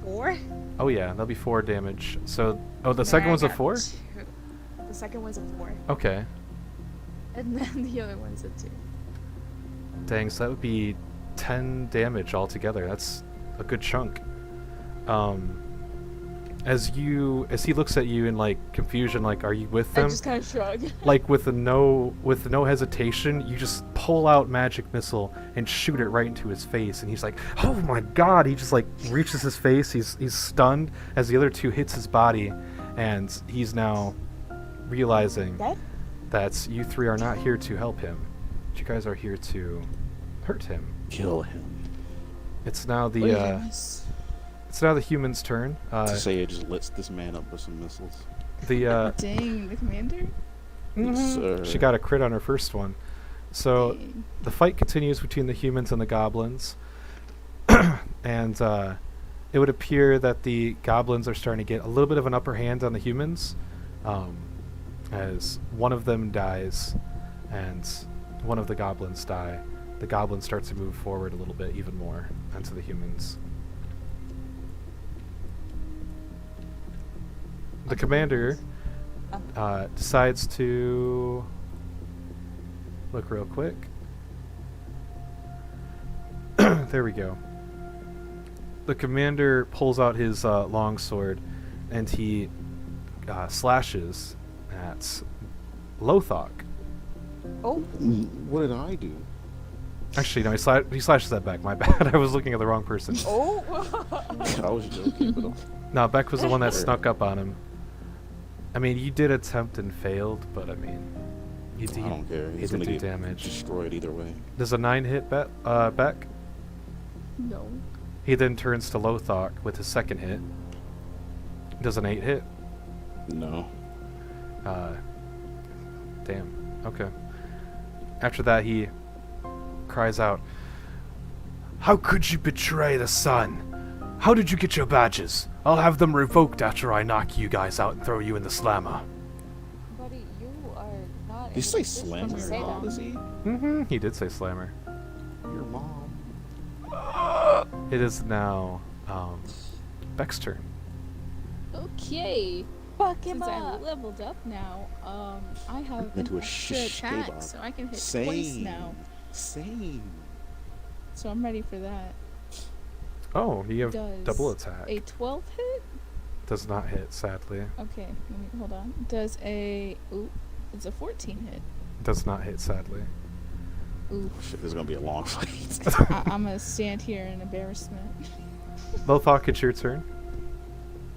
4. Oh yeah, that'll be 4 damage. So the Then second I one's a got 4. 2. The second one's a 4, Okay, and then the other one's a 2. dang, so that would be 10 damage altogether. That's a good chunk. As he looks at you in like confusion, like, are you with I them? just kind of shrug. Like with no hesitation, you just pull out magic missile and shoot it right into his face, and he's like, "Oh my god!" He just like reaches his face. He's stunned as the other 2 hits his body, and he's now realizing Dead? that you 3 are not here to help him. You guys are here to hurt him. Kill him. It's now the Yes. it's now the human's turn. Tessaia just lets this man up with some missiles. Dang, the commander? Yes, she sir. got a crit on her first one. So Dang. the fight continues between the humans and the goblins, and it would appear that the goblins are starting to get a little bit of an upper hand on the humans, as one of them dies and one of the goblins die. The goblins start to move forward a little bit even more onto the humans. The commander decides to look real quick. There we go. The commander pulls out his longsword and he slashes at Lothoc. Oh, What did I do? Actually, no, he slashes that back. My bad. I was looking at the wrong person. oh. I was joking, but No, Beck was the one that snuck up on him. I mean, you did attempt and failed, but I mean, I don't care. he He's did gonna do get damage. destroyed either way. Does a 9 hit Beck? No. He then turns to Lothoc with his second hit. Does an 8 hit? No. Damn. Okay. After that, he cries out, "How could you betray the sun? How did you get your badges? I'll have them revoked after I knock you guys out and throw you in the slammer." Buddy, you are not. Did you say slammer? To say How that. is he? Mm-hmm. He did say slammer. Your mom. It is now Beck's turn. Okay. Fuck him Since I up. leveled up now, I have Into an a extra shish attack, kebab. so I can hit twice Same. now. Same. So I'm ready for that. Oh, you have Does double attack. A 12 hit? Does not hit, sadly. Okay, let me hold on. Does a it's a 14 hit. Does not hit, sadly. Ooh. Oh, shit, this is gonna be a long fight. I'm gonna stand here in embarrassment. Lothoc, it's your turn.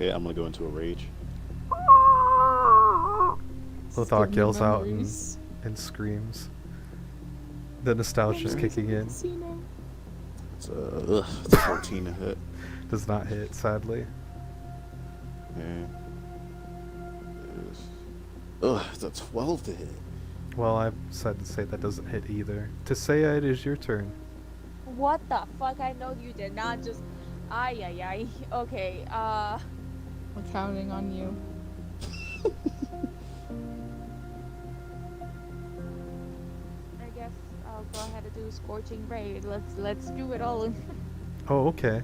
Yeah, I'm gonna go into a rage. Lothoc Give me yells out memories. and screams. The nostalgia's kicking in. Casino. It's a 14 to hit. Does not hit, sadly. Yeah. Ugh, it's a 12 to hit. Well, I decided to say that doesn't hit either. Tessaia, it is your turn. What the fuck? I know you did not just. Ay, ay, ay. Okay, We're counting on you. I guess I'll go ahead and do Scorching Ray. Let's do it all. Oh, okay.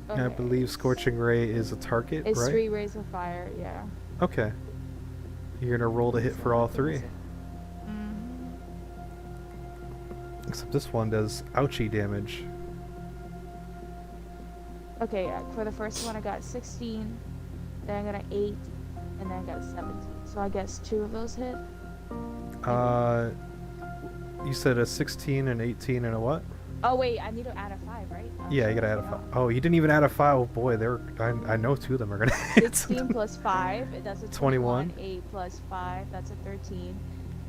I Okay. believe Scorching Ray is a target, It's right? 3 rays of fire, yeah. Okay. You're gonna roll to hit for all 3. Mhm. Except this one does ouchie damage. Okay, yeah. For the first one, I got 16, then I got an 8, and then I got a 17. So I guess 2 of those hit. You said a 16, an 18, and a what? Oh wait, I need to add a 5, right? Yeah, you gotta add a 5. Oh, you didn't even add a 5. Oh boy, I know 2 of them are gonna hit. 16 plus 5, that's a 21. 21. 8 plus 5, that's a 13.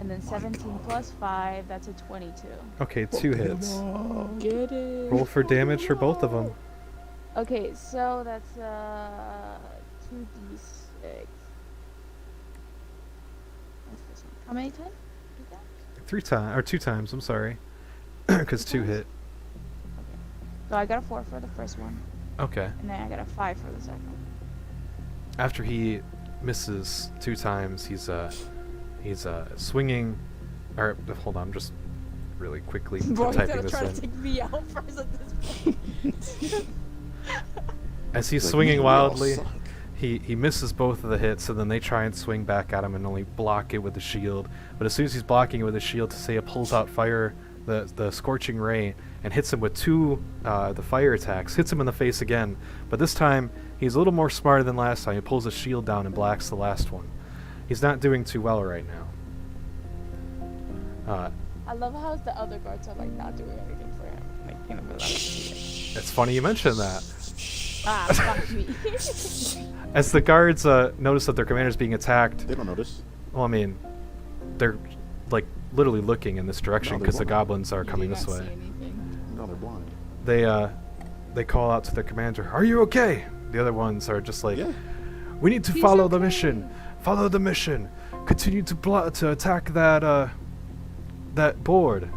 And then 17 plus 5, that's a 22. Okay, 2 hits. Get it. Roll for damage for both of them. Okay, so that's 2d6. What's this one? How many times? 2 times, I'm sorry. Because 2 hit. So I got a 4 for the first one, Okay. and then I got a 5 for the second. After he misses 2 times, he's swinging. Or hold on, I'm just really quickly Bro, he's typing gonna this try to in. take me out first at this point. As he's Like, swinging "Man, we all wildly, suck." he misses both of the hits, and then they try and swing back at him and only block it with the shield. But as soon as he's blocking it with the shield, Tessaia pulls out the Scorching Ray, and hits him with 2 the fire attacks. Hits him in the face again, but this time he's a little more smarter than last time. He pulls his shield down and blocks the last one. He's not doing too well right now. I love how the other guards are like not doing anything for him. Like, you know, without It's funny you mention that. fuck me. As the guards notice that their commander's being attacked, They don't notice. well, I mean, they're like literally looking in this direction No, they're because the blind. goblins are You do coming not this see way. anything. No, they're blind. They call out to their commander, "Are you okay?" The other ones are just like, Yeah. "We need to He's follow the okay." mission. Follow the mission. Continue to attack that that board."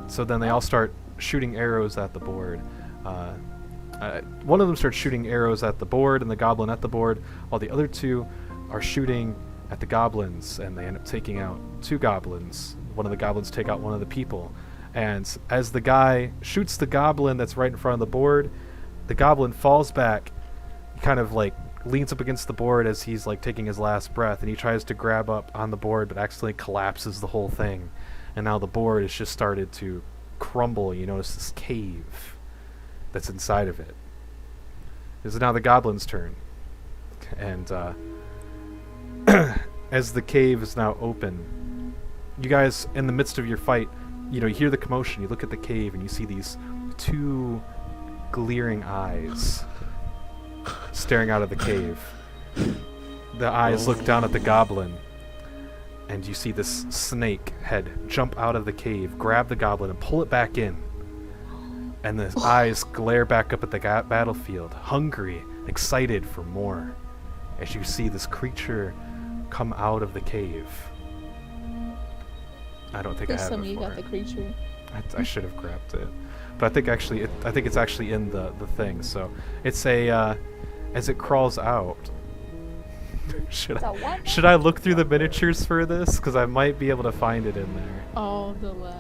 So then they all start shooting arrows at the board. One of them starts shooting arrows at the board and the goblin at the board, while the other 2 are shooting at the goblins, and they end up taking out 2 goblins. One of the goblins take out one of the people. And as the guy shoots the goblin that's right in front of the board, the goblin falls back, kind of like leans up against the board as he's like taking his last breath, and he tries to grab up on the board but accidentally collapses the whole thing. And now the board has just started to crumble. You notice this cave that's inside of it. This is now the goblin's turn. And as the cave is now open, you guys, in the midst of your fight, you hear the commotion, you look at the cave, and you see these 2 glaring eyes staring out of the cave. The eyes look down at the goblin, and you see this snake head jump out of the cave, grab the goblin, and pull it back in. And the eyes glare back up at the battlefield, hungry, excited for more, as you see this creature come out of the cave. I don't think Please I have tell it me you for got the it. creature. I should have grabbed it, but I think it's actually in the thing. So it's a as it crawls out. should So what? Should I look through the miniatures for this? Because I might be able to find it in there. Oh, the lag.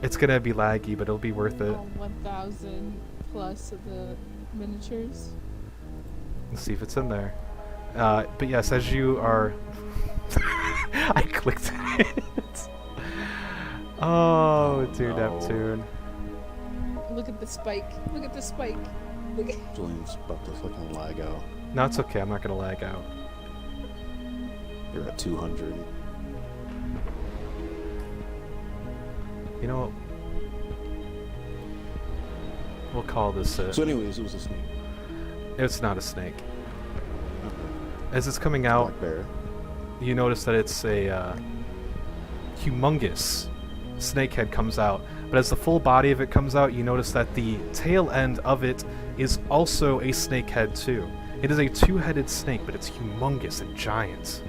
It's gonna be laggy, but it'll be worth it. 1,000 plus of the miniatures. Let's see if it's in there. But yes, as you are, I clicked it. Oh, dear no. Neptune. Look at the spike. Look at the spike. Look at Julian's about to fucking lag out. No, it's okay. I'm not gonna lag out. You're at 200. You know what? We'll call this it. So, anyways, it was a snake. It's not a snake. Okay. As it's coming out, Black bear. you notice that it's a humongous snake head comes out. But as the full body of it comes out, you notice that the tail end of it is also a snake head too. It is a two-headed snake, but it's humongous and giant.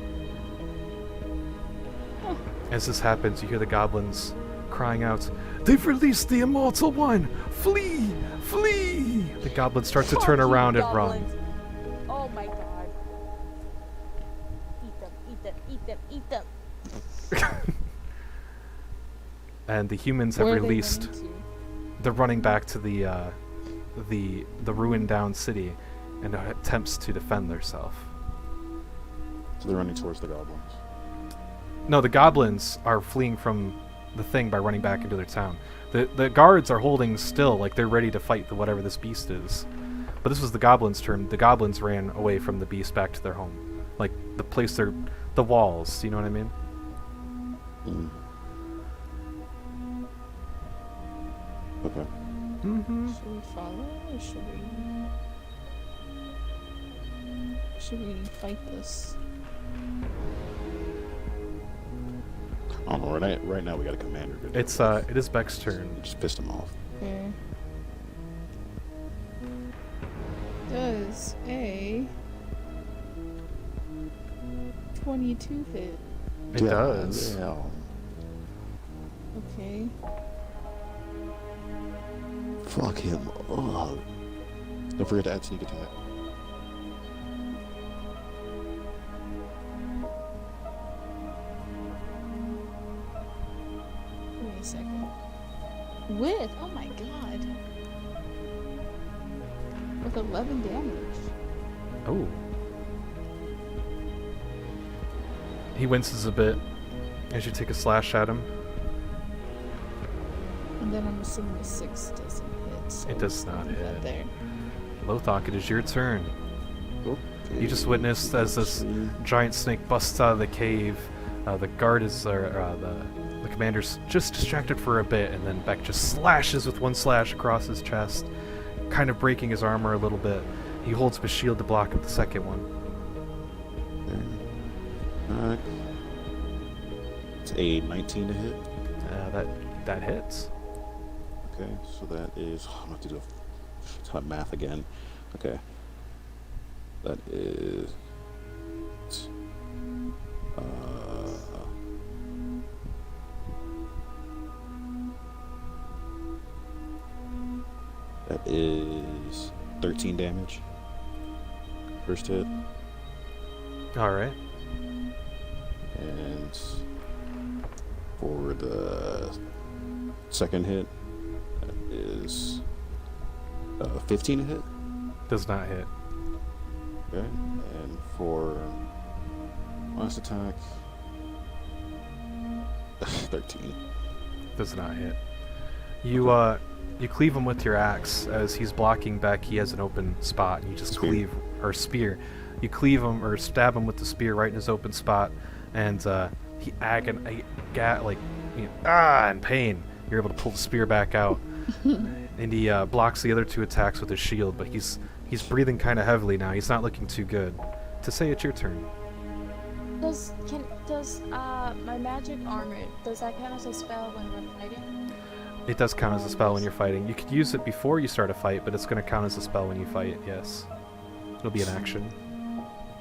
As this happens, you hear the goblins crying out, "They've released the immortal one! Flee! Flee!" The goblins start to Fuck turn you, around and goblins. run. Oh my god. Eat them, eat them, eat them, eat them. And the humans have Where are they released. running to? They're running back to the ruined down city, and attempts to defend themselves. So they're running towards the goblins. No, the goblins are fleeing from the thing by running back into their town. The guards are holding still, like they're ready to fight whatever this beast is. But this was the goblins' turn. The goblins ran away from the beast back to their home, like the place they're the walls. You know what I mean? Mm. Okay. Mm-hmm. Should we follow or should we fight this? I don't know. Right now we got a commander. Good It is Beck's turn. You just pissed him off. Okay. Does a 22 hit? It does. Yeah. Okay. Fuck him up. Don't forget to add sneak attack. Wait a second. With, oh my god. With 11 damage. Oh. He winces a bit as you take a slash at him. And then I'm assuming a 6 doesn't hit. So It does not leave that hit. there. Lothoc, it is your turn. Okay. You just witnessed as this giant snake busts out of the cave. The guard is, the commander's just distracted for a bit, and then Beck just slashes with one slash across his chest, kind of breaking his armor a little bit. He holds up his shield to block up the second one. Alright. It's a 19 to hit. That hits. Okay, so that is. I'm going to do a ton of math again. Okay. That is. That is 13 damage. First hit. All right. And for the second hit, that is 15 to hit. Does not hit. Okay. And for last attack, 13. Does not hit. You cleave him with your axe as he's blocking Beck. He has an open spot, and you just Spear. spear. You cleave him or stab him with the spear right in his open spot, and he in pain. You're able to pull the spear back out, and he blocks the other two attacks with his shield. But he's breathing kind of heavily now. He's not looking too good. Tessaia, it's your turn. Does my magic armor, does that count as a spell when we're fighting? It does count as a spell when you're fighting. You could use it before you start a fight, but it's going to count as a spell when you fight. Yes, it'll be an action.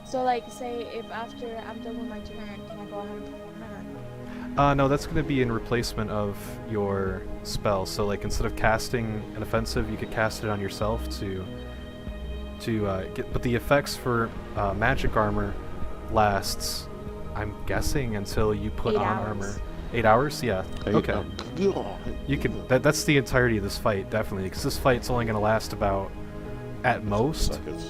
So like, say if after I'm done with my turn, can I go ahead and perform it? No, that's going to be in replacement of your spell. So, like, instead of casting an offensive, you could cast it on yourself to get. But the effects for magic armor lasts, I'm guessing, until you put 8 on hours. armor. 8 hours? Yeah. Okay. You can. That's the entirety of this fight, definitely, because this fight's only going to last about, at most, Seconds.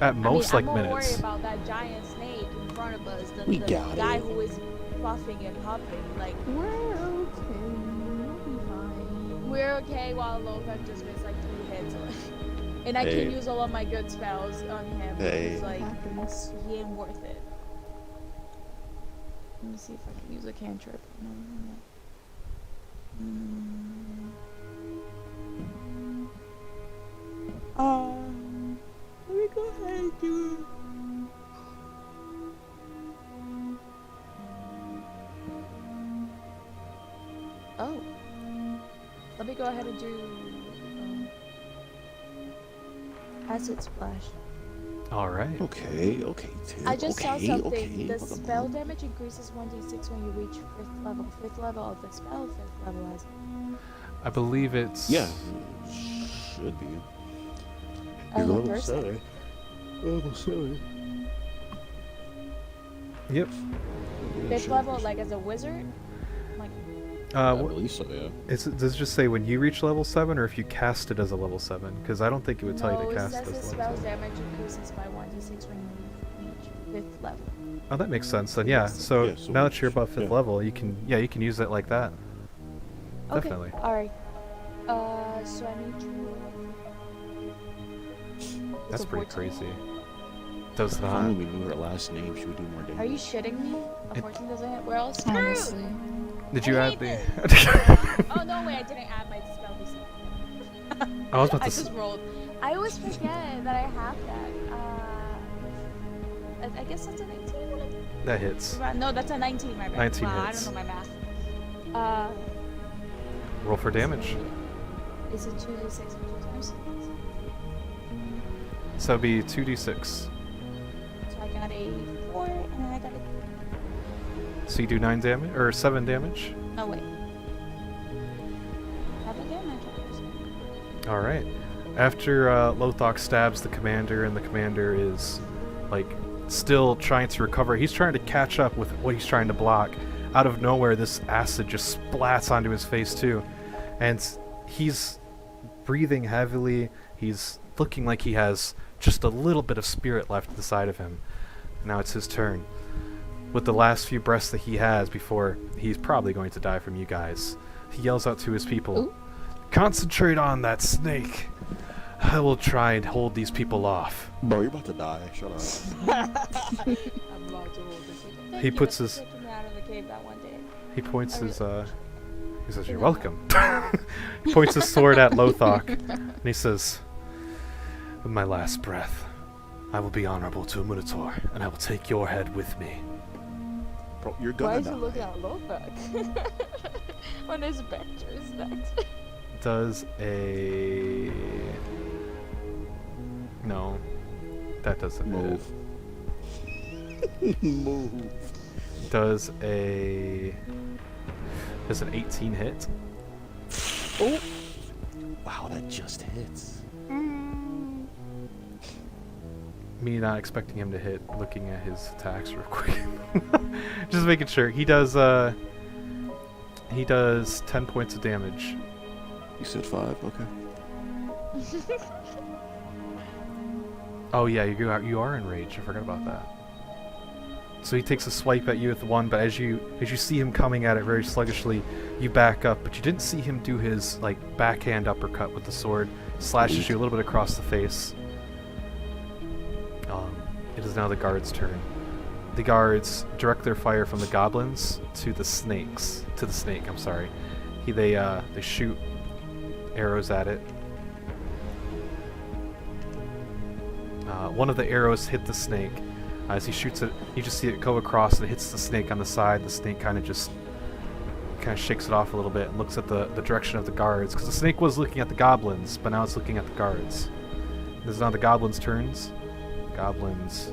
at most, I'm like more minutes. worried about that giant snake in front of us than We the got guy it. who is puffing and puffing. Like, We're okay. We'll be fine. we're okay while Lothoc just missed like 3 hits. And I Hey. can use all of my good spells on him. Hey. It's like, Happens. he ain't worth it. Let me see if I can use a cantrip. No. Let me go ahead and do. Oh. Let me go ahead and do acid splash. All right. Okay, Tim. I just saw okay, something. Okay. The Welcome spell home. damage increases 1d6 when you reach 5th level. 5th level of the spell, 5th level has. I believe it's. Yeah, should be. As a level person? 7. Level 7. Yep. Yeah, 5th should level, be. like as a wizard? Like, I Wh- believe so, yeah. does it just say when you reach level 7 or if you cast it as a level 7? Because I don't think it would tell you no, to it cast says it the as a spell's level 7. damage increases by 1d6 when you reach 5th level. Oh, that makes sense then. Yeah. So Yeah, so now that you're above 5th yeah. level, you can use it like that. Okay, Definitely. alright. So I need to... That's a pretty 14. crazy. Does If not. only we knew her last name, she would do more damage. Are you shitting me? A It- 14 doesn't hit? We're all screwed! Honestly. Did you I add hate the? Oh no, wait, I didn't add my spell DC. I was about I to. just rolled. I always forget that I have that. I guess that's a 19. That hits. No, that's a 19. My bad. 19 wow, hits. I don't know my math. Roll for damage. Is it 2d6 and 2 times 6? So it'd be 2d6. So I got a 4 and I got a. So you do 9 damage or 7 damage. Oh wait. 7 damage. All right. After Lothoc stabs the commander, and the commander is like still trying to recover. He's trying to catch up with what he's trying to block. Out of nowhere, this acid just splats onto his face too, and he's breathing heavily. He's looking like he has just a little bit of spirit left at the side of him. Now it's his turn. With the last few breaths that he has before he's probably going to die from you guys, he yells out to his people, Ooh. "Concentrate on that snake. I will try and hold these people off." Bro, you're about to die. Shut up. I'm about to roll this weekend. Thank He you puts for his- taking me out of the cave that one day. He points I his, he says, "You're Yeah. welcome." He points his sword at Lothoc, and he says, "With my last breath, I will be honorable to a Minotaur, and I will take your head with me." Bro, you're Why gonna is die. he looking at Lothoc? When his vector is next. Does a... No. That doesn't Move. hit. Move. Does a... Does an 18 hit? Oh! Wow, that just hits. Me not expecting him to hit, looking at his attacks real quick. Just making sure. He does 10 points of damage. You said 5, okay. Oh yeah, you are enraged. I forgot about that. So he takes a swipe at you with 1, but as you see him coming at it very sluggishly, you back up, but you didn't see him do his like backhand uppercut with the sword. Slashes you a little bit across the face. It is now the guards' turn. The guards direct their fire from the goblins to the snakes. To the snake, I'm sorry. They shoot arrows at it. One of the arrows hit the snake. As he shoots it, you just see it go across and it hits the snake on the side. The snake kind of shakes it off a little bit and looks at the direction of the guards. Because the snake was looking at the goblins, but now it's looking at the guards. This is now the goblins' turns. Goblins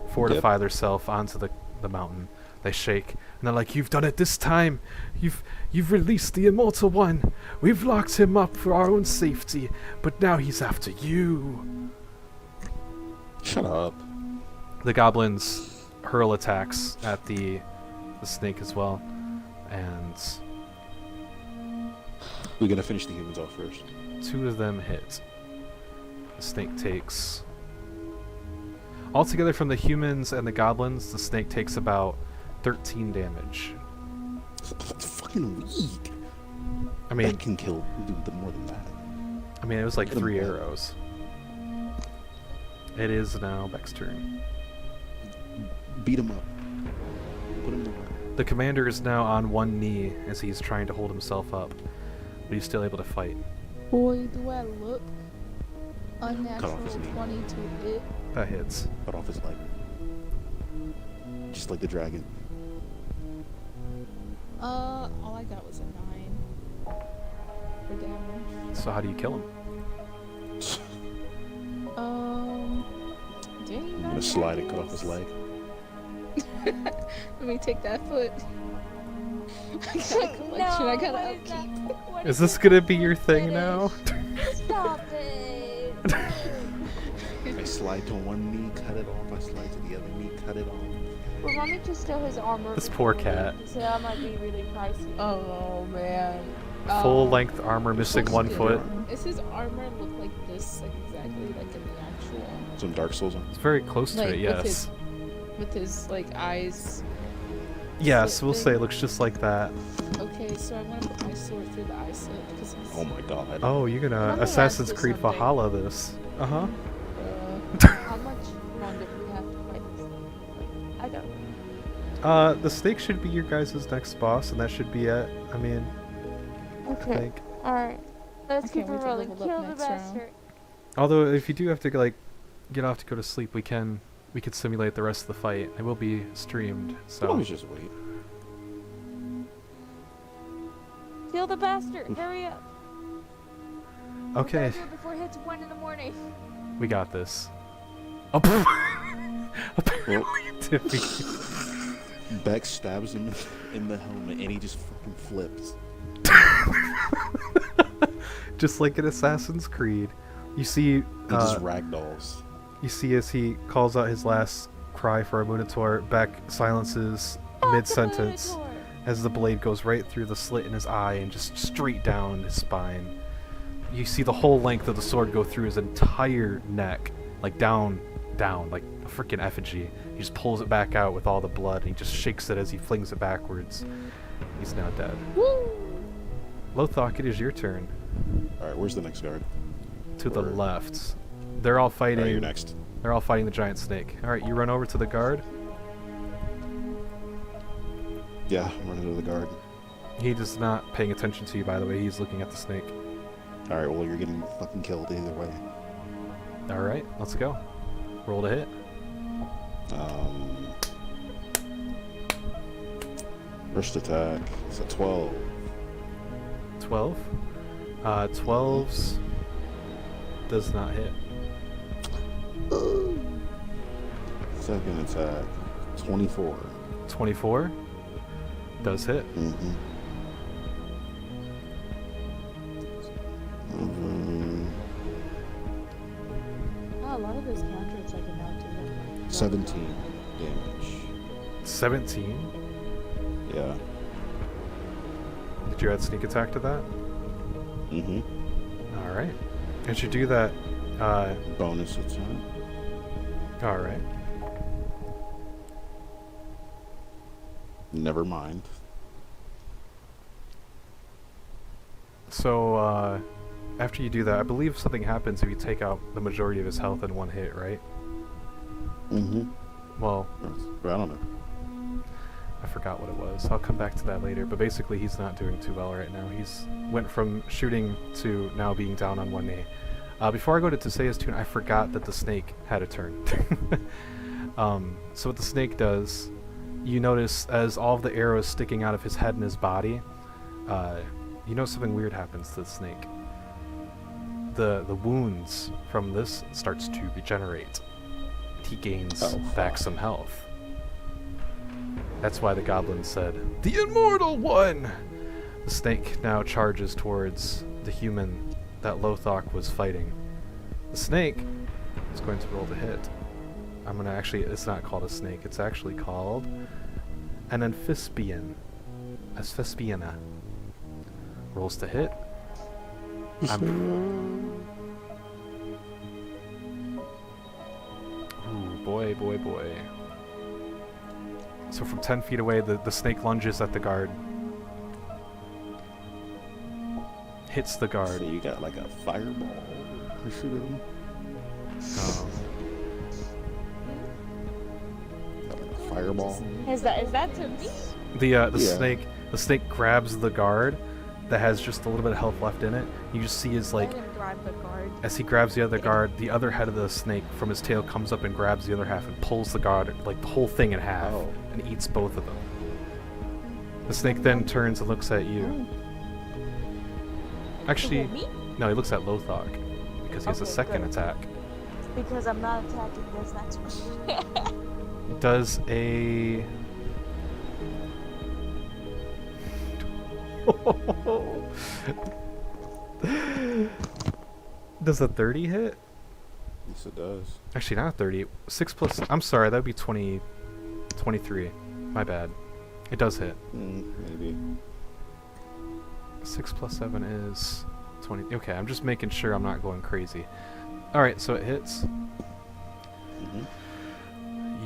fortify themselves onto the mountain. They shake, and they're like, "You've done it this time. You've released the immortal one. We've locked him up for our own safety, but now he's after you." Shut up. The goblins hurl attacks at the snake as well, and We gotta finish the humans off first. 2 of them hit. The snake takes... Altogether from the humans and the goblins, the snake takes about 13 damage. That's fucking weak. I mean, That can kill do more than that. I mean, it was like Hit him 3 back. arrows. It is now Beck's turn. Beat him up. Put him to work. The commander is now on one knee as he's trying to hold himself up, but he's still able to fight. Boy, do I look Cut off unnatural his knee. 20 to hit. That hits. Cut off his leg. Just like the dragon. All I got was a 9 for damage. So how do you kill him? Dang, I'm gonna slide and cut off his leg. Let me take that foot. I got a collection. I gotta upkeep. Is this gonna be your thing now? Stop it! I slide to one knee, cut it off. I slide to the other knee, cut it off. Well, let me just steal his armor. This before poor we cat. leave, 'cause that might be really pricey. Oh man. Full length armor missing one foot. Is his armor look like this, like exactly like in the actual? Some Dark Souls on. It's very close to Like it, yes. with his like eyes. Yes, slit we'll say it thing? looks just like that. Okay, so I want to put my sword through the eye slit because he's. Oh my god. Oh, you're Let gonna me Assassin's ask you Creed something. Valhalla this. Uh-huh. How much longer do we have to fight this thing? I don't. The snake should be your guys' next boss, and that should be it. I mean, I Okay. think. Alright. Let's I keep can't it wait to rolling. level up Kill the next round. bastard. Although, if you do have to, like, get off to go to sleep, we could simulate the rest of the fight. It will be streamed, so. Always just wait. Kill the bastard. Hurry up. Okay, We gotta do it before it hits 1 in the morning. we got this. Oh, apparently Tiffy. Beck stabs him in the helmet and he just fucking flips. Just like in Assassin's Creed. You see, He just ragdolls. you see as he calls out his last cry for a Minotaur, Beck silences mid-sentence as the blade goes right through the slit in his eye and just straight down his spine. You see the whole length of the sword go through his entire neck, like down, like a freaking effigy. He just pulls it back out with all the blood, and he just shakes it as he flings it backwards. He's now dead. Woo! Lothoc, it is your turn. Alright, where's the next guard? To the Or- left. They're all fighting. Alright, you're next. They're all fighting the giant snake. All right, you run over to the guard. Yeah, I'm running to the guard. He is not paying attention to you, by the way. He's looking at the snake. Alright, well, you're getting fucking killed either way. All right, let's go. Roll to hit. First attack. It's a 12. 12. 12s does not hit. Second attack. 24. 24 does hit. Mm-hmm. Oh, a lot of those counters I can now do. 17 damage. 17. Yeah. Did you add sneak attack to that? Mm-hmm. All right. As you do that, Bonus attack. all right. Never mind. So after you do that, I believe something happens if you take out the majority of his health in one hit, right? Mm-hmm. Well, I don't know. I forgot what it was. I'll come back to that later. But basically, he's not doing too well right now. He's went from shooting to now being down on one knee. Before I go to Tessaia's turn, I forgot that the snake had a turn. So what the snake does, you notice as all of the arrows sticking out of his head and his body, you know something weird happens to the snake. The wounds from this starts to regenerate. He gains back some health. That's why the goblin said, "The immortal one!" The snake now charges towards the human that Lothoc was fighting. The snake is going to roll to hit. I'm going to it's not called a snake, it's actually called an amphibian. Asphispiana. Rolls to hit. Ooh, boy. So from 10 feet away, the snake lunges at the guard. hits the guard. So you got like a fireball to shoot him? Um, Got like a fireball? Is that to me? the Yeah. snake grabs the guard that has just a little bit of health left in it. You just see his like, Let him grab the guard. as he grabs the other guard, the other head of the snake from his tail comes up and grabs the other half and pulls the guard, like the whole thing in half, Oh. and eats both of them. The snake then turns and looks at you. Actually, Is it me? no, he looks at Lothoc because he has a Okay, second good. attack. Because I'm not attacking this next one. Does a does a 30 hit? Yes, it does. Actually, not 30. 6 plus. I'm sorry, that would be 20. 23. My bad. It does hit. Maybe. 6 plus 7 is 20. Okay, I'm just making sure I'm not going crazy. Alright, so it hits.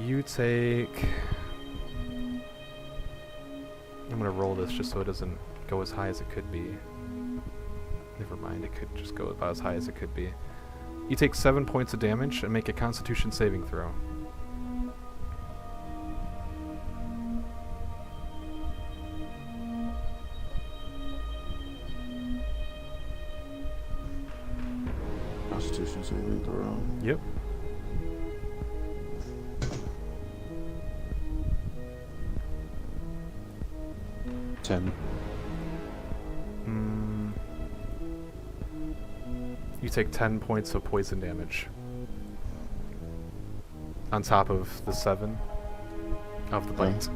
You take. I'm gonna roll this just so it doesn't go as high as it could be. Never mind, it could just go about as high as it could be. You take 7 points of damage and make a Constitution saving throw. Constitution saving throw. Yep. Ten. You take 10 points of poison damage. On top of the 7 of the bite.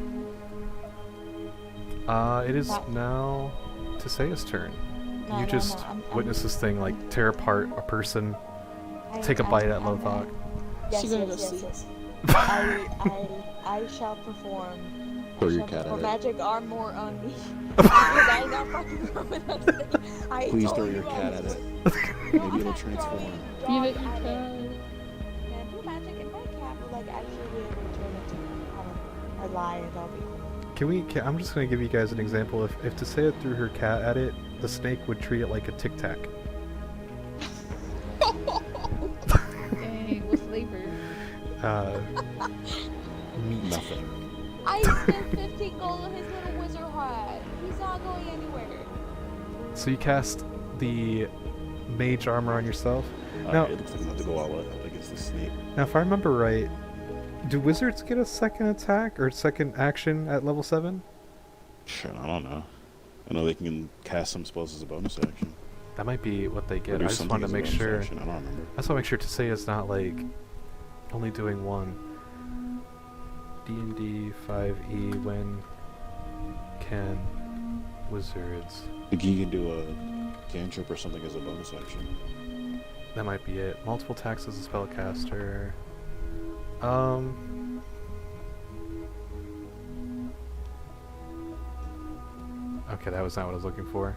It is now Tessaia's turn. No, You no, just no, I'm- witness this thing like tear apart a person, I'm- take a I'm- bite at I'm- Lothoc. Yes, She gonna yes, go yes, see. yes. I shall perform. Throw I your shall cat at perform it. magic armor on me. Because I'm not fucking around with that thing. I Please told throw you your I cat at was- it. No, Maybe I'm it'll not transform. throwing Give dog it your at it. cat. Can I do magic and my cat will like actually be able to turn into a lion? That'll be cool. I'm just gonna give you guys an example. If Tessaia threw her cat at it, the snake would treat it like a Tic Tac. Dang, what flavor? Meat. Nothing. I spent 15 gold on his little wizard hat. He's not going anywhere. So you cast the mage armor on yourself. Now- It looks like I'm about to go all out against the snake. Now, if I remember right, do wizards get a second attack or second action at level 7? Sure, I don't know. I know they can cast some spells as a bonus action. That might be what they Or get. do I just something wanted as to a make bonus sure. action, I don't remember. I just want to make sure Tessaia's not like only doing one. D&D 5e when can wizards? Like you can do a cantrip or something as a bonus action. That might be it. Multiple attacks as a spellcaster. Okay, that was not what I was looking for.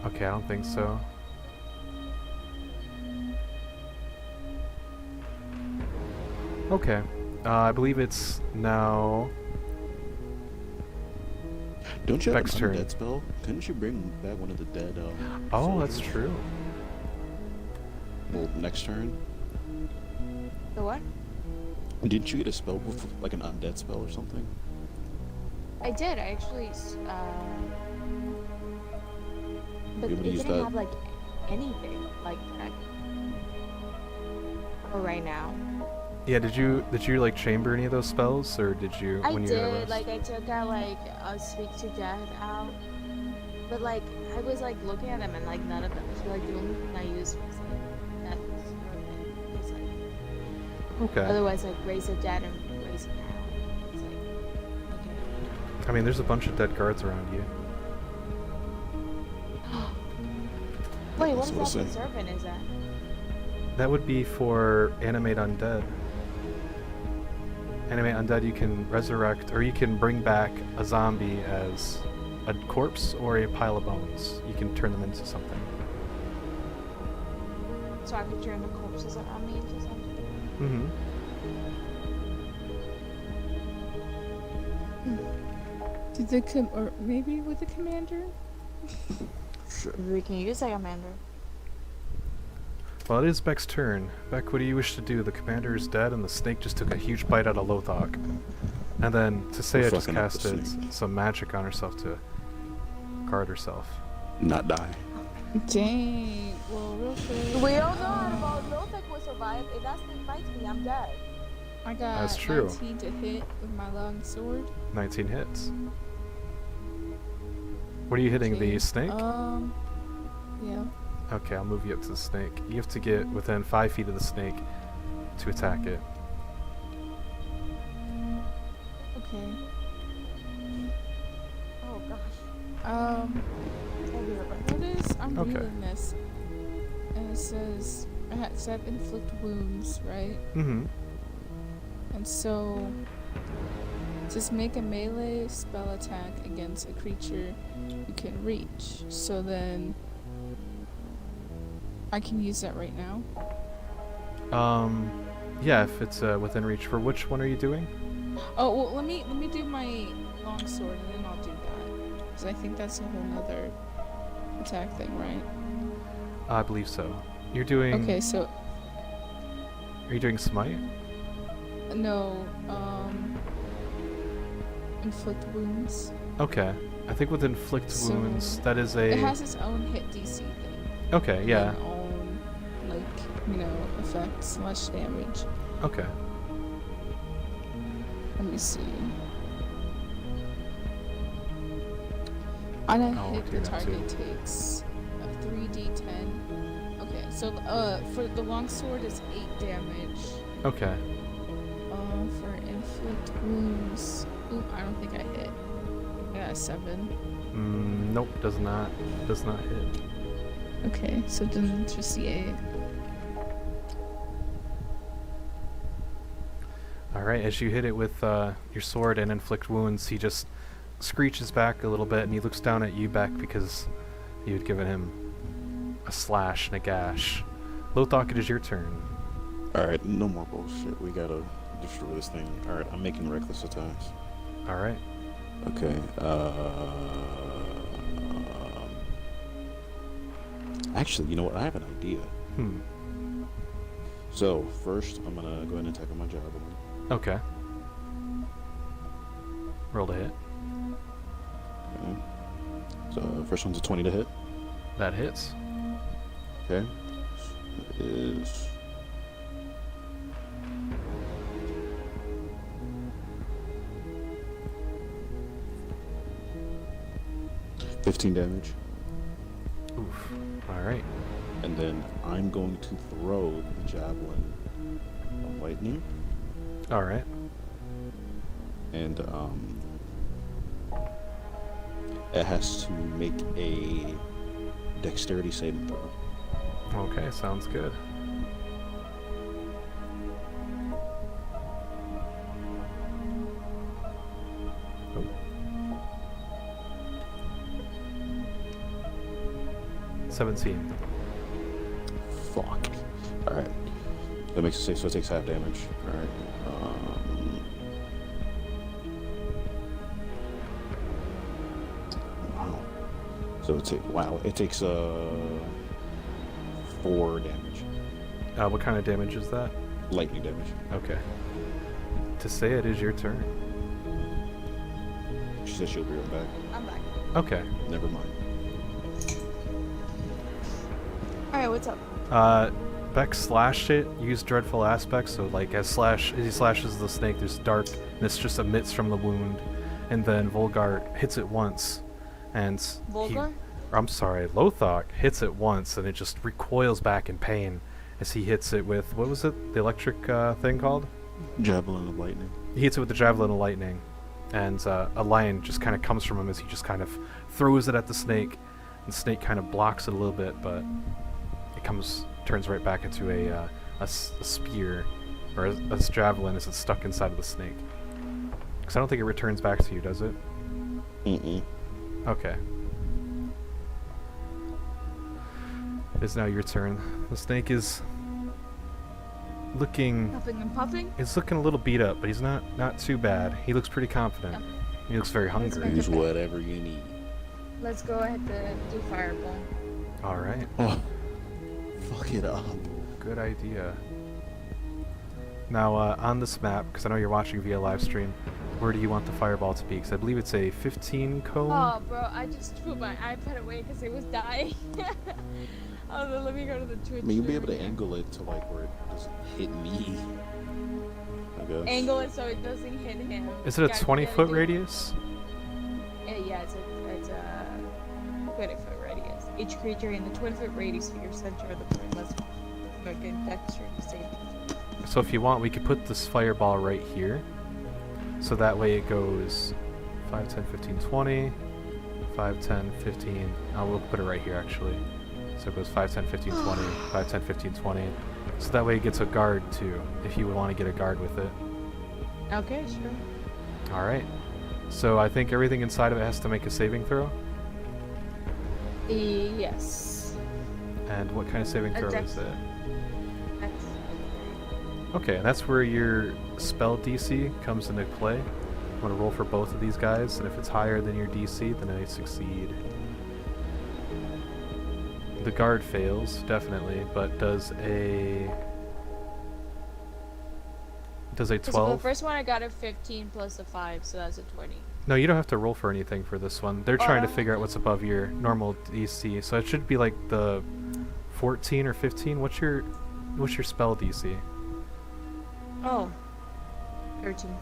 Okay, I don't think so. Okay. I believe it's now. Don't you have Vex an turn. undead spell? Couldn't you bring back one of the dead? Oh, that's soldiers? true. Well, next turn. The what? Didn't you get a spell with like an undead spell or something? I did. I actually. But You it would use didn't that- have like anything like that. For right now. Yeah, did you like chamber any of those spells, or did you I when you had a did. rest? Like I took out like a speak to death out. But like I was like looking at them and like none of them. So like the only thing I used was like death. It's like Okay. otherwise like raise the dead and raise it now. It's like okay. I mean, there's a bunch of dead guards around you. Wait, what That's what I exactly say. servant is that? That would be for animate undead. Animate undead, you can resurrect, or you can bring back a zombie as a corpse or a pile of bones. You can turn them into something. So I could turn the corpses around me into something. Mm-hmm. Did or maybe with the commander? Sure. We can use a commander. Well, it is Beck's turn. Beck, what do you wish to do? The commander is dead, and the snake just took a huge bite out of Lothoc. And then Tessaia just fucking up the casted snake. some magic on herself to guard herself. Not die. Dang. Well, real quick. We all know how to Lothoc will survive. If that snake bites me, I'm dead. I got That's true. 19 to hit with my long sword. 19 hits. What are you hitting, Okay, the snake? Yeah. Okay, I'll move you up to the snake. You have to get within 5 feet of the snake to attack it. Okay. Oh gosh. Notice I'm Okay. reading this, and it says I had to inflict wounds, right? Mm-hmm. And so, just make a melee spell attack against a creature you can reach. So then, I can use that right now. Yeah, if it's within reach. For which one are you doing? Oh well, let me do my long sword, and then I'll do that. Because I think that's a whole nother attack thing, right? I believe so. You're doing. Okay, so Are you doing smite? no, inflict wounds. Okay. I think with inflict So, wounds, that is a. It has its own hit DC thing. Okay. Yeah. And own, effect / damage. Okay. Let me see. On a I'll hit, do the that target takes a 3d10. Okay, so for the longsword is 8 damage. Okay. For inflict wounds, ooh, I don't think I hit. I got a 7. Nope. Does not hit. Okay, so then just the 8. All right. As you hit it with your sword and inflict wounds, he just screeches back a little bit, and he looks down at you, Beck, because you had given him a slash and a gash. Lothoc, it is your turn. Alright, no more bullshit. We gotta destroy this thing. Alright, I'm making reckless attacks. All right. Okay, actually, you know what? I have an idea. So, first, I'm gonna go ahead and attack on my javelin. Okay. Roll to hit. Okay. So, first one's a 20 to hit. That hits. Okay. It is... $15 damage. Oof. All right. And then I'm going to throw the javelin of lightning. All right. And it has to make a dexterity saving throw. Okay. Sounds good. Oh. 17. Fuck. Alright. That makes it safe, so it takes half damage. Alright. Wow. So it takes 4 damage. What kind of damage is that? Lightning damage. Okay. To say it is your turn. She said she'll be right back. I'm back. Okay. Never mind. Alright, what's up? Beck slashed it, used dreadful aspects, so like as he slashes the snake, there's darkness just emits from the wound, and then Volgar hits it once, and Volgar? I'm sorry, Lothoc hits it once, and it just recoils back in pain as he hits it with, what was it, the electric thing called? Javelin of lightning. He hits it with the javelin of lightning, and a lion just kind of comes from him as he just kind of throws it at the snake, and the snake kind of blocks it a little bit, but it turns right back into a spear, or a javelin as it's stuck inside of the snake. Because I don't think it returns back to you, does it? Mm-mm. Okay. It's now your turn. The snake is looking... Puffing and puffing? He's looking a little beat up, but he's not too bad. He looks pretty confident. He looks very Let's hungry. make Use whatever you need. Let's go ahead and do fireball. All right. Oh, fuck it up. Good idea. Now, on this map, because I know you're watching via live stream, where do you want the fireball to be? Because I believe it's a 15 cone. Oh, bro, I just threw my iPad away because it was dying. Oh, then let me go to the Twitch. I mean, you'll be stream able to again. angle it to like where it doesn't hit me. I guess. Angle it so it doesn't hit him. Is it a Gotta 20-foot do- radius? Yeah, it's a 20-foot radius. Each creature in the 20-foot radius of your center of the point must make a dexterity saving. So if you want, we could put this fireball right here. So that way it goes 5, 10, 15, 20, 5, 10, 15. Oh, we'll put it right here actually. So it goes 5, 10, 15, 20, 5, 10, 15, 20. So that way it gets a guard too, if you would want to get a guard with it. Okay, sure. Alright. So I think everything inside of it has to make a saving throw. Yes. And what kind of saving A throw dex- is it? That's Okay, and that's where your spell DC comes into play. I'm going to roll for both of these guys, and if it's higher than your DC, then I succeed. The guard fails, definitely, but does a... Does a So the 12? first one I got a 15 plus a 5, so that's a 20. No, you don't have to roll for anything for this one. They're trying to figure out what's above your normal DC, so it should be like the 14 or 15. What's your spell DC? Oh. 13.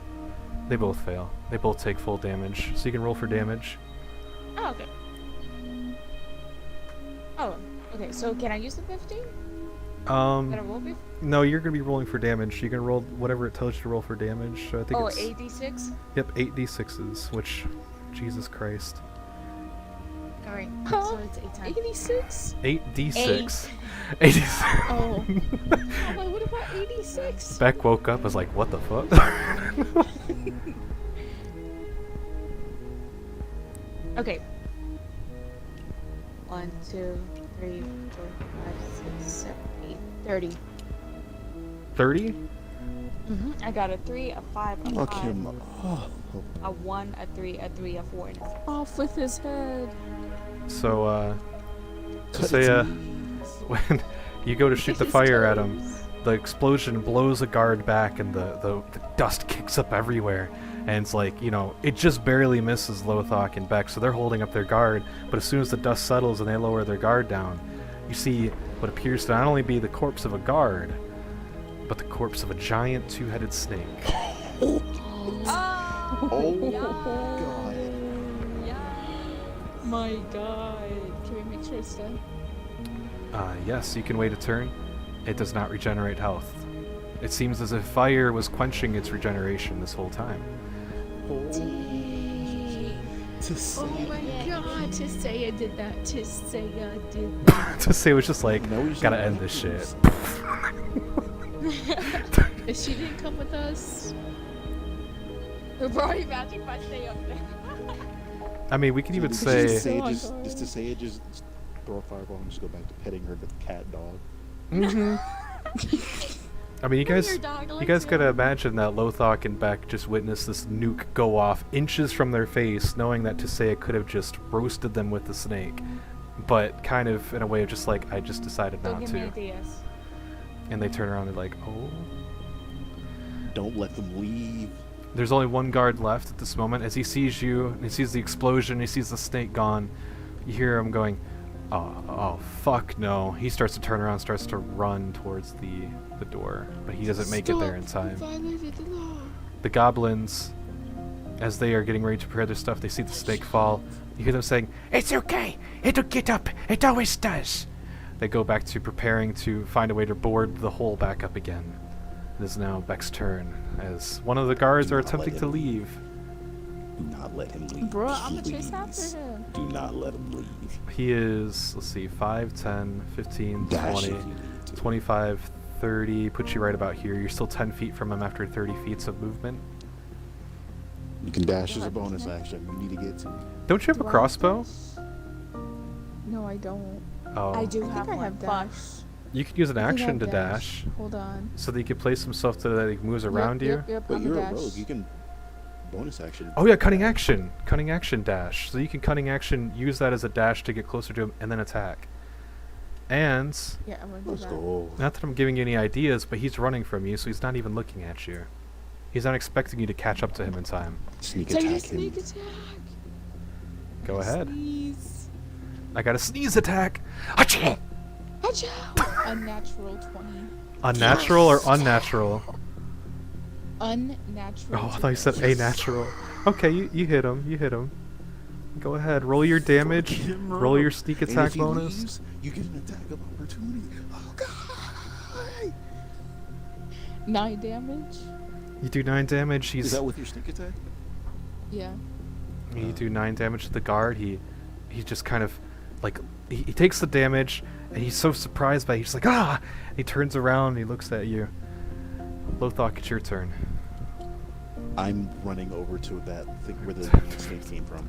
They both fail. They both take full damage, so you can roll for damage. Oh, okay. Oh, okay. So can I use the 15? Can I roll before? No, you're gonna be rolling for damage. You can roll whatever it tells you to roll for damage. So I think Oh, it's 86? yep, 8d6s. Which, Jesus Christ, Alright. Huh? So it's 8 times. 86? 8d6. 86. Oh. I'm like, what about 86? Beck woke up, was like, what the fuck? Okay. 1, 2, 3, 4, 5, 6, 7, 8, 30. 30? I got a 3, a 5, a Fuck 5, him. Oh, a 1, a 3, a 3, a 4, and a 6. Off with his head. So, cut its Tessaia, knees. when you go to shoot the His fire at toes. him, the explosion blows a guard back and the dust kicks up everywhere. And it's like, you know, it just barely misses Lothoc and Beck, so they're holding up their guard. But as soon as the dust settles and they lower their guard down, you see what appears to not only be the corpse of a guard, but the corpse of a giant two-headed snake. Oh, Yeah. God. My god. Can we make sure it's dead? Yes, you can wait a turn. It does not regenerate health. It seems as if fire was quenching its regeneration this whole time. To say Oh my god, Tessaia did that. Tessaia did that. To say it was just like, No, you gotta should- end this shit. If she didn't come with us, Bro, imagine if I stay up there. I mean, we could even Just say... to say, Oh my just God. to say it, just throw a fireball and just go back to petting her cat dog. Mhm. I mean, you guys... Your dog You likes guys it. gotta imagine that Lothoc and Beck just witnessed this nuke go off inches from their face, knowing that Tessaia could have just roasted them with the snake, but kind of in a way of just like, I just decided Don't not give me to. ideas. And they turn around and like, oh. Don't let them leave. There's only one guard left at this moment. As he sees you, and he sees the explosion, he sees the snake gone, you hear him going, oh fuck no. He starts to turn around, starts to run towards the door, but he doesn't make it there in time. violated the law. The goblins, as they are getting ready to prepare their stuff, they see the snake fall. You hear them saying, "It's okay, it'll get up, it always does." They go back to preparing to find a way to board the hole back up again. It is now Beck's turn, as one of the guards Do are not let attempting to him leave. Do not let him leave. Bruh, I'm gonna chase please. after him. Do not let him leave. He is, let's see, 5, 10, 15, Dash 20, if you need to. 25, 30, puts you right about here. You're still 10 feet from him after 30 feet of movement. You can dash as a bonus action. You need to get to. Don't you have a Do I crossbow? No, I don't. Oh. I do I have think I one. have Fuck. dash. You could use an I think I action have to dash, Hold on. so that you can place himself so that he moves around you. Yep, But I'm you're a a dash. rogue. You can bonus action. Oh yeah, cunning action dash. So you can cunning action use that as a dash to get closer to him and then attack. And Yeah, I'm gonna do Let's that. go. not that I'm giving you any ideas, but he's running from you, so he's not even looking at you. He's not expecting you to catch up to him in time. Sneak Take a attack him. sneak attack. Go ahead. Sneeze. I got a sneeze attack. Achoo! Achoo! Unnatural 20. Unnatural or unnatural? Unnatural. Oh, I thought you said a natural. Okay, you hit him. You hit him. Go ahead. Roll your damage. Fuck him Roll up. your sneak And attack if he bonus. leaves, you get an attack of opportunity. Oh god! 9 damage. You do 9 damage. Is He's that with your sneak attack? Yeah. you do 9 damage to the guard. He just kind of like he takes the damage and he's so surprised by it. He's like ah. He turns around and he looks at you. Lothoc, it's your turn. I'm running over to that thing where the snake came from.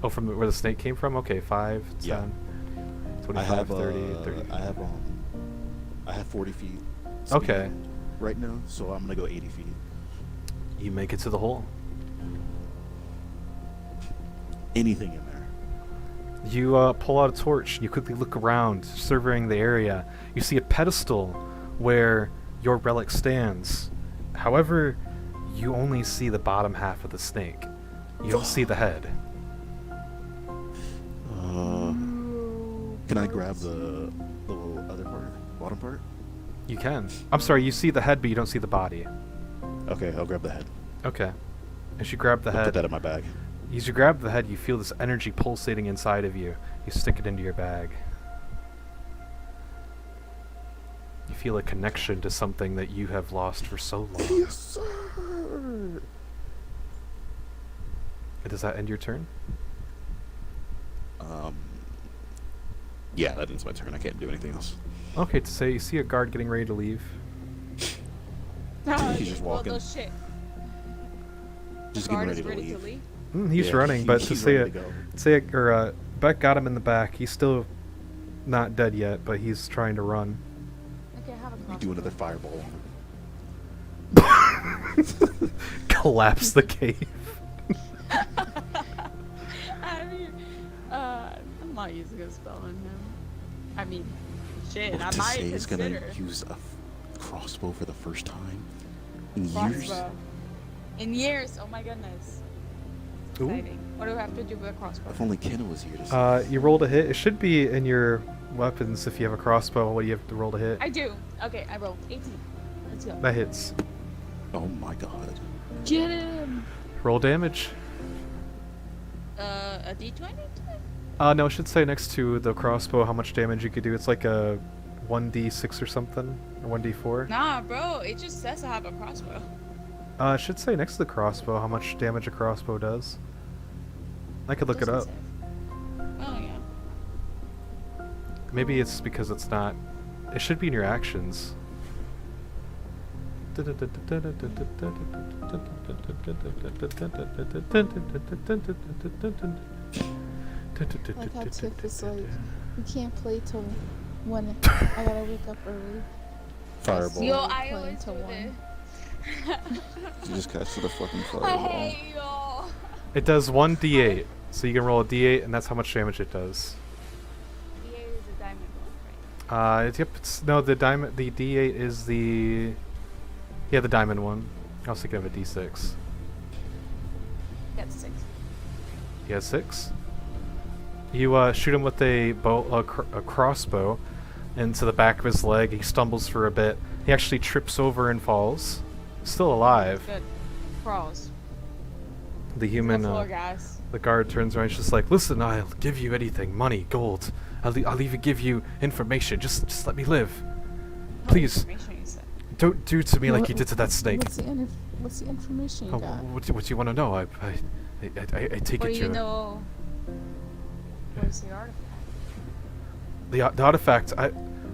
Oh, from where the snake came from? Okay, 5, 10, Yeah. 25, I have 30, 30. I have 40 feet. Okay. speed Right now, so I'm gonna go 80 feet. You make it to the hole. Anything in there? You pull out a torch. You quickly look around, surveying the area. You see a pedestal where your relic stands. However, you only see the bottom half of the snake. You don't see the head. Can I grab the little other part, bottom part? You can. I'm sorry, you see the head, but you don't see the body. Okay, I'll grab the head. Okay. As you grab the I'll put head, that in my bag. as you grab the head, you feel this energy pulsating inside of you. You stick it into your bag. You feel a connection to something that you have lost for so long. Yes, sir. Does that end your turn? Yeah, that ends my turn. I can't do anything else. Okay, to say you see a guard getting ready to leave. He's just walking. Well, no shit. Just Guard getting is ready to leave. He's Yeah, running, but to he's say ready it, to go. Beck got him in the back. He's still not dead yet, but he's trying to run. Okay, I have a You do another fireball. Collapse the cave. I mean, I'm not using a spell on him. I mean, shit, I To might say he's consider. gonna use a crossbow for the first time in years. Crossbow. In years, oh my goodness. Ooh. Exciting. What do I have to do with a crossbow? If only Kenna was here to see. You rolled a hit. It should be in your weapons if you have a crossbow. What do you have to roll to hit? I do. Okay, I rolled 18. Let's go. That hits. Oh my god. Get him! Roll damage. A d20? No, it should say next to the crossbow how much damage you could do. It's like a 1d6 or something, or 1d4. Nah, bro, it just says I have a crossbow. It should say next to the crossbow how much damage a crossbow does. I could look it up. Doesn't say. Oh, yeah. Maybe it's because it's not. It should be in your actions. Like how Tiff is like, we can't play till 1. I gotta wake up early. Fireball. Yo, Playing I always till do 1. this. You just casted a fucking I fireball. hate y'all. It does 1d8, so you can roll a d8, and that's how much damage it does. D8 is a diamond one, right? Yep. No, the diamond. The d8 is the. Yeah, the diamond one. I was thinking of a d6. That's 6. He has 6. You shoot him with a crossbow into the back of his leg. He stumbles for a bit. He actually trips over and falls. Still alive. Good. Crawls. The human, The floor, guys. the guard turns around. He's just like, "Listen, I'll give you anything, money, gold. I'll even give you information. Just let me live, please. Information you said. Don't do to me like you did to that snake." What's the information you Oh, got? what do you want to know? I take What it do you you. know? Where's the artifact? The artifact.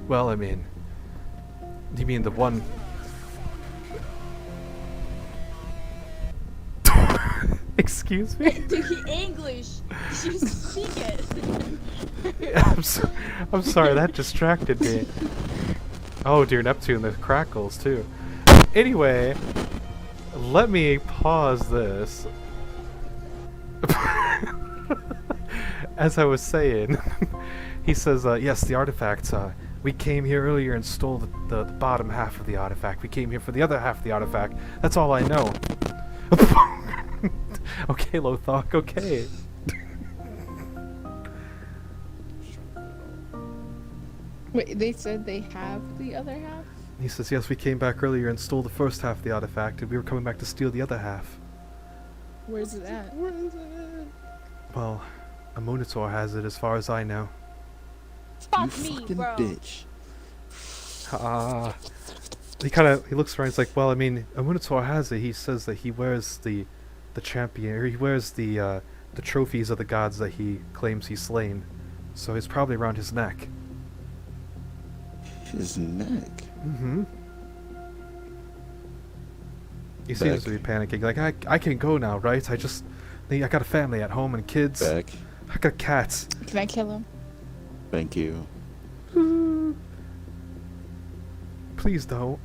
Well, I mean, you mean the one? Excuse me. Dude, he English. You speak it. I'm sorry, that distracted me. Oh dear, Neptune, the crackles too. Anyway, let me pause this. As I was saying, he says, yes, the artifact, we came here earlier and stole the bottom half of the artifact. We came here for the other half of the artifact. That's all I know. Okay, Lothoc, okay. Wait, they said they have the other half? He says, yes, we came back earlier and stole the first half of the artifact, and we were coming back to steal the other half. Where's it at? Where is it? Well, a Minotaur has it as far as I know. Fuck You me, fucking bro. bitch. He looks around, he's like, well, I mean, a Minotaur has it. He says that he wears the champion, or he wears the trophies of the gods that he claims he's slain. So it's probably around his neck. His neck. Mm-hmm. He seems to be panicking. Like, I can go now, right? I got a family at home and kids. Back. I got cats. Can I kill him? Thank you. Please don't.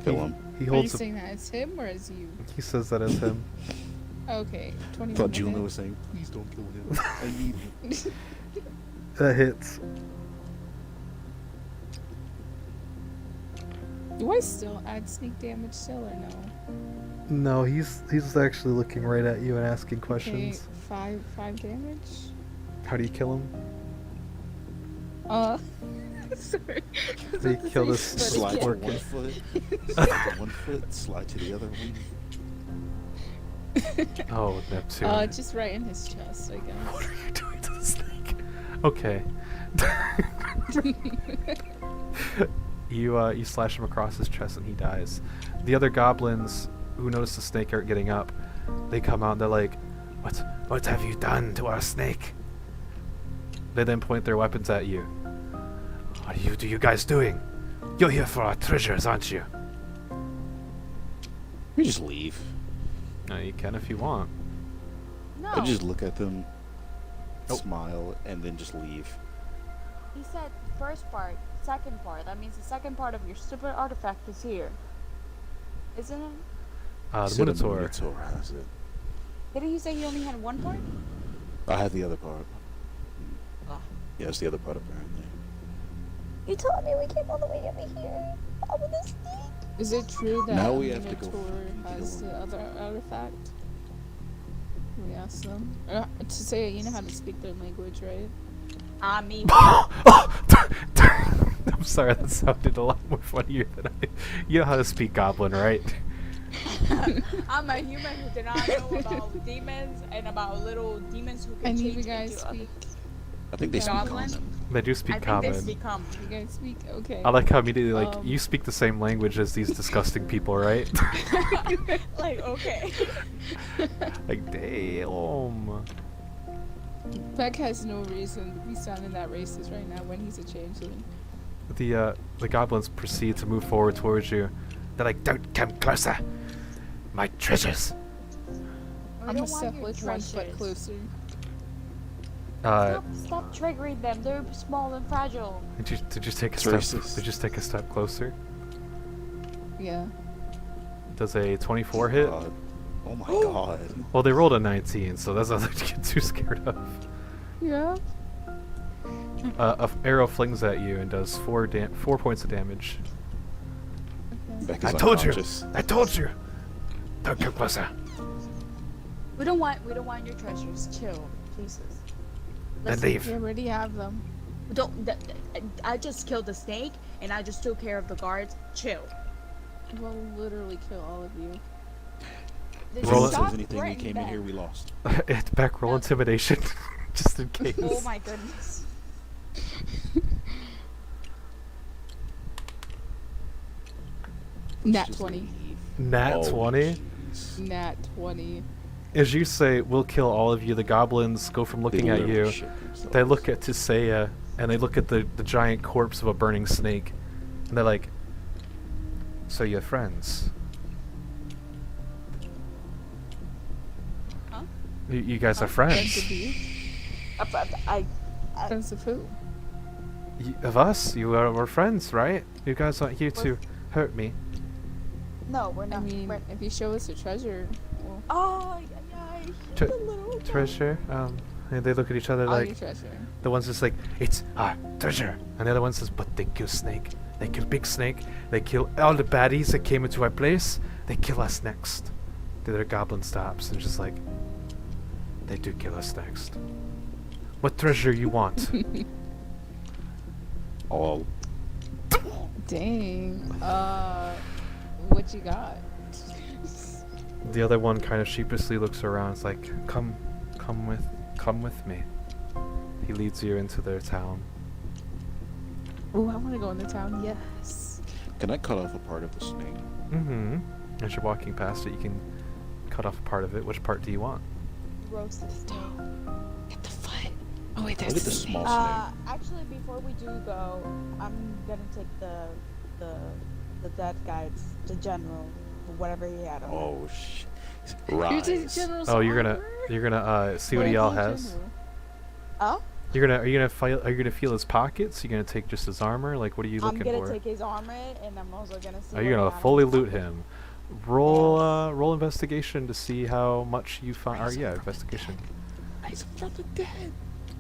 Kill him. He Are you holds. saying that as him or as you? He says that as him. Okay, 21 Thought Juno minutes. was saying, please don't kill him. I need him. That hits. Do I still add sneak damage still or no? No, he's actually looking right at you and asking Okay, questions. 5 damage. How do you kill him? Sorry. Do you kill this Slide to worker? one foot. Slide to one foot. Slide to the other one. Oh, Neptune. Just right in his chest, I guess. What are you doing to the snake? Okay. You slash him across his chest and he dies. The other goblins who notice the snake aren't getting up, they come out and they're like, What have you done to our snake? They then point their weapons at you. What are you guys doing? You're here for our treasures, aren't you? We just leave. No, you can if you want. No. I just look at them, Nope. smile, and then just leave. He said first part, second part. That means the second part of your stupid artifact is here. Isn't it? The Said a Minotaur. Minotaur has it. Didn't you say you only had one part? I have the other part. Ah. Yeah, it's the other part apparently. You told me we came all the way over here. All with this thing. Is it true that Now we have to go Minotaur fucking has kill the him. other artifact? We asked them. To say, you know how to speak their language, right? Me. I'm sorry, that sounded a lot more funnier than I. You know how to speak Goblin, right? I'm a human who did not know about demons and about little demons who can And change you guys into other. speak. I think they speak Goblin? common. They do I speak think Common. they speak common. You guys speak? Okay. I like how immediately, like, Um, you speak the same language as these disgusting people, right? Like, okay. Like, damn. Beck has no reason to be sounding that racist right now when he's a changeling. The goblins proceed to move forward towards you. They're like, don't come closer. My treasures. We I'm don't gonna want step your like 1 foot treasures. closer. Stop triggering them. They're small and fragile. Did you take a It's step? racist. Did you take a step closer? Yeah. Does a 24 hit? God. Oh my god. Well, they rolled a 19, so that's nothing to get too scared of. Yeah. A arrow flings at you and does 4 points of damage. Okay. Becca's I told you. unconscious. I told you. Don't come closer. We don't want your treasures. Chill, Jesus. Then Listen, leave. We already have them. I just killed the snake and I just took care of the guards. Chill. We'll literally kill all of you. If Roll anyone it. says anything, we came in here, we lost. It's back roll No. intimidation, just in case. Oh my goodness. Nat Just 20. leave. Nat Oh, 20. jeez. Nat 20. As you say, we'll kill all of you. The goblins go from looking They at literally you. shit themselves. They look at Tessaia, and they look at the giant corpse of a burning snake, and they're like, "So you're friends? Huh? You guys are Friends friends? of you? Friends of who? Of us? We're friends, right? You guys aren't here to hurt me." No, we're I not. mean, we're- if you show us the treasure, well, Oh, yeah, Tre- the little Treasure. And they look at each other all like your treasure. the one's just like it's our treasure, and the other one says, but they kill snake. They kill big snake. They kill all the baddies that came into our place. They kill us next. The other goblin stops and just like, they do kill us next. What treasure you want? All. Dang. What you got? The other one kind of sheepishly looks around. It's like, come with me. He leads you into their town. Ooh, I want to go in the town. Yes. Can I cut off a part of the snake? Mm-hmm. As you're walking past it, you can cut off a part of it. Which part do you want? Roast the snake. Get the foot. Oh wait, Look there's at the the small snake. snake. Actually, before we do go, I'm gonna take the dead guy's, the general, whatever he had on. him. Oh shit. You're taking Rise. general's Oh, you're armor? gonna see what Wait, he all I think has. general. Oh, Are you gonna feel his pockets? You gonna take just his armor? Like, what are you I'm looking gonna for? take his armor, and I'm also gonna see. Are you what gonna he had fully on his loot pocket. him? Roll investigation to see how much you find. Or yeah, investigation.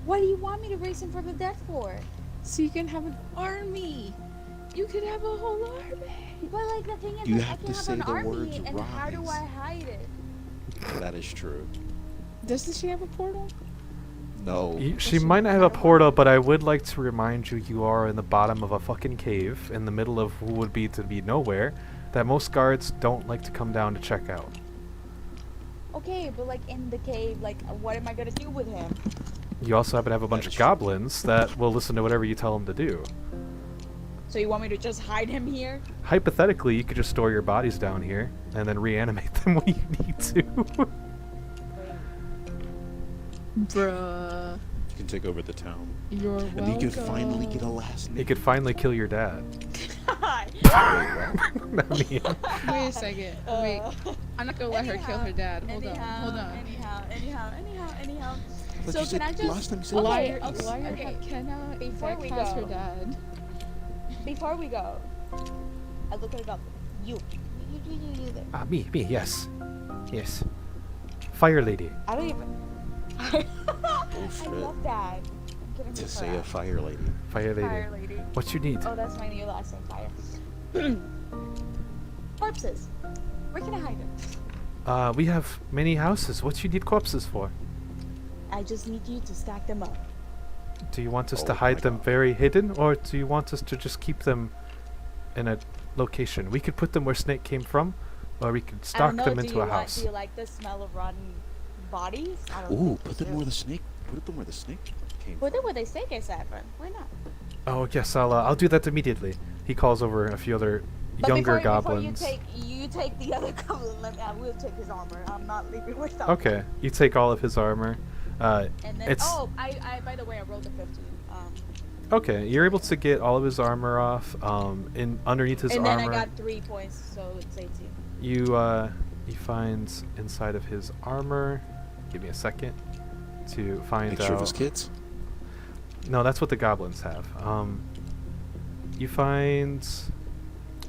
What do you want me to raise him from the dead for? So you can have an army. You could have a whole army. But like the thing is, You like, have I to can have say an the army, words and how do rise. I hide it? That is true. Doesn't she have a portal? No. She might not have a portal, but I would like to remind you, you are in the bottom of a fucking cave in the middle of what would be to be nowhere. That most guards don't like to come down to check out. Okay, but like in the cave, like what am I gonna do with him? You also happen to have a bunch That of is true. goblins that will listen to whatever you tell them to do. So you want me to just hide him here? Hypothetically, you could just store your bodies down here and then reanimate them when you need to. Bruh. You can take over the town. You're welcome. And you can finally get a last You name. could finally kill your dad. I mean, Wait a second. Wait. I'm not gonna let her kill her dad. Hold on. Hold on. Anyhow. But So you said can I just? last time you said Liar, okay, liar okay. cannot Before we bypass her go. dad. Before we go, I look at the goblin. You there. me, yes. Yes. Fire lady. I don't even. Oh I shit. love that. I'm getting To her say out. a fire lady. Fire lady. Fire lady. What you need? Oh, that's my new last name, Fire. Corpses. Where can I hide them? We have many houses. What you need corpses for? I just need you to stack them up. Do you want us Oh to my hide them God. very hidden, or do you want us to just keep them in a location? We could put them where Snake came from, or we could I stock don't know, them do into you a like, house. Do you like the smell of rotten bodies? I don't Ooh, think put you them do. where the snake. Put them where the snake came. Put them where they stink, Saffron. Why not? Oh yes, I'll do that immediately. He calls over a few other But younger before goblins. you take the other goblin. I will take his armor. I'm not leaving without. Okay, you take all of his armor. And then, It's I by the way, I rolled a 15. okay. You're able to get all of his armor off. In underneath his and armor, then I got 3 points, so it's 18. you find inside of his armor. Give me a second to find Picture of out. his kids. No, that's what the goblins have. You find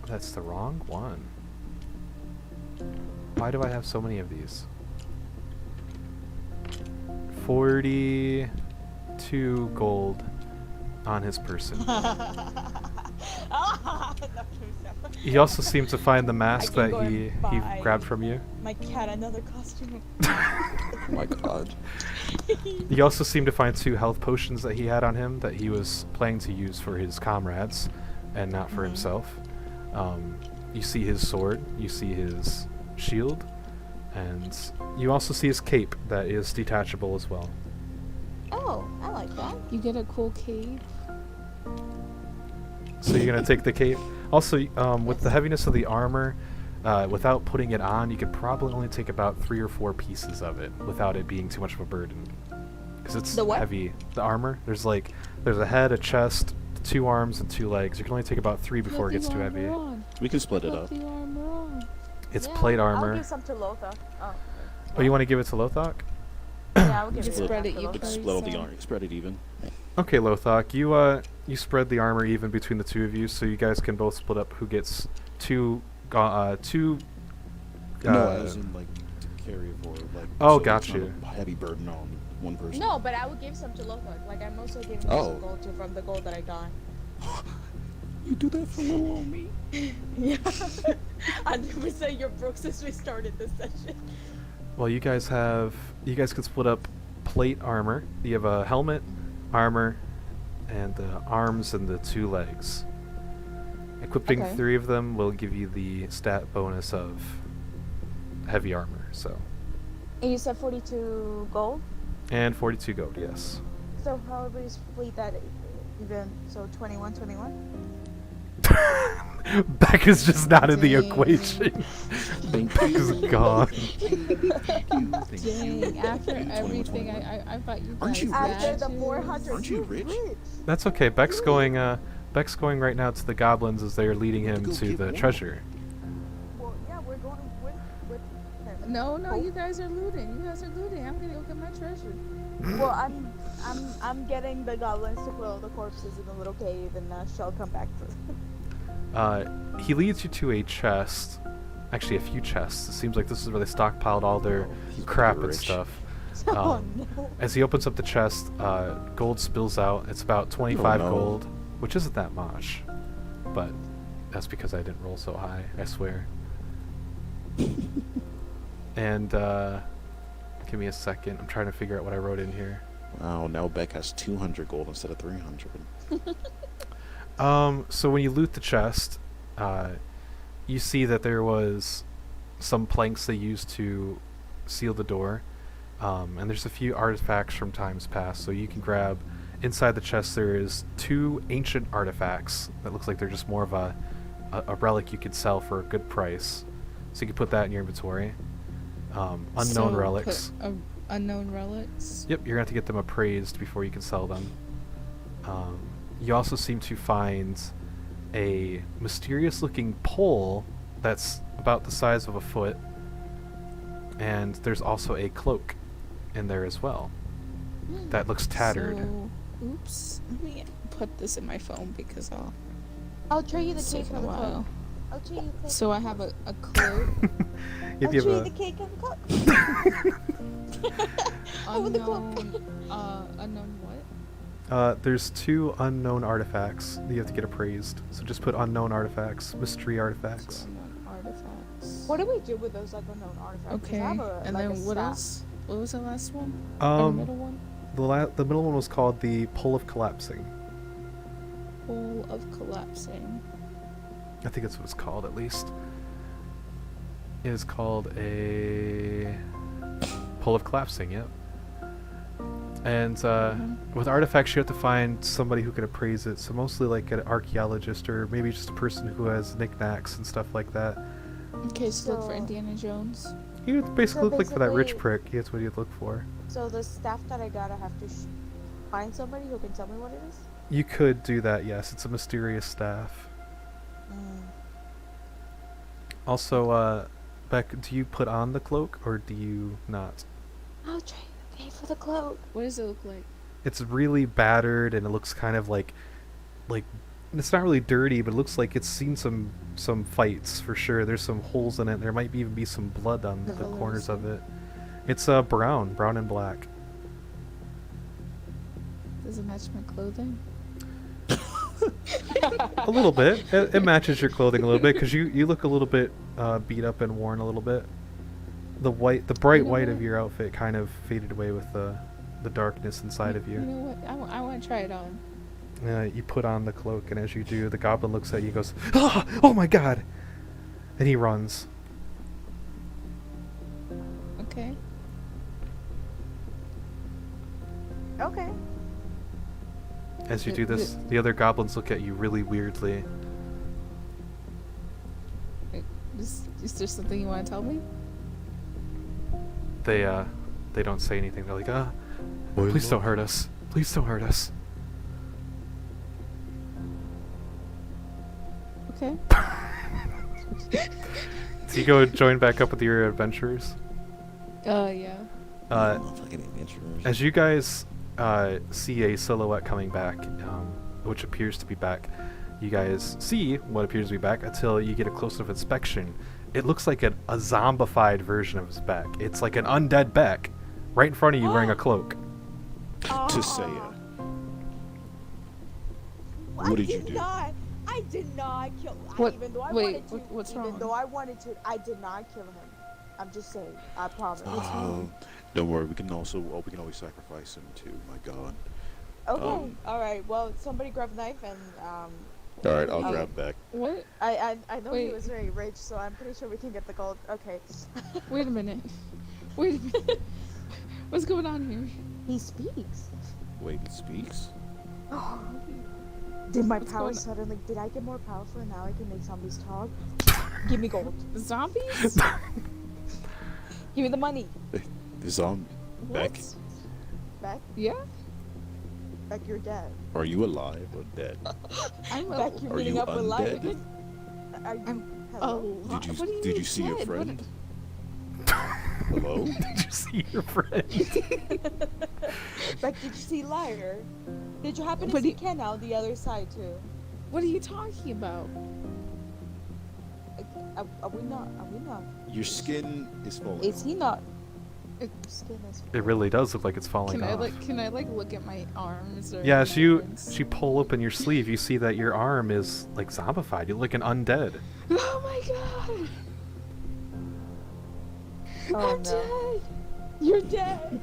that's the wrong one. Why do I have so many of these? 42 gold on his person. He also seemed to find the mask can that go he and buy- grabbed from you. My cat, another costume. Oh my god. He also seemed to find 2 health potions that he had on him that he was planning to use for his comrades and not for himself. You see his sword, you see his shield, and you also see his cape that is detachable as well. Oh, I like that. You get a cool cape. So you're gonna take the cape. Also, with the heaviness of the armor, without putting it on, you could probably only take about 3 or 4 pieces of it without it being too much of a burden. Because it's The what? heavy. The armor. There's a head, a chest, 2 arms, and 2 legs. You can only take about 3 before it Put gets the too armor heavy. on. We can split it Put up. the armor on. It's Yeah, plate I'll armor. give some to Lothoc. Oh. Oh, you want to give it to Lothoc? Yeah, I'll give Just it spread to it Lothoc. evenly. Split all the So- arm. Spread it even. Okay, Lothoc, you spread the armor even between the 2 of you, so you guys can both split up who gets 2 two. No, as in like to carry forward. Like, Oh, so got it's not you. a heavy burden on one person. No, but I would give some to Lothoc. Like I'm also giving Oh. some gold to from the gold that I got. You do that for little old me. Yeah. 100% you're broke since we started this session. Well, you guys can split up plate armor. You have a helmet, armor, and the arms and the 2 legs. Equipping Okay. 3 of them will give you the stat bonus of heavy armor. So, And you said 42 gold? and 42 gold. Yes. So how would we split that even? So 21, 21? Beck is just not in the Dang. equation. Thank Beck is gone. Dang, after everything I thought you Aren't guys you After had the to. 400, Aren't you rich? That's okay. Beck's going right now to the goblins as they are leading him Go to get the one. treasure. Well, yeah, we're going with him. No, you guys are looting. I'm gonna go get my treasure. Well, I'm getting the goblins to put all the corpses in the little cave, and she'll come back for. He leads you to a chest. Actually, a few chests. It seems like this is where they stockpiled all their He's crap pretty and rich. stuff. Oh no. As he opens up the chest, gold spills out. It's about 25 no. gold, which isn't that much. But that's because I didn't roll so high, I swear. And, give me a second. I'm trying to figure out what I wrote in here. Wow, now Beck has 200 gold instead of 300. So when you loot the chest, you see that there was some planks they used to seal the door. And there's a few artifacts from times past, so you can grab. Inside the chest there is 2 ancient artifacts that looks like they're just more of a relic you could sell for a good price. So you can put that in your inventory. Unknown So, relics. Unknown relics. Yep, you're going to have to get them appraised before you can sell them. You also seem to find a mysterious looking pole that's about the size of a foot. And there's also a cloak in there as well that looks tattered. So, oops. Let me put this in my phone because I'll trade you the it's cake taken and a the while. coke. I'll trade you the cake. So I have a cloak. If I'll you trade you have the cake and the coke. With the cloak. Unknown what? there's 2 unknown artifacts that you have to get appraised. So just put unknown artifacts, mystery artifacts. Unknown artifacts. What do we do with those unknown artifacts? 'Cause Okay. I have a, And like then a what staff. else? What was the last one? Or the middle one? The middle one was called the Pole of Collapsing. Pole of collapsing. I think that's what it's called, at least. It is called a Pole of Collapsing, yep. And with artifacts, you have to find somebody who can appraise it. So mostly like an archaeologist or maybe just a person who has knickknacks and stuff like that. Okay, so look for So- Indiana Jones. You would basically So look like for that rich basically- prick. That's what you'd look for. So the staff that I got, I have to find somebody who can tell me what it is? You could do that, yes. It's a mysterious staff. Also, Beck, do you put on the cloak or do you not? I'll trade you the cake for the cloak. What does it look like? It's really battered and it looks kind of like it's not really dirty, but it looks like it's seen some fights for sure. There's some holes in it. There might even be some blood on The the color corners is of it. It's brown and black. Does it match my clothing? A little bit. It matches your clothing a little bit because you look a little bit beat up and worn a little bit. The bright know white what? of your outfit kind of faded away with the darkness inside of You you. know what? I want to try it on. You put on the cloak, and as you do, the goblin looks at you and goes, "Ah! Oh my god!" And he runs. Okay. Okay. As you do this, the other goblins look at you really weirdly. Is there something you want to tell me? They don't say anything. They're like, please don't hurt us. Please don't hurt us. Okay. So you go join back up with your adventurers. Yeah. Fucking adventurers. As you guys see a silhouette coming back, which appears to be back, You guys see what appears to be back until you get a close-up inspection. It looks like a zombified version of his back. It's like an undead back, right in front of you wearing a cloak. Tessaia, I what did you do? I did not kill. What- Even though I wait, wanted to. what's even wrong? though I wanted to, I did not kill him. I'm just saying. I promise. Don't worry. We can always sacrifice him too. My God. Okay. All right. Well, somebody grab a knife and All right, I'll Okay. grab back. What? I know he Wait. was very rich, so I'm pretty sure we can get the gold. Okay. Wait a minute. Wait a minute. What's going on here? He speaks. Wait, he speaks? Did my What's power going on? suddenly? Did I get more powerful and now I can make zombies talk? Give me gold. Zombies? Give me the money. The zombie. Beck, What? Beck, Yeah? Beck, you're dead. are you alive or dead? I'm Beck, you're Are meeting you up with life. undead? Are you? I'm- Hello? Oh, Did you what do you did mean you see your dead? What- friend? Hello? Did you see your friend? Beck, did you see Liar? Did you happen to What do see you- Ken on the other side too? What are you talking about? Are we not? Are we not? Your skin is falling. Is he not? It- Skin is. It really does look like it's falling Can I off. like look at my arms or Yeah, my as you hands? pull open your sleeve, you see that your arm is like zombified. You look like an undead. Oh my god! Oh I'm no. dead! You're dead.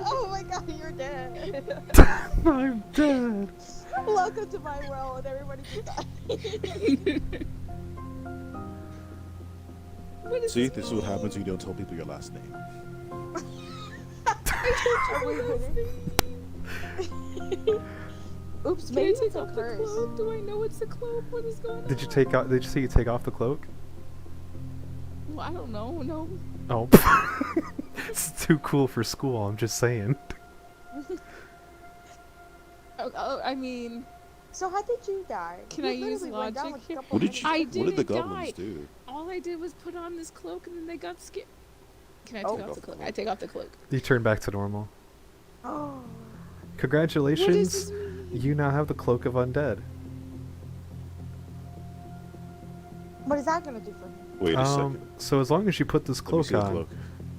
Oh my god, you're dead. I'm dead. Welcome to my world. Everybody just died. What is See, this is what happens when you don't tell people your last name. Are we winning? Oops, Can maybe I it's take a off the curse. cloak? Do I know it's a cloak? What is going on? Did you take out? Did you see you take off the cloak? Well, I don't know. No. Oh, it's too cool for school. I'm just saying. Oh, I mean, So how did you die? Can You I use literally went down logic like a here? couple What did minutes you? I What did the didn't goblins die. do? all I did was put on this cloak and then they got scared. Can I Oh. take off the cloak? I take off the cloak. You turn back to normal. Oh. What does Congratulations. this mean? You now have the cloak of undead. What is that gonna do for me? Wait a second. So as long as you put this Let me cloak see the on, cloak.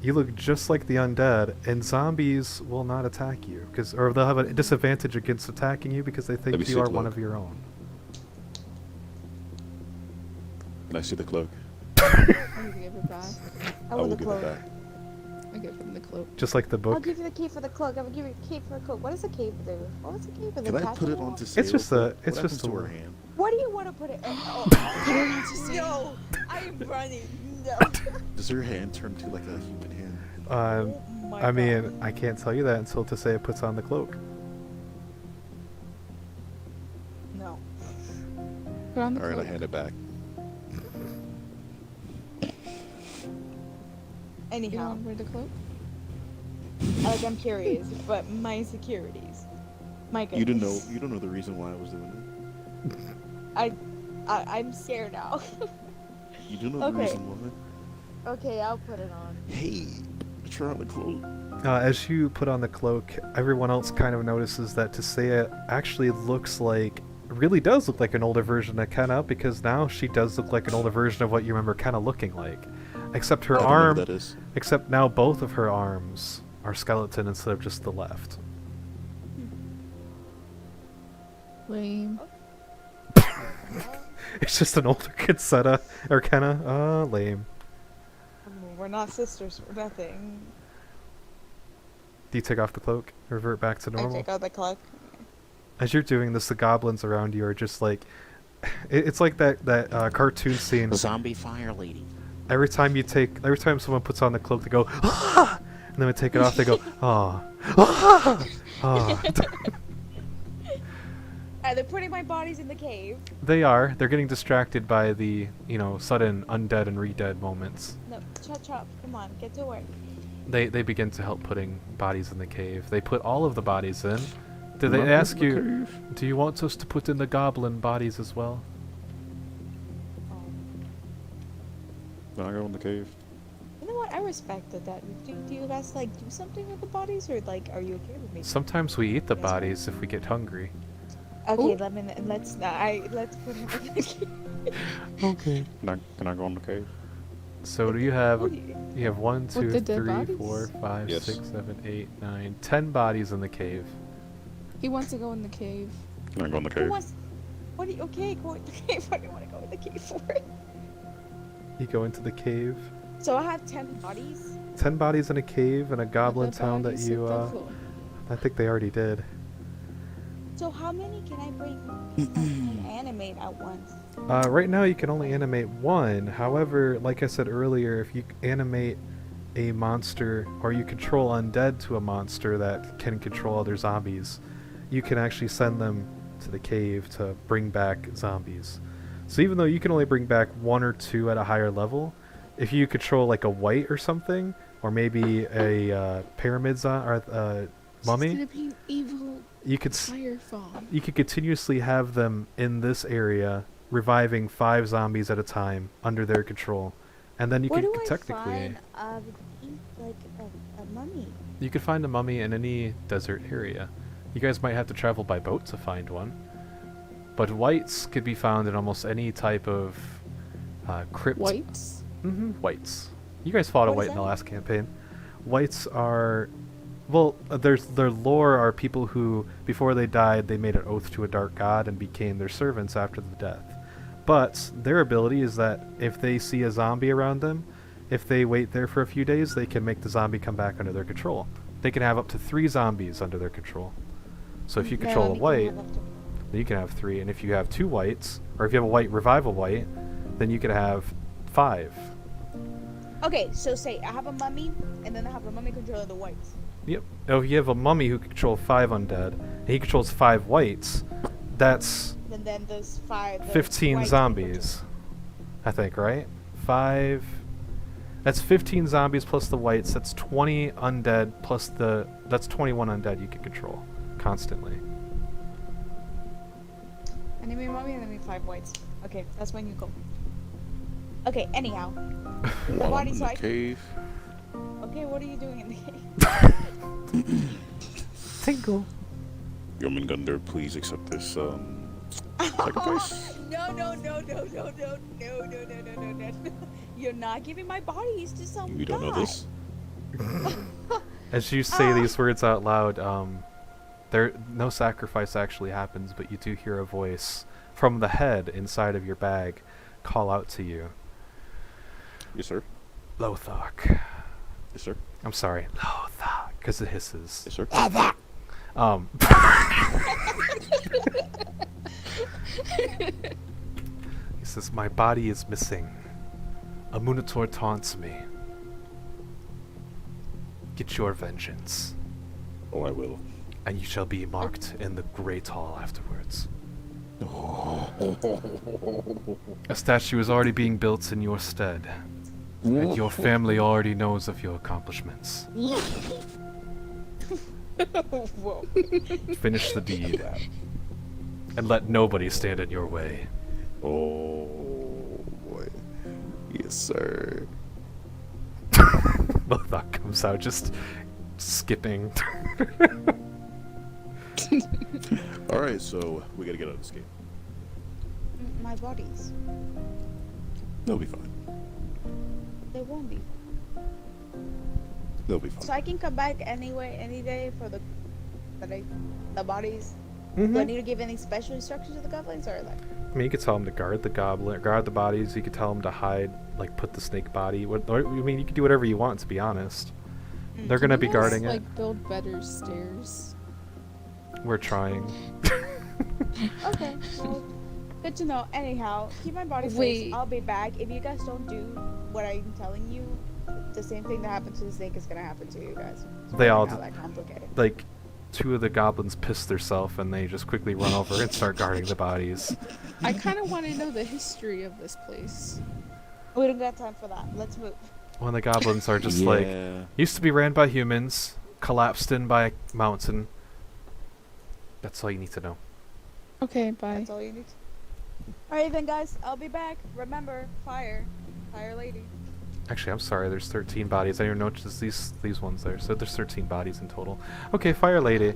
you look just like the undead, and zombies will not attack you, or they'll have a disadvantage against attacking you because they Let me think see you the are one cloak. of your own. Can I see the cloak? I need to give it back. I I want will the give it cloak. back. I give him the cloak. Just like the I'll book. give you the key for the cloak. I'll give you a key for the cloak. What does the cape do? What was the cape for the Can I cat put it animal? onto It's just Sarah? a- What it's happens just to a- her hand. What do you want to put it? Oh. No, I am running. No. Does her hand turn to like a human hand? Um, Oh my I God. mean, I can't tell you that until Tessaia puts on the cloak. No. Put on the All right, I cloak. hand it back. You Anyhow, want to wear the cloak? like I'm curious, but my insecurities. My goodness. You don't know the reason why I was doing I'm scared now. it. You do know the Okay. reason why. Okay, I'll put it on. Hey, try on the cloak. As you put on the cloak, everyone else kind of notices that Tessaia actually really does look like an older version of Kenna, because now she does look like an older version of what you remember Kenna looking like. Except her I don't know arm, who that is. except now both of her arms are skeleton instead of just the left. Lame. It's just an older Kinsetta, or Kenna. Lame. We're not sisters for nothing. Do you take off the cloak? Revert back to I normal? take out the cloak. As you're doing this, the goblins around you are just like... It's like that cartoon scene. Zombie fire lady. Every time someone puts on the cloak, they go, ah! And then when they take it off, they go, ah, ah, ah. They're putting my bodies in the cave. They are. They're getting distracted by the, sudden undead and re-dead moments. No, chop chop. Come on, get to work. They begin to help putting bodies in the cave. They put all of the bodies in. Did Not they in ask the you, cave. do you want us to put in the goblin bodies as well? Now I go in the cave. You know what? I respected that. Do you guys do something with the bodies, or are you okay with me? Sometimes we eat the Yes, bodies if we get hungry. Okay, Ooh. let's put him in the cave. Okay. Can I go in the cave? So do you have? Oh, yeah. You have 1, With 2, the dead 3, bodies? 4, 5, Yes. 6, 7, 8, 9, 10 bodies in the cave. He wants to go in the cave. Can I go in the Who cave? wants? What do you? Okay, go in the cave. What do you want to go in the cave for? You go into the cave. So I have 10 bodies. 10 bodies in a cave in a goblin The town that bodies you. of the I think they already did. So how many can I bring and animate at once? Right now you can only animate one. However, like I said earlier, if you animate a monster or you control undead to a monster that can control other zombies, you can actually send them to the cave to bring back zombies. So even though you can only bring back 1 or 2 at a higher level, if you control like a white or something, or maybe a pyramid or mummy, She's gonna be an evil you could fire fawn. you could continuously have them in this area, reviving 5 zombies at a time under their control, and then you Where could do I technically find like a mummy? you could find a mummy in any desert area. You guys might have to travel by boat to find one, but whites could be found in almost any type of crypt. Whites? Whites. You guys fought a What is white in the that? last campaign. Whites are, well, their lore are people who, before they died, they made an oath to a dark god and became their servants after the death. But their ability is that if they see a zombie around them, if they wait there for a few days, they can make the zombie come back under their control. They can have up to 3 zombies under their control. So if you control a white, then you can have 3, and if you have 2 whites, or if you have a white revival white, then you could have 5. Okay, so say I have a mummy, and then I have a mummy controlling the whites. Yep. Oh, if you have a mummy who can control 5 undead, and he controls 5 whites, that's And then there's 5. the 15 whites zombies. I think, right? 5. That's 15 zombies plus the whites. That's 20 undead plus that's 21 undead you can control constantly. Enemy mummy, enemy 5 whites. Okay, that's when you go. Okay, anyhow. While I'm body in the side. cave. Okay, what are you doing in the cave? Tingle. Yomingunder, please accept this sacrifice. No. You're not giving my bodies to some You don't know guy. this? As you say these words out loud, there no sacrifice actually happens, but you do hear a voice from the head inside of your bag call out to you. Yes, sir. Lothoc. Yes, sir. I'm sorry, Lothoc, because it hisses. Yes, sir. He says, "My body is missing. A Munitor taunts me. Get your vengeance, Oh, I will. and you shall be marked in the Great Hall afterwards. A statue is already being built in your stead, and your family already knows of your accomplishments. Whoa. Finish the deed, and let nobody stand in your way." Oh boy. Yes, sir. Lothoc comes out just skipping. All right, so we gotta get out of this game. My bodies. They'll be fine. They won't be. They'll be fine. So I can come back anyway, any day for the bodies. Mm-hmm. Do I need to give any special instructions to the goblins, or like? I mean, you could tell him to guard the goblin, guard the bodies. You could tell him to hide, like put the snake body. I mean, you could do whatever you want, to be honest. They're gonna be Can you guys, guarding it. like, build better stairs. We're trying. Okay, well, good to know. Anyhow, keep my body safe. Wait. I'll be back. If you guys don't do what I'm telling you, the same thing that happened to the snake is gonna happen to you guys. It's They all not d- that complicated. Like, 2 of the goblins piss themselves, and they just quickly run over and start guarding the bodies. I kind of want to know the history of this place. We don't got time for that. Let's move. When the goblins are just like, used to be ran by humans, collapsed in by a mountain. That's all you need to know. Okay, bye. That's all you need. Alright then, guys. I'll be back. Remember, fire lady. Actually, I'm sorry. There's 13 bodies. I didn't even notice these ones there. So there's 13 bodies in total. Okay, Fire Lady.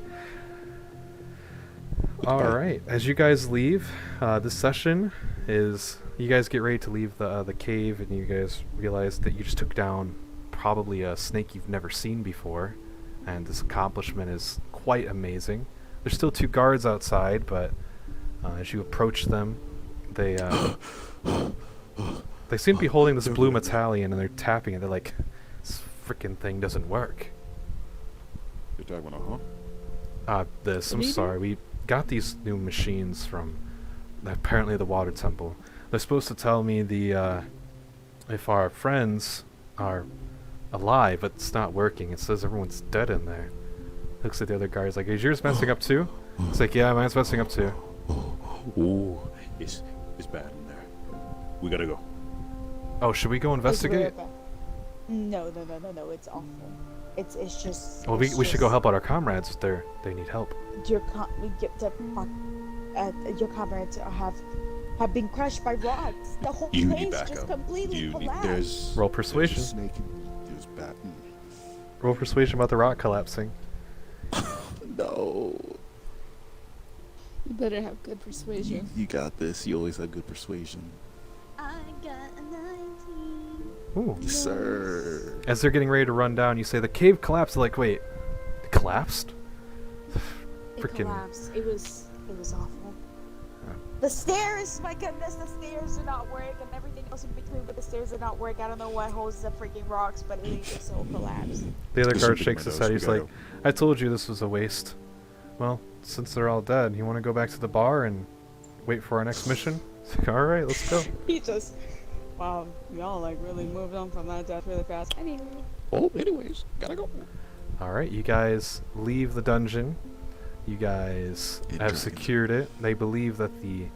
All right. As you guys leave, this session is you guys get ready to leave the cave, and you guys realize that you just took down probably a snake you've never seen before, and this accomplishment is quite amazing. There's still 2 guards outside, but as you approach them, they seem to be holding this blue medallion, and they're tapping it. They're like, "This freaking thing doesn't work." You're talking about, I'm Maybe? sorry. We got these new machines from apparently the water temple. They're supposed to tell me if our friends are alive, but it's not working. It says everyone's dead in there. Looks at the other guys like, "Is yours messing up too?" It's like, "Yeah, mine's messing up too." Ooh, it's bad in there. We gotta go. Oh, should we go investigate? No, it's awful. It's just. Well, we should go help out our comrades if they need help. Your comrades have been crushed by rocks. The whole You need place backup. just completely You need- collapsed. there's Roll there's a persuasion. snake. There's bat. Roll persuasion about the rock collapsing. No. You better have good persuasion. You got this. You always have good persuasion. I got a 19. Ooh. Yes, sir. As they're getting ready to run down, you say the cave collapsed. They're like, "Wait, it collapsed?" It Freaking. collapsed. It was awful. Yeah. The stairs, my goodness, the stairs do not work, and everything else in between, but the stairs do not work. I don't know what holds the freaking rocks, but it just all collapsed. The other There's guard something in shakes my his nose. head. We He's gotta like, "I told you this was a waste. Well, since they're all dead, you want to go back to the bar and wait for our next mission?" It's like, "All right, let's go." He just, wow, y'all like really moved on from that death really fast. Anyway. Oh, anyways, gotta go. All right, you guys leave the dungeon. You guys have Interesting. secured it. They believe that the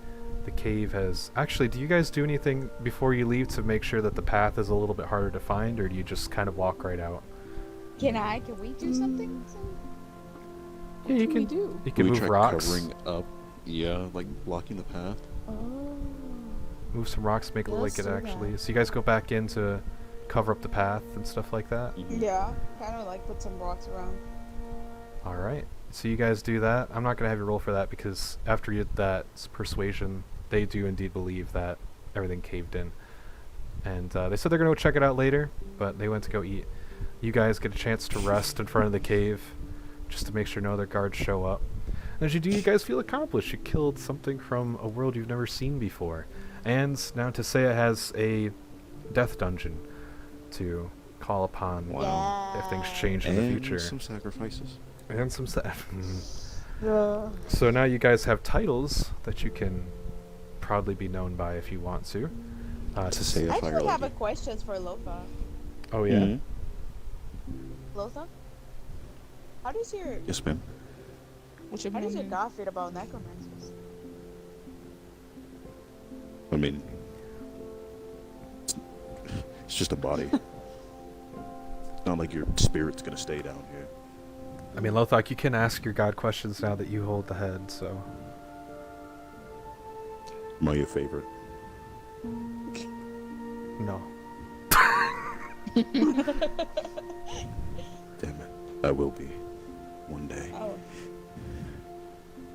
cave has... Actually, do you guys do anything before you leave to make sure that the path is a little bit harder to find, or do you just kind of walk right out? Can we do something? Yeah, you What can we can. do? You can We move tried rocks. covering up. Yeah, like blocking the path. Oh. Move some rocks, make it look like Let's it do actually. that. So you guys go back in to cover up the path and stuff like that. Yeah, kind of like put some rocks around. All right. So you guys do that. I'm not gonna have you roll for that because after you did that persuasion, they do indeed believe that everything caved in, and they said they're gonna go check it out later, but they went to go eat. You guys get a chance to rest in front of the cave, just to make sure no other guards show up. And as you do, you guys feel accomplished. You killed something from a world you've never seen before, and now Tessaia has a death dungeon to call upon Wow. if things change in And the future. some sacrifices. And some stuff. Yeah. So now you guys have titles that you can proudly be known by if you want to. Tessaia I Fire actually have a Lady. questions for Lothoc. Oh yeah. Mhm. Lothoc? How does your Yes, ma'am. god feel about necromancers? I mean, it's just a body. Not like your spirit's gonna stay down here. I mean, Lothoc, you can ask your god questions now that you hold the head. So Am I your favorite? no. Damn it. I will be. One day. Oh.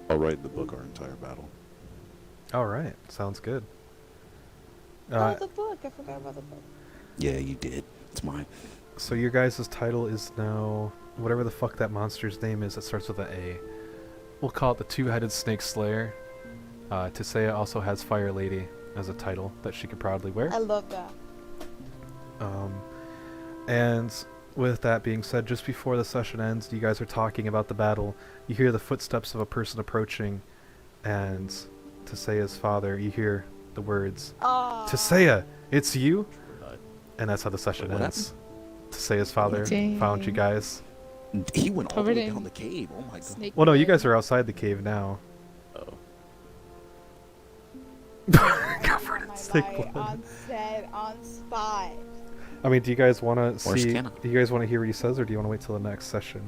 I'll write in the book our entire battle. All right, sounds good. Oh, the book. I forgot about the book. Yeah, you did. It's mine. So your guys' title is now whatever the fuck that monster's name is that starts with an A. We'll call it the Two-Headed Snake Slayer. Tessaia also has Fire Lady as a title that she could proudly wear. I love that. And with that being said, just before the session ends, you guys are talking about the battle. You hear the footsteps of a person approaching, and Tessaia's father, you hear the words, Oh. "Tessaia, it's you?" And that's how the session What ends. Tessaia's father found you Dang. guys. He went all the Covered way in down the cave. Oh my god. Snake Well, no, you blood. guys are outside the cave now. Oh. Covered in My snake life blood. on set, on spot. I mean, do you guys want to Worst see? cannon. Do you guys want to hear what he says, or do you want to wait till the next session?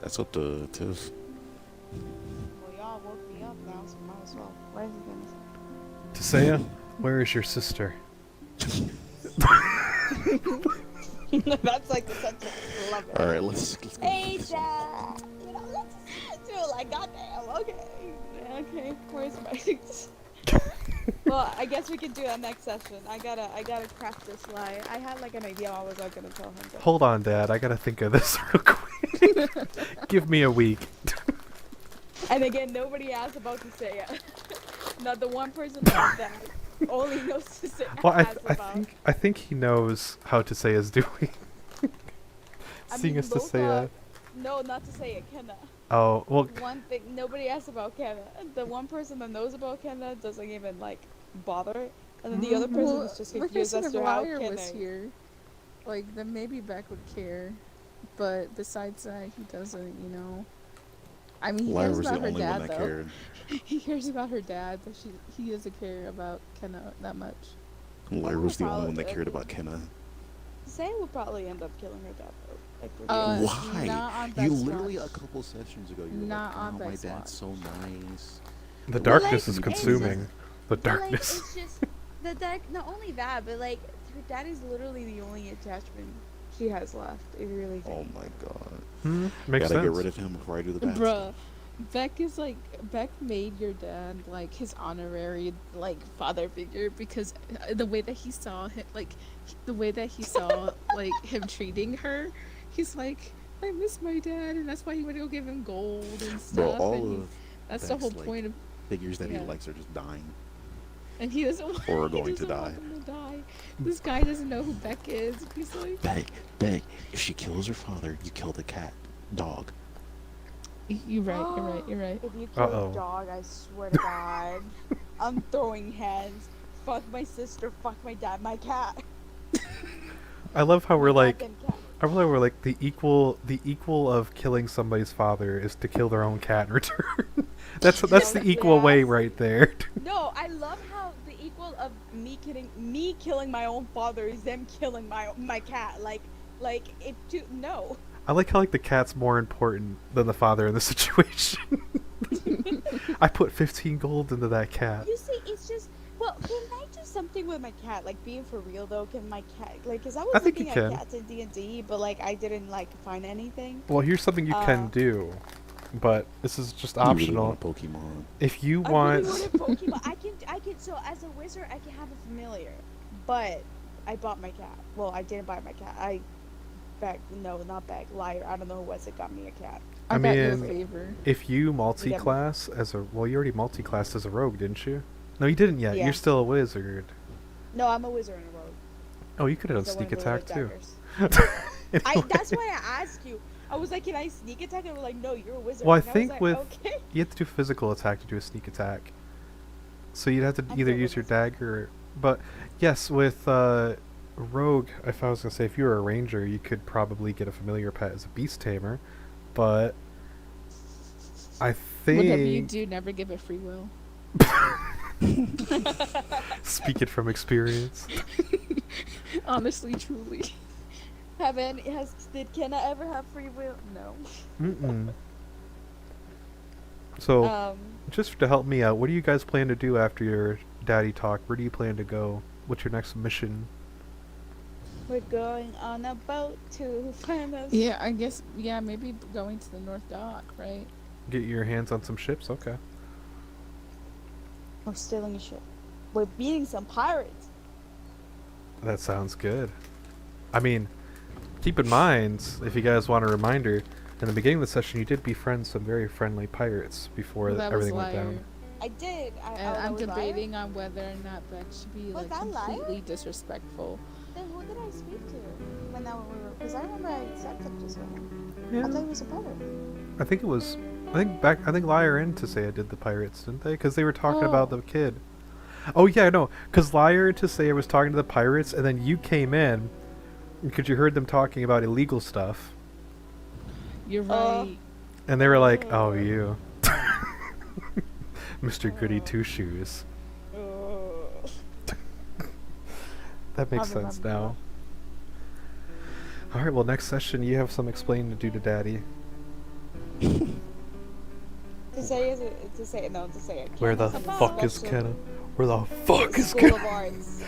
That's up to Tiff. Well, y'all woke me up now, so might as well. What is he gonna say? Tessaia, where is your sister? That's like the sentence. Love it. All right, let's go. Hey, Dad. You know, let's do it like goddamn. Okay. Okay, where's my? Well, I guess we can do that next session. I gotta craft this lie. I had like an idea what I was gonna tell him. But... Hold on, Dad. I gotta think of this real quick. Give me a week. And again, nobody asked about Tessaia. Not the one person that only knows Tessaia. Well, I about. think he knows how Tessaia is doing. Seeing as Tessaia. No, not Tessaia, Kenna. Oh well. One thing nobody asked about Kenna. The one person that knows about Kenna doesn't even like bother, and then the other person is just like I confused said, as if to how Liar Kenna. was here, like then maybe Beck would care, but besides that, he doesn't. You know. I mean, he Lyra cares was the about her only one dad that though. cared. He cares about her dad, but he doesn't care about Kenna that much. Lyra was the only Probably one that cared doesn't. about Kenna. Tessaia would probably end up killing her dad though. Like, Why? Not on You Beck's literally watch. a couple sessions ago you were Not on like, oh, my Beck's dad's watch. so nice. The Well, darkness like, is it's consuming. The But, like, darkness. it's just the dark. Not only that, but like her dad is literally the only attachment she has left. If you really think. Oh my god. Makes Gotta sense. get rid of him before I do the math. Bruh, Beck made your dad like his honorary like father figure because the way that he saw him, the way that he saw like him treating her, he's like, I miss my dad, and that's why he would go give him gold and Bro, stuff. all And of that's the Beck's, whole like, point of, figures that Yeah. he likes are just dying. and he doesn't want, Or are he going to doesn't want die. them to die. This guy doesn't know who Beck is. He's like, Beck, if she kills her father, you kill the cat. Dog. you're right. If you kill Uh-oh. a dog, I swear to God. I'm throwing hands. Fuck my sister. Fuck my dad. My cat. I love how we're My like. goddamn cat. I love how we're like the equal of killing somebody's father is to kill their own cat in return. that's the equal way Yes. right there. No, I love how the equal of me killing my own father is them killing my cat. Like if to no. I like how like the cat's more important than the father in the situation. I put 15 gold into that cat. You see, it's just well. Can I do something with my cat? Like being for real though, can my cat like? Cause I was I think you looking at can. cats in D&D, but like I didn't like find anything. Well, here's something you can do, but this is just You really optional. want a Pokemon. If you I want, really want a Pokemon. I can. So as a wizard, I can have a familiar, but I bought my cat. Well, I didn't buy my cat. Not bag, liar. I don't know who was it got me a cat. I got you a mean, favor. if you multi-class as a you already multi-classed as a rogue, didn't you? No, you didn't yet. Yeah. You're still a wizard. No, I'm a wizard and a rogue. Oh, you could have done So I sneak wanna go attack with too. daggers. That's why I asked you. I was like, can I sneak attack? And we're like, no, you're a wizard. Well, I And was think like, with okay. you have to do physical attack to do a sneak attack. So you'd have to I'm either good use with your dagger, but yes, with rogue. If I was gonna say if you were a ranger, you could probably get a familiar pet as a beast tamer, but I Whatever you think do, never give it free will. speaking from experience. Honestly, truly. Did Kenna ever have free will? No. Mm-mm. So just to help me out, what do you guys plan to do after your daddy talk? Where do you plan to go? What's your next mission? We're going on a boat to find us. Yeah, I guess. Yeah, maybe going to the North Dock, right? Get your hands on some ships? Okay. We're stealing a ship. We're beating some pirates. That sounds good. I mean, keep in mind, if you guys want a reminder, in the beginning of the session you did befriend some very friendly pirates before Well, that was everything went Liar. down. I did. And I'm was Liar? debating on whether or not that should be Was like that Liar? completely disrespectful. Then who did I speak to when that we were? Because I remember I said something to him. I Yeah. thought he was a pirate. I think it was. I think Liar and Tessaia did the pirates, didn't they? Because they were talking about the kid. Oh yeah, no. Because Liar and Tessaia was talking to the pirates, and then you came in because you heard them talking about illegal stuff, You're right. and they were like, "Oh, you, Mr. Goody Two Shoes." That makes I'll sense remember now. All right. Well, next session you have some explaining to do to Daddy. To say it. Where the Kenna's a fuck is special Kenna? Where the fuck is School Kenna? of Arts.